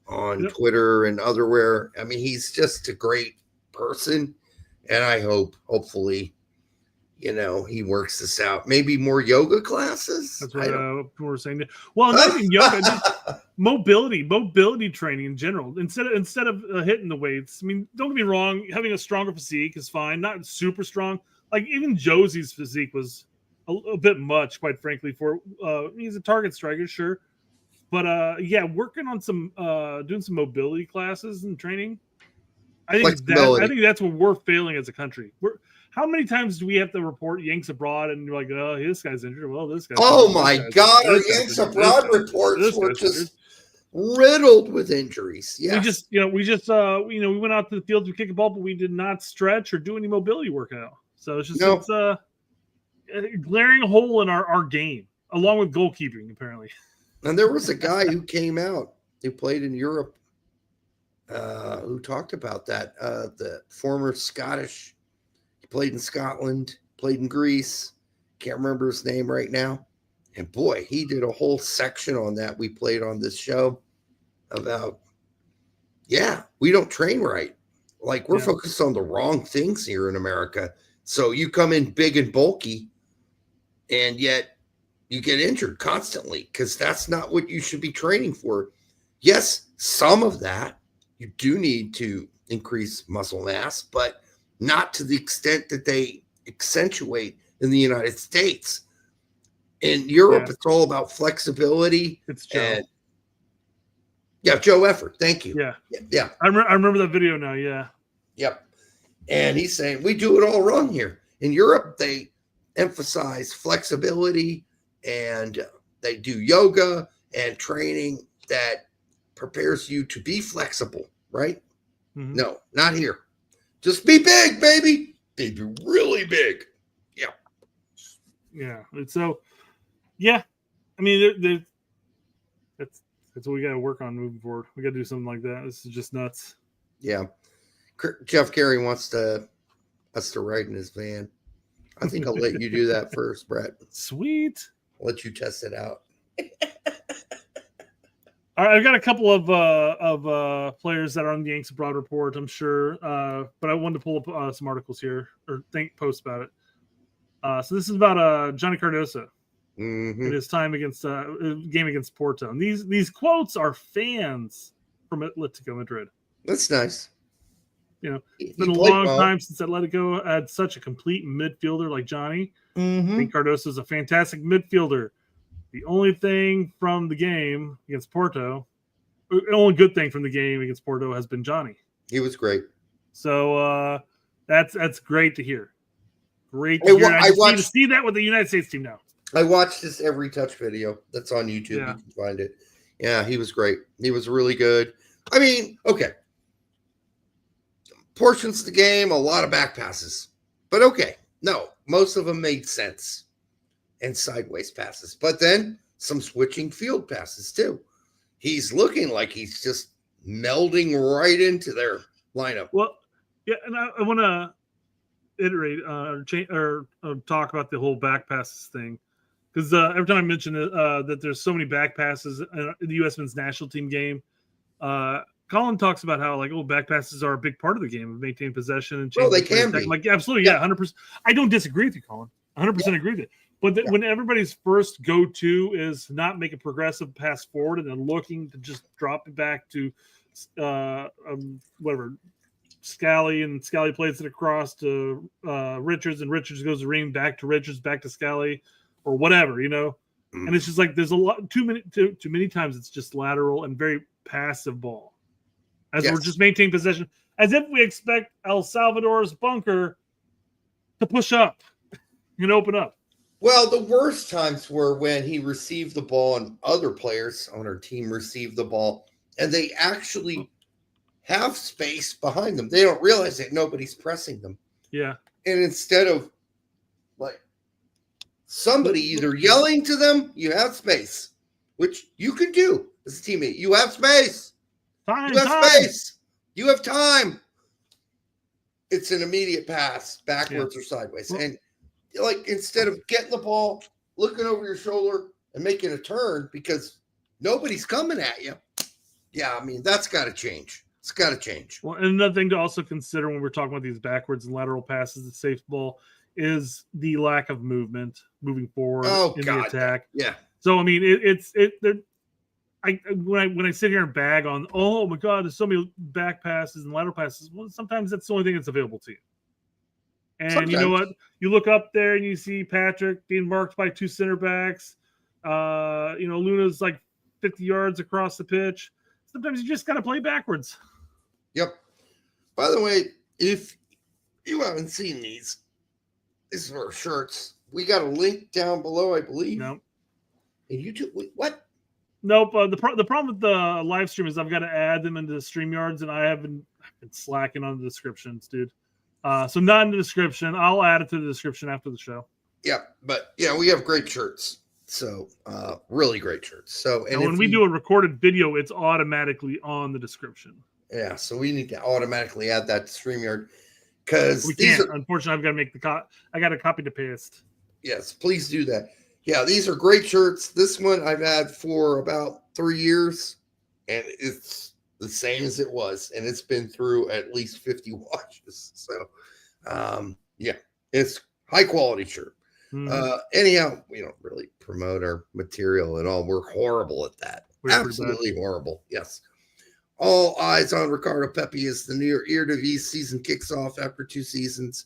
on Twitter and otherwhere. I mean, he's just a great person. And I hopefully, he works this out. Maybe more yoga classes. That's what we're saying. Well, not even yoga, just mobility training in general. Instead of hitting the weights. I mean, don't get me wrong. Having a stronger physique is fine. Not super strong. Like even Josie's physique was a bit much, quite frankly. For he's a target striker, sure, but working on doing some mobility classes and training. I think that's what we're failing as a country. How many times do we have to report Yanks abroad and you're like, oh, this guy's injured. Well, this guy. Oh my God, our Yanks abroad reports were just riddled with injuries. Yeah, we went out to the field to kick a ball, but we did not stretch or do any mobility workout. So it's just it's a glaring hole in our game, along with goalkeeping apparently. And there was a guy who came out who played in Europe. Who talked about that? The former Scottish, he played in Scotland, played in Greece. Can't remember his name right now. And boy, he did a whole section on that. We played on this show about, we don't train right. Like we're focused on the wrong things here in America. So you come in big and bulky, and yet you get injured constantly because that's not what you should be training for. Yes, some of that. You do need to increase muscle mass, but not to the extent that they accentuate in the United States. In Europe, it's all about flexibility. It's Joe. Joe Effort. Thank you. Yeah. I remember that video now. Yeah. Yep. And he's saying we do it all wrong here. In Europe, they emphasize flexibility and they do yoga and training that prepares you to be flexible, right? Mm-hmm. No, not here. Just be big, baby. Be really big. Yeah. Yeah. So, I mean, that's what we got to work on moving forward. We got to do something like that. This is just nuts. Yeah. Jeff Carey wants us to ride in his van. I think I'll let you do that first, Brett. Sweet. I'll let you test it out. All right, I've got a couple of players that are on the Yanks Abroad report, I'm sure, but I wanted to pull up some articles here or posts about it. So this is about Johnny Cardoso and his time against game against Porto. And these quotes are fans from Atletico Madrid. That's nice. It's been a long time since Atletico had such a complete midfielder like Johnny. I think Cardoso is a fantastic midfielder. The only thing from the game against Porto, the only good thing from the game against Porto has been Johnny. He was great. So that's great to hear. Great to hear. I need to see that with the United States team now. I watched this every touch video that's on YouTube. Yeah. You can find it. Yeah, he was great. He was really good. I mean, okay. Portions of the game, a lot of back passes. But okay. No, most of them made sense. And sideways passes. But then some switching field passes too. he's looking like he's just melding right into their lineup. Well, yeah, and I want to iterate or talk about the whole back passes thing, because every time I mention that there's so many back passes in the U.S. men's national team game, Colin talks about how back passes are a big part of the game of maintaining possession and Well, they changing can be. Like, absolutely, yeah, 100%. I don't disagree with you, Colin. 100% agree with it. But when everybody's first go-to is not make a progressive pass forward and then looking to just drop it back to whatever, Scally, and Scally plays it across to Richards, and Richards goes to Ream, back to Richards, back to Scally, or whatever, And it's just like there's a lot too many times it's just lateral and very passive ball. As we're just maintaining possession, as if we expect El Salvador's bunker to push up and open up. Well, the worst times were when he received the ball and other players on our team received the ball and they actually have space behind them. They don't realize that nobody's pressing them. Yeah. And instead of somebody either yelling to them, you have space, which you can do as a teammate. You have space. You have space. You have time. It's an immediate pass backwards or sideways. And instead of getting the ball, looking over your shoulder and making a turn because nobody's coming at you. Yeah, I mean, that's got to change. It's got to change. Well, and another thing to also consider when we're talking about these backwards and lateral passes, the safe ball, is the lack of movement moving forward the attack. Yeah. So, I mean, when I sit here and bag on, oh my God, there's so many back passes and lateral passes. Well, sometimes that's the only thing that's available to you. And you know what? You look up there and you see Patrick being marked by two center backs. Luna's like 50 yards across the pitch. Sometimes you just got to play backwards. Yep. By the way, if you haven't seen these are our shirts. We got a link down below, I believe. No. And YouTube, what? Nope. The problem with the live stream is I've got to add them into the StreamYards, and I've been slacking on the descriptions, dude. So not in the description. I'll add it to the description after the show. Yeah, but we have great shirts. So really great shirts. So and when we do a recorded video, it's automatically on the description. Yeah, so we need to automatically add that to StreamYard because we can't. Unfortunately, I've got to make I got to copy to paste. Yes, please do that. Yeah, these are great shirts. This one I've had for about 3 years, and it's the same as it was, and it's been through at least 50 washes. So, it's high quality shirt. Anyhow, we don't really promote our material at all. We're horrible at that. Absolutely horrible. Yes. All eyes on Ricardo Pepi as the New Eredivisie season kicks off after 2 seasons.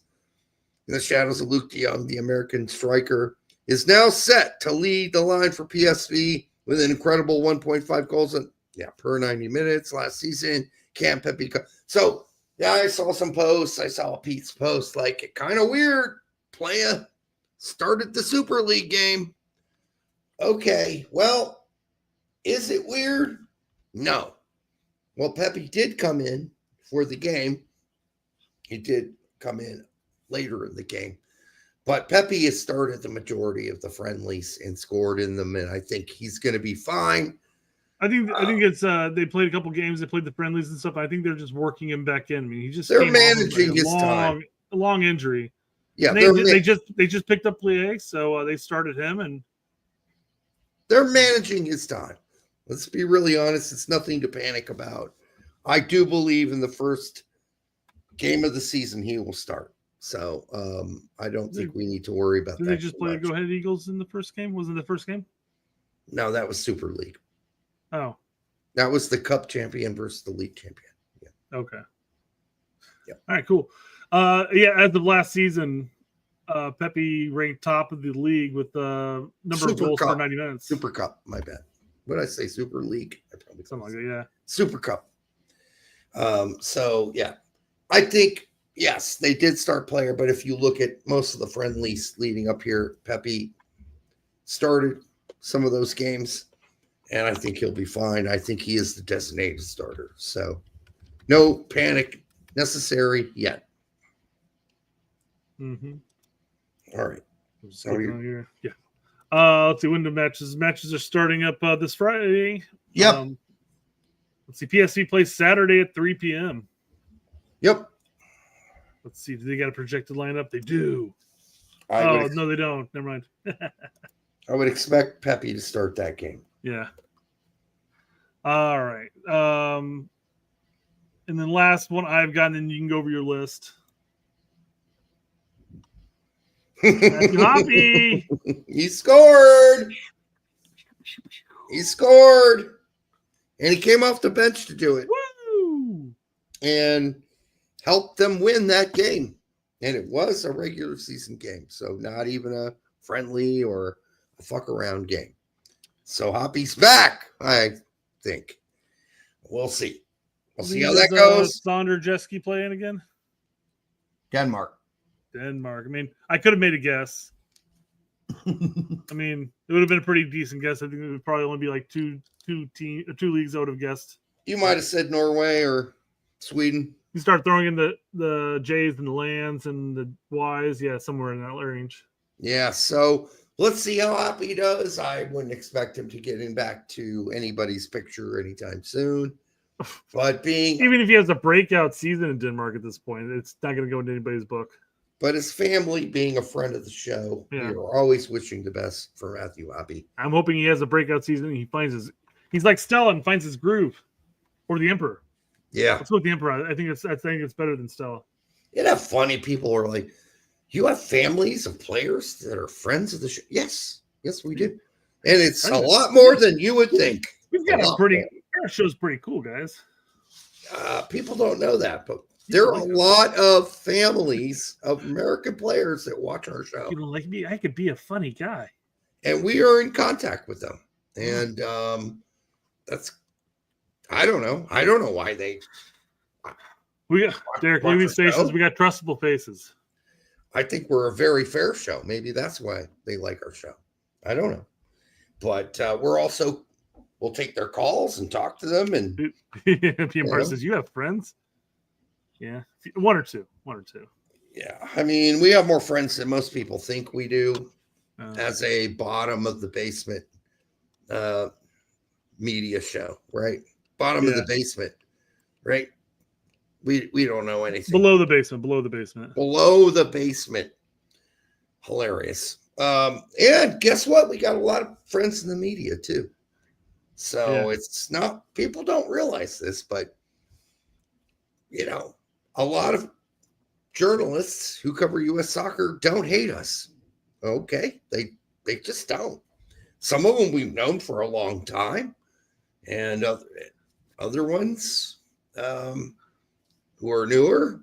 In the shadows of Luke de Jong, the American striker is now set to lead the line for PSV with an incredible 1.5 goals per 90 minutes last season. Can Pepi So, I saw some posts. I saw Pete's post, kind of weird. Playa started the Super League game. Okay, well, is it weird? No. Well, Pepi did come in for the game. He did come in later in the game. But Pepi has started the majority of the friendlies and scored in them, and I think he's going to be fine. I think it's they played a couple games. They played the friendlies and stuff. I think they're just working him back in. I mean, he just they're managing his time. A long injury. Yeah, they just picked up Plie, so they started him, and they're managing his time. Let's be really honest. It's nothing to panic about. I do believe in the first game of the season he will start. So I don't think we need to worry about that. Did they just play the Go Ahead Eagles in the first game? Wasn't the first game? No, that was Super League. Oh. That was the Cup champion versus the League champion. Yeah. Okay. Yeah. All right, cool. As of last season, Pepi ranked top of the league with the number of goals per 90 minutes. Super Cup, my bad. What did I say? Super League? Something like that, yeah. Super Cup. I think, yes, they did start player, but if you look at most of the friendlies leading up here, Pepi started some of those games, and I think he'll be fine. I think he is the designated starter. So no panic necessary yet. Mm-hmm. All right. So let's see when the matches are starting up this Friday. Yep. Let's see. PSV plays Saturday at 3 p.m. Yep. Let's see. Do they got a projected lineup? They do. No, they don't. Never mind. I would expect Pepe to start that game. Yeah. All right. And then last one I've gotten, and you can go over your list. Matthew Hoppy. He scored. He scored. And he came off the bench to do it. Woo! And helped them win that game. And it was a regular season game. So not even a friendly or a fuck around game. So Hoppy's back, I think. We'll see. We'll see how that goes. Sander Jeski playing again? Denmark. I mean, I could have made a guess. I mean, it would have been a pretty decent guess. I think it would probably only be like two leagues I would have guessed. You might have said Norway or Sweden. You start throwing in the J's and the Lands and the Y's, yeah, somewhere in that range. Yeah, so let's see how Hoppy does. I wouldn't expect him to get in back to anybody's picture anytime soon. But even if he has a breakout season in Denmark at this point, it's not going to go into anybody's book. But his family being a friend of the show, yeah. We are always wishing the best for Matthew Hoppy. I'm hoping he has a breakout season and he's like Stella and finds his groove, or the Emperor. Yeah, let's go with the Emperor. I think it's better than Stella. You know, funny people are like, you have families of players that are friends of the show. Yes, we do, and it's a lot more than you would think. We've got our show's pretty cool, guys. People don't know that, but there are a lot of families of American players that watch our show. You know, like me, I could be a funny guy, and we are in contact with them. And that's, I don't know why they. We got Derek Levy Stations. We got trustable faces. I think we're a very fair show. Maybe that's why they like our show. I don't know, but we'll take their calls and talk to them. And PM says, "You have friends." Yeah, one or two. Yeah, I mean, we have more friends than most people think we do. As a bottom of the basement media show, right? Bottom of the basement, right? We don't know anything. Below the basement. Hilarious. And guess what? We got a lot of friends in the media too. So it's not, people don't realize this, but you know, a lot of journalists who cover U.S. soccer don't hate us. Okay. They just don't. Some of them we've known for a long time, and other ones who are newer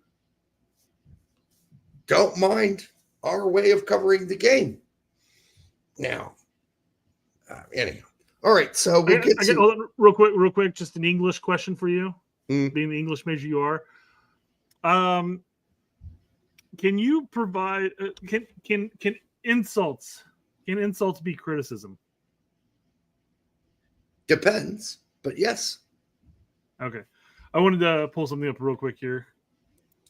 don't mind our way of covering the game. Now, anyhow. All right, so we'll get to real quick, just an English question for you. Being the English major you are, can you provide can insults be criticism? Depends, but yes. Okay, I wanted to pull something up real quick here.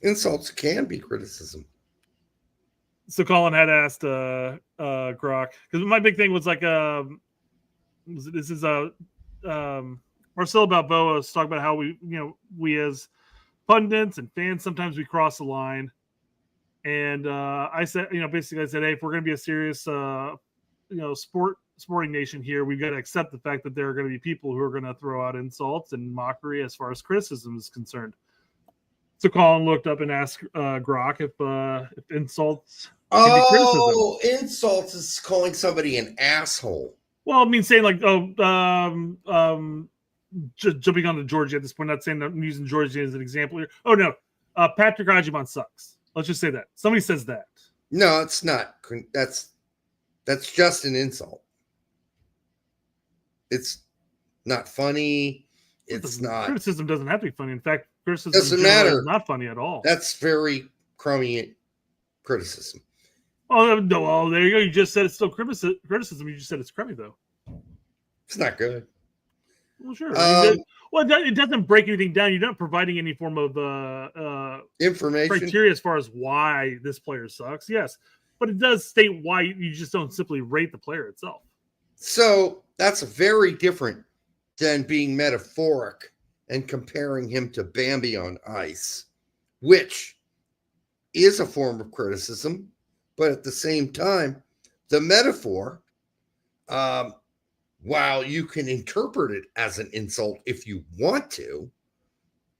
Insults can be criticism. So Colin had asked Grok, because my big thing was like this is Marcelo Balboa was talking about how we as pundits and fans, sometimes we cross the line. And I said, basically I said, hey, if we're going to be a serious, sporting nation here, we've got to accept the fact that there are going to be people who are going to throw out insults and mockery as far as criticism is concerned. So Colin looked up and asked Grok if insults can be criticism. Oh, insults is calling somebody an asshole. Well, I mean, saying like, jumping on to Georgia at this point, not saying that I'm using Georgia as an example here. Oh, no. Patrick Agyemang sucks. Let's just say that. Somebody says that. No, it's not. That's just an insult. It's not funny. It's not. Criticism doesn't have to be funny. In fact, criticism doesn't matter. Is not funny at all. That's very crummy criticism. Oh, no. Well, there you go. You just said it's still criticism. You just said it's crummy, though. It's not good. Well, sure. It doesn't break anything down. You're not providing any form of information, criteria as far as why this player sucks. Yes, but it does state why you just don't simply rate the player itself. So that's very different than being metaphoric and comparing him to Bambi on ice, which is a form of criticism, but at the same time, the metaphor, while you can interpret it as an insult if you want to,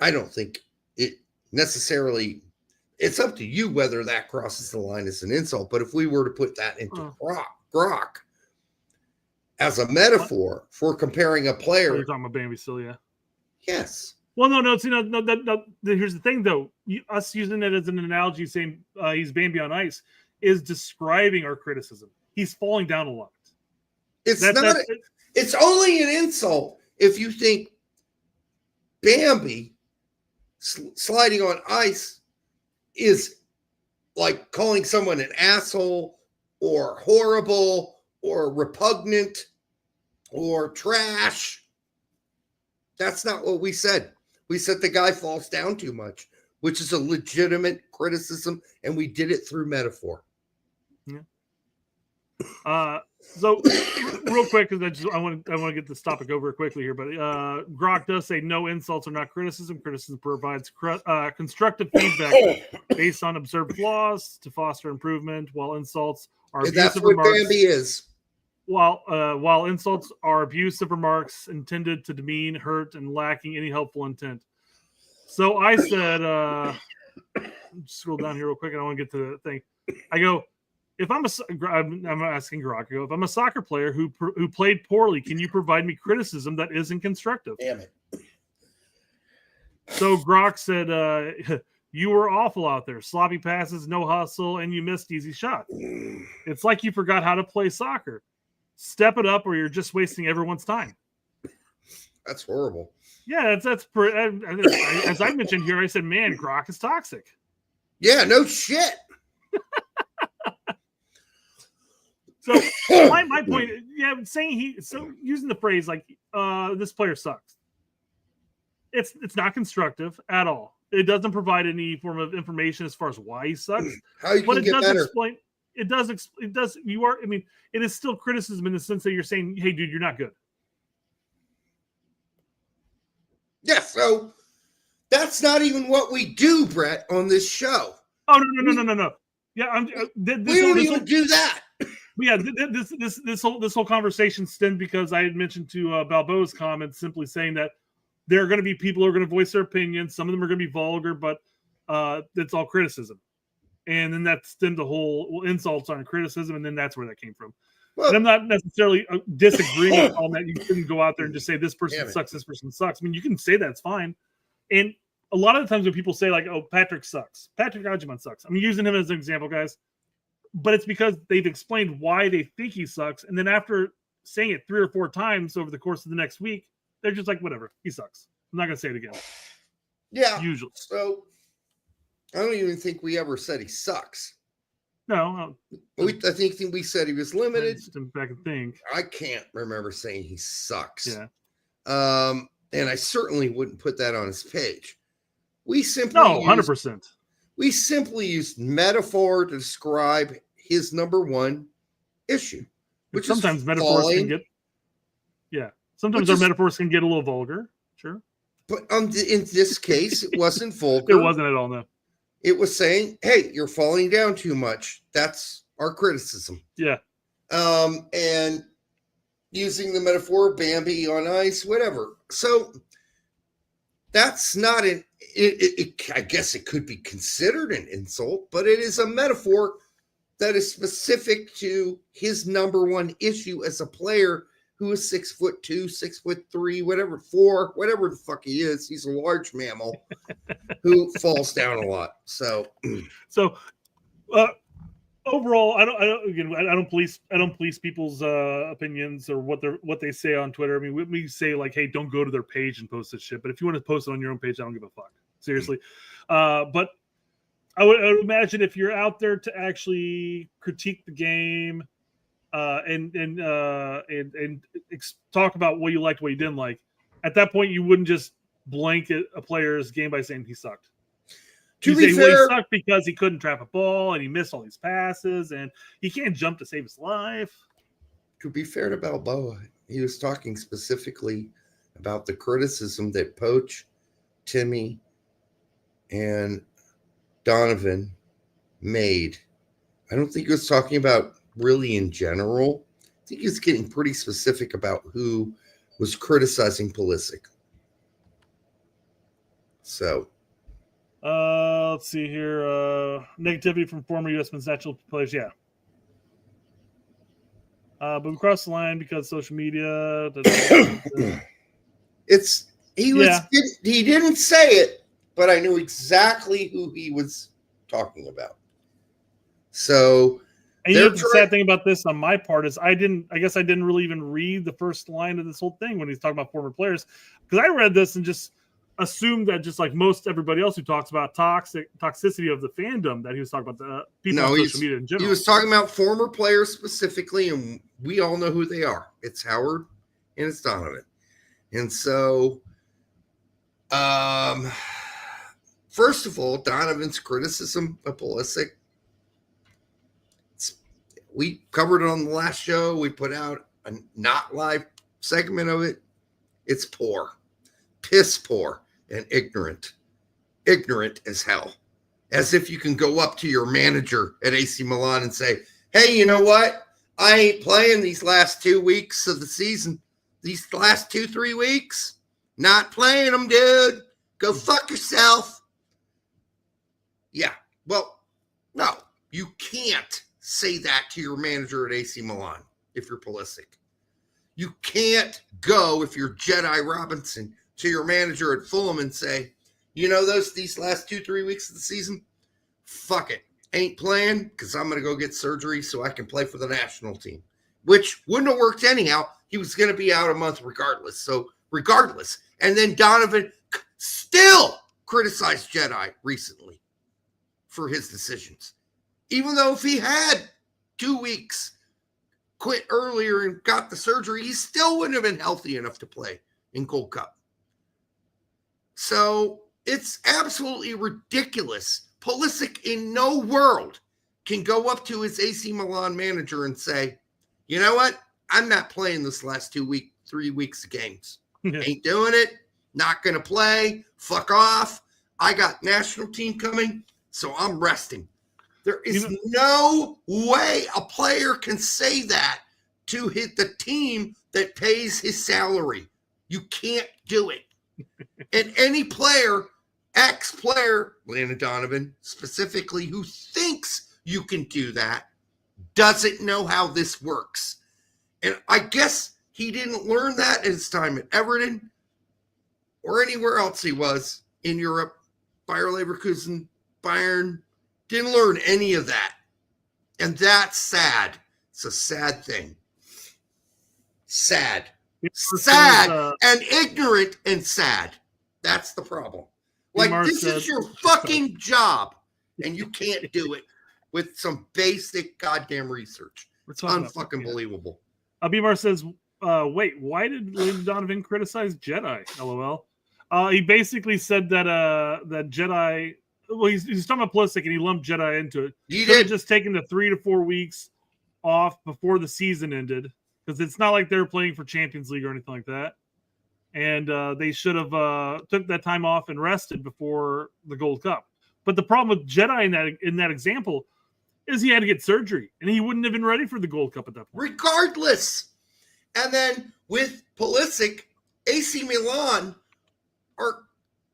I don't think it necessarily, it's up to you whether that crosses the line as an insult. But if we were to put that into Grok as a metaphor for comparing a player. You're talking about Bambi still, yeah. Yes. Well, no. Here's the thing, though. Us using it as an analogy, saying he's Bambi on ice, is describing our criticism. He's falling down a lot. It's only an insult if you think Bambi sliding on ice is like calling someone an asshole or horrible or repugnant or trash. That's not what we said. We said the guy falls down too much, which is a legitimate criticism, and we did it through metaphor. Yeah. So real quick, because I want to get this topic over quickly here, but Grok does say no insults are not criticism. Criticism provides constructive feedback based on observed flaws to foster improvement, while insults are abusive remarks. That's what Bambi is. While insults are abusive remarks intended to demean, hurt, and lacking any helpful intent. So I said, scroll down here real quick, and I want to get to the thing. I go, I'm asking Grok, if I'm a soccer player who played poorly, can you provide me criticism that isn't constructive? Damn it. So Grok said, you were awful out there. Sloppy passes, no hustle, and you missed easy shots. It's like you forgot how to play soccer. Step it up or you're just wasting everyone's time. That's horrible. Yeah, as I mentioned here, I said, man, Grok is toxic. Yeah, no shit. So my point, saying using the phrase like this player sucks. It's not constructive at all. It doesn't provide any form of information as far as why he sucks. How you can get better. Explain. It does. You are. I mean, it is still criticism in the sense that you're saying, "Hey, dude, you're not good." Yeah. So that's not even what we do, Brett, on this show. Oh no. Yeah, we don't even do that. Yeah, this whole conversation stemmed because I had mentioned to Balboa's comments simply saying that there are going to be people who are going to voice their opinions. Some of them are going to be vulgar, but it's all criticism. And then that stemmed the whole insults on criticism, and then that's where that came from. Well, and I'm not necessarily disagreeing on that. You shouldn't go out there and just say this person sucks, this person sucks. I mean, you can say that's fine. And a lot of the times when people say like, "Oh, Patrick sucks," Patrick Agyeman sucks. I'm using him as an example, guys. But it's because they've explained why they think he sucks. And then after saying it 3 or 4 times over the course of the next week, they're just like, whatever, he sucks. I'm not going to say it again. Yeah. Usually. So I don't even think we ever said he sucks. No. I think we said he was limited. Back and think. I can't remember saying he sucks. Yeah. And I certainly wouldn't put that on his page. We simply 100%. We simply used metaphor to describe his number one issue. Which sometimes metaphors can get sometimes our metaphors can get a little vulgar. Sure. But in this case, it wasn't vulgar. It wasn't at all, no. It was saying, hey, you're falling down too much. That's our criticism. Yeah. And using the metaphor of Bambi on ice, whatever. So that's not I guess it could be considered an insult, but it is a metaphor that is specific to his number one issue as a player who is 6'2", 6'3", whatever, 4, whatever the fuck he is. He's a large mammal who falls down a lot. So overall, I don't police people's opinions or what they say on Twitter. I mean, we say like, hey, don't go to their page and post this shit. But if you want to post it on your own page, I don't give a fuck. Seriously. But I would imagine if you're out there to actually critique the game and talk about what you liked, what you didn't like, at that point you wouldn't just blanket a player's game by saying he sucked. You say, well, he sucked because he couldn't trap a ball and he missed all these passes and he can't jump to save his life. To be fair to Balboa, he was talking specifically about the criticism that Poach, Timmy, and Donovan made. I don't think he was talking about really in general. I think he was getting pretty specific about who was criticizing Pulisic. So, let's see here. Negativity from former U.S. men's national players. Yeah. But we crossed the line because social media. He didn't say it, but I knew exactly who he was talking about. So, and the sad thing about this on my part is I guess I didn't really even read the first line of this whole thing when he's talking about former players, because I read this and just assumed that, just like most everybody else who talks about toxicity of the fandom, that he was talking about the people on social media in general. He was talking about former players specifically, and we all know who they are. It's Howard and it's Donovan. And so, first of all, Donovan's criticism of Pulisic, we covered it on the last show. We put out a not live segment of it. It's poor, piss poor, and ignorant as hell. As if you can go up to your manager at AC Milan and say, hey, you know what? I ain't playing these last 2 weeks of the season. These last 2-3 weeks, not playing them, dude. Go fuck yourself. Yeah, well, no, you can't say that to your manager at AC Milan if you're Pulisic. You can't go, if you're Jedi Robinson, to your manager at Fulham and say, you know, these last 2-3 weeks of the season, fuck it. Ain't playing because I'm going to go get surgery so I can play for the national team, which wouldn't have worked anyhow. He was going to be out a month regardless. So regardless. And then Donovan still criticized Jedi recently for his decisions. Even though if he had 2 weeks, quit earlier and got the surgery, he still wouldn't have been healthy enough to play in Gold Cup. So it's absolutely ridiculous. Pulisic in no world can go up to his AC Milan manager and say, you know what? I'm not playing this last 3 weeks of games. Ain't doing it. Not going to play. Fuck off. I got national team coming, so I'm resting. There is no way a player can say that to hit the team that pays his salary. You can't do it. And any player, ex-player, Landon Donovan, specifically, who thinks you can do that, doesn't know how this works. And I guess he didn't learn that at his time at Everton or anywhere else he was in Europe. Bayer Leverkusen, Bayern, didn't learn any of that. And that's sad. It's a sad thing. Sad. Sad and ignorant and sad. That's the problem. Like, this is your fucking job, and you can't do it with some basic goddamn research. It's unfucking believable. Abimar says, wait, why did Landon Donovan criticize Jedi? LOL. He basically said that that Jedi, well, he's talking about Pulisic, and he lumped Jedi into it. He did. Just taking the 3 to 4 weeks off before the season ended, because it's not like they're playing for Champions League or anything like that. And they should have took that time off and rested before the Gold Cup. But the problem with Jedi in that example is he had to get surgery, and he wouldn't have been ready for the Gold Cup at that point. Regardless. And then with Pulisic, AC Milan are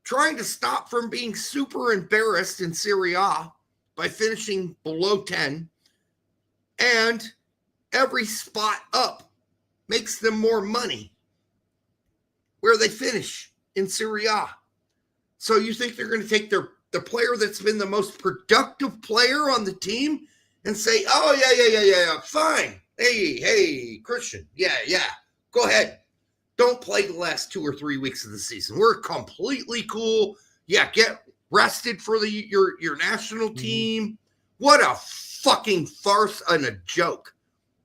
trying to stop from being super embarrassed in Serie A by finishing below 10. And every spot up makes them more money where they finish in Serie A. So you think they're going to take the player that's been the most productive player on the team and say, oh, yeah, fine. Hey, Christian, yeah, go ahead. Don't play the last 2 or 3 weeks of the season. We're completely cool. Yeah, get rested for your national team. What a fucking farce and a joke.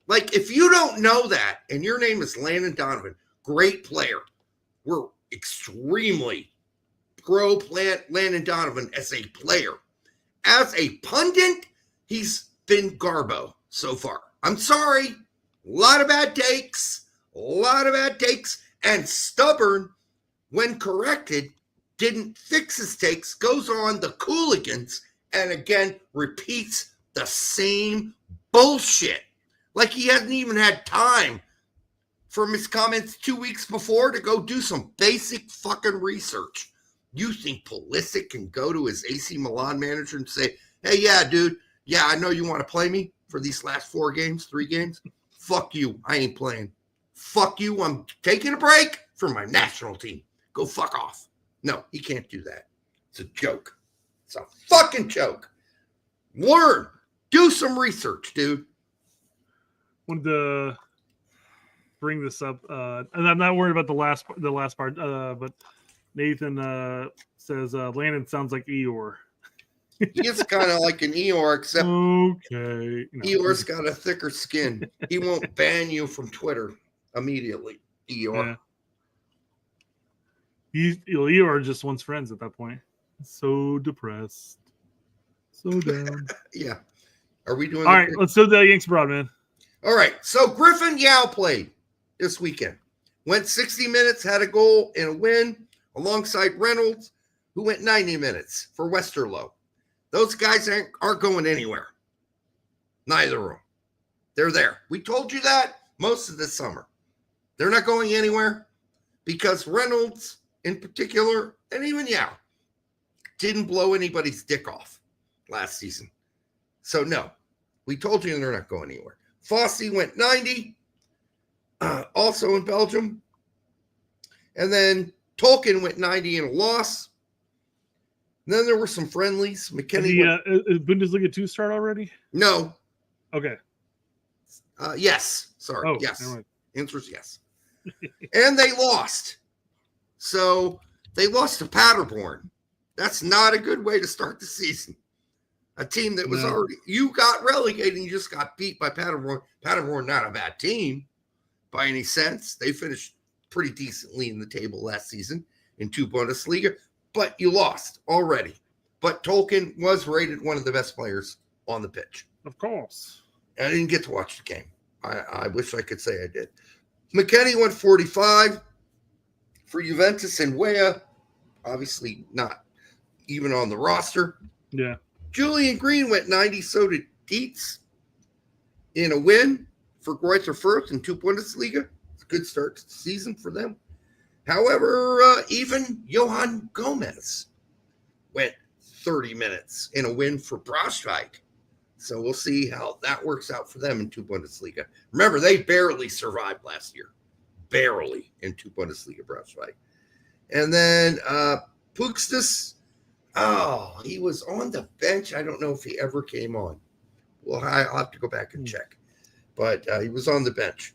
Like, if you don't know that, and your name is Landon Donovan, great player. We're extremely pro Landon Donovan as a player. As a pundit, he's been garbo so far. I'm sorry. A lot of bad takes. and stubborn when corrected, didn't fix his takes, goes on the Cooligans, and again repeats the same bullshit. Like he hasn't even had time from his comments 2 weeks before to go do some basic fucking research. You think Pulisic can go to his AC Milan manager and say, hey, yeah, dude, yeah, I know you want to play me for these last 3 games. Fuck you. I ain't playing. Fuck you. I'm taking a break for my national team. Go fuck off. No, he can't do that. It's a joke. It's a fucking joke. Learn. Do some research, dude. Wanted to bring this up, and I'm not worried about the last part, but Nathan says Landon sounds like Eeyore. He is kind of like an Eeyore, except okay. Eeyore's got a thicker skin. He won't ban you from Twitter immediately, Eeyore. Yeah. Eeyore just wants friends at that point. So depressed. So down. Yeah. Are we doing all right, let's do the Yanks abroad, man. All right. So Griffin Yao played this weekend. Went 60 minutes, had a goal and a win alongside Reynolds, who went 90 minutes for Westerlo. Those guys aren't going anywhere. Neither of them. They're there. We told you that most of the summer. They're not going anywhere because Reynolds in particular, and even Yao, didn't blow anybody's dick off last season. So no, we told you they're not going anywhere. Fossey went 90, also in Belgium. And then Tolkien went 90 in a loss. And then there were some friendlies. McKinney. Is Bundesliga 2 start already? No. Okay. Yes. Sorry. Oh, yes. Answer is yes. And they lost. So they lost to Paderborn. That's not a good way to start the season. A team that was already, you got relegated and you just got beat by Paderborn. Paderborn, not a bad team by any sense. They finished pretty decently in the table last season in 2 Bundesliga, but you lost already. But Tolkien was rated one of the best players on the pitch. Of course. I didn't get to watch the game. I wish I could say I did. McKennie went 45 for Juventus and Wea. Obviously not even on the roster. Yeah. Julian Green went 90, so did Dietz in a win for Greuther Fürth in 2 Bundesliga. It's a good start to the season for them. However, even Johan Gomez went 30 minutes in a win for Braunschweig. So we'll see how that works out for them in 2 Bundesliga. Remember, they barely survived last year. Barely in 2 Bundesliga Braunschweig. And then Pukstis, he was on the bench. I don't know if he ever came on. Well, I'll have to go back and check. But he was on the bench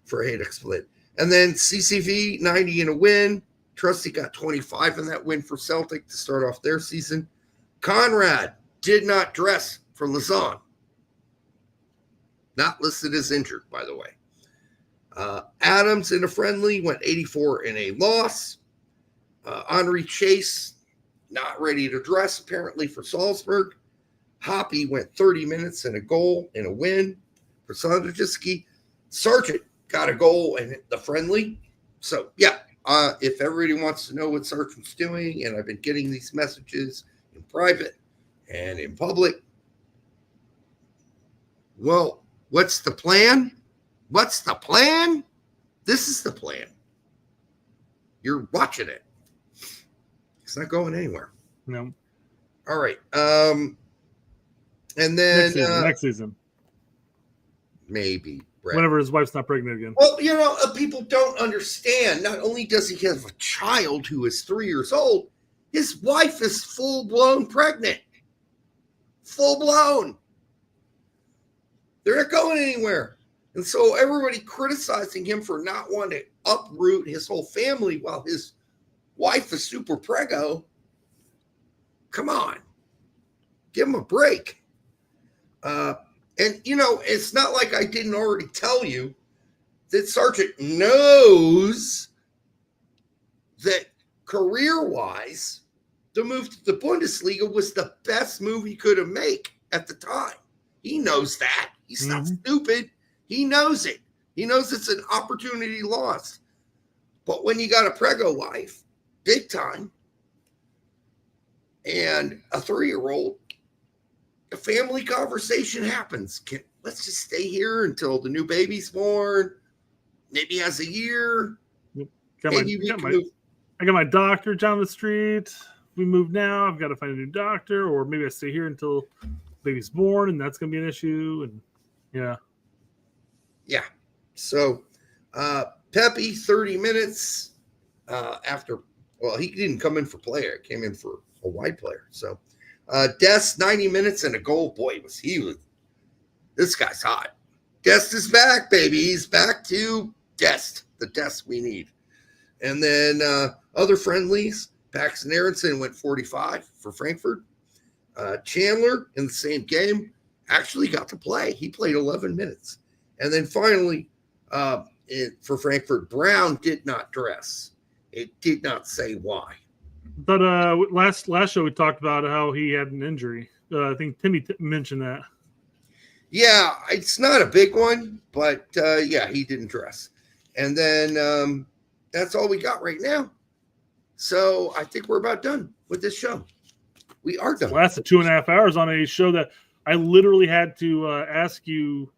for Hajduk Split. And then CCV, 90 in a win. Trusty got 25 in that win for Celtic to start off their season. Conrad did not dress for Lausanne. Not listed as injured, by the way. Adams in a friendly went 84 in a loss. Henri Chase, not ready to dress, apparently, for Salzburg. Hoppy went 30 minutes and a goal in a win for Sonderjiski. Sargent got a goal in the friendly. So, yeah, if everybody wants to know what Sargent's doing, and I've been getting these messages in private and in public, well, what's the plan? What's the plan? This is the plan. You're watching it. It's not going anywhere. No. All right. And then next season. Maybe. Brett. Whenever his wife's not pregnant again. Well, people don't understand. Not only does he have a child who is 3 years old, his wife is full-blown pregnant. Full-blown. They're not going anywhere. And so everybody criticizing him for not wanting to uproot his whole family while his wife is super preggo. Come on. Give him a break. And, it's not like I didn't already tell you that Sargent knows that career-wise, the move to the Bundesliga was the best move he could have made at the time. He knows that. He's not stupid. He knows it. He knows it's an opportunity lost. But when you got a prego wife, big time, and a 3-year-old, a family conversation happens. Let's just stay here until the new baby's born. Maybe has a year. I got my doctor down the street. We move now. I've got to find a new doctor, or maybe I stay here until baby's born, and that's going to be an issue. And yeah. So, Pepe, 30 minutes after. Well, he didn't come in for player. He came in for a wide player. So, Dest, 90 minutes and a goal. Boy, this guy's hot. Dest is back, baby. He's back to Dest, the Dest we need. And then other friendlies, Paxton Aronson went 45 for Frankfurt. Chandler in the same game actually got to play. He played 11 minutes. And then finally, for Frankfurt, Brown did not dress. It did not say why. But last show we talked about how he had an injury. I think Timmy mentioned that. Yeah, it's not a big one, but yeah, he didn't dress. And then that's all we got right now. So I think we're about done with this show. We are done. It lasted 2.5 hours on a show that I literally had to ask you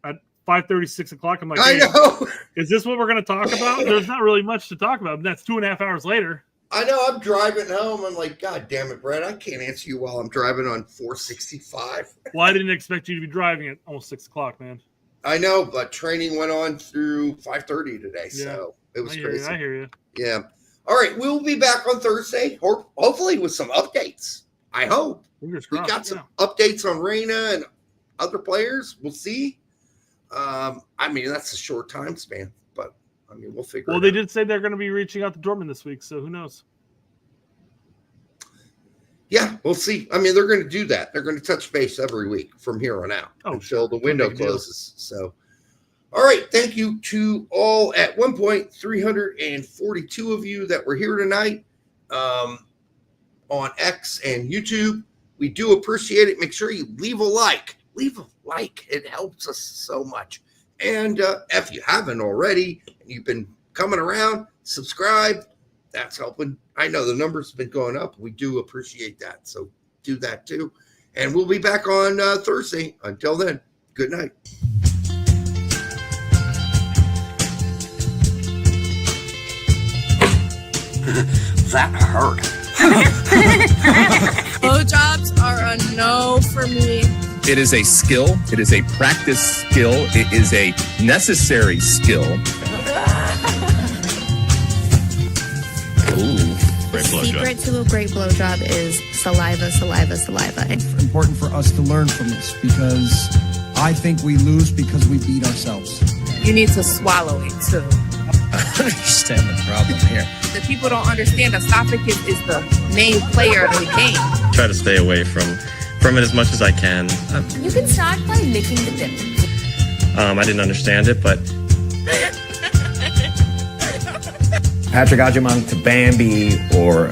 at 5:30, 6 o'clock. I'm like, I know. Is this what we're going to talk about? There's not really much to talk about. That's 2.5 hours later. I know. I'm driving home. I'm like, God damn it, Brad. I can't answer you while I'm driving on 465. Well, I didn't expect you to be driving at almost 6 o'clock, man. I know, but training went on through 5:30 today, so it was crazy. I hear you. Yeah. All right, we'll be back on Thursday, or hopefully with some updates. I hope. Fingers we crossed, got some updates on Reyna and other players. We'll see. I mean, that's a short time span, but I mean, we'll figure. Well, they did say they're going to be reaching out to Dortmund this week, so who knows? Yeah, we'll see. I mean, they're going to do that. They're going to touch base every week from here on out until the window closes. So, all right. Thank you to all at one point 342 of you that were here tonight on X and YouTube. We do appreciate it. Make sure you leave a like. Leave a like. It helps us so much. And if you haven't already and you've been coming around, subscribe. That's helping. I know the numbers have been going up. We do appreciate that. So do that too. And we'll be back on Thursday. Until then, good night. That hurt. Blowjobs are a no for me. It is a skill. It is a practice skill. It is a necessary skill. The secret to a great blowjob is saliva, saliva, saliva. It's important for us to learn from this because I think we lose because we beat ourselves. You need to swallow it too. I don't understand the problem here. The people don't understand esophagus is the main player of the game. Try to stay away from it as much as I can. You can start by licking the dip. I didn't understand it, but Patrick Agyemang to Bambi or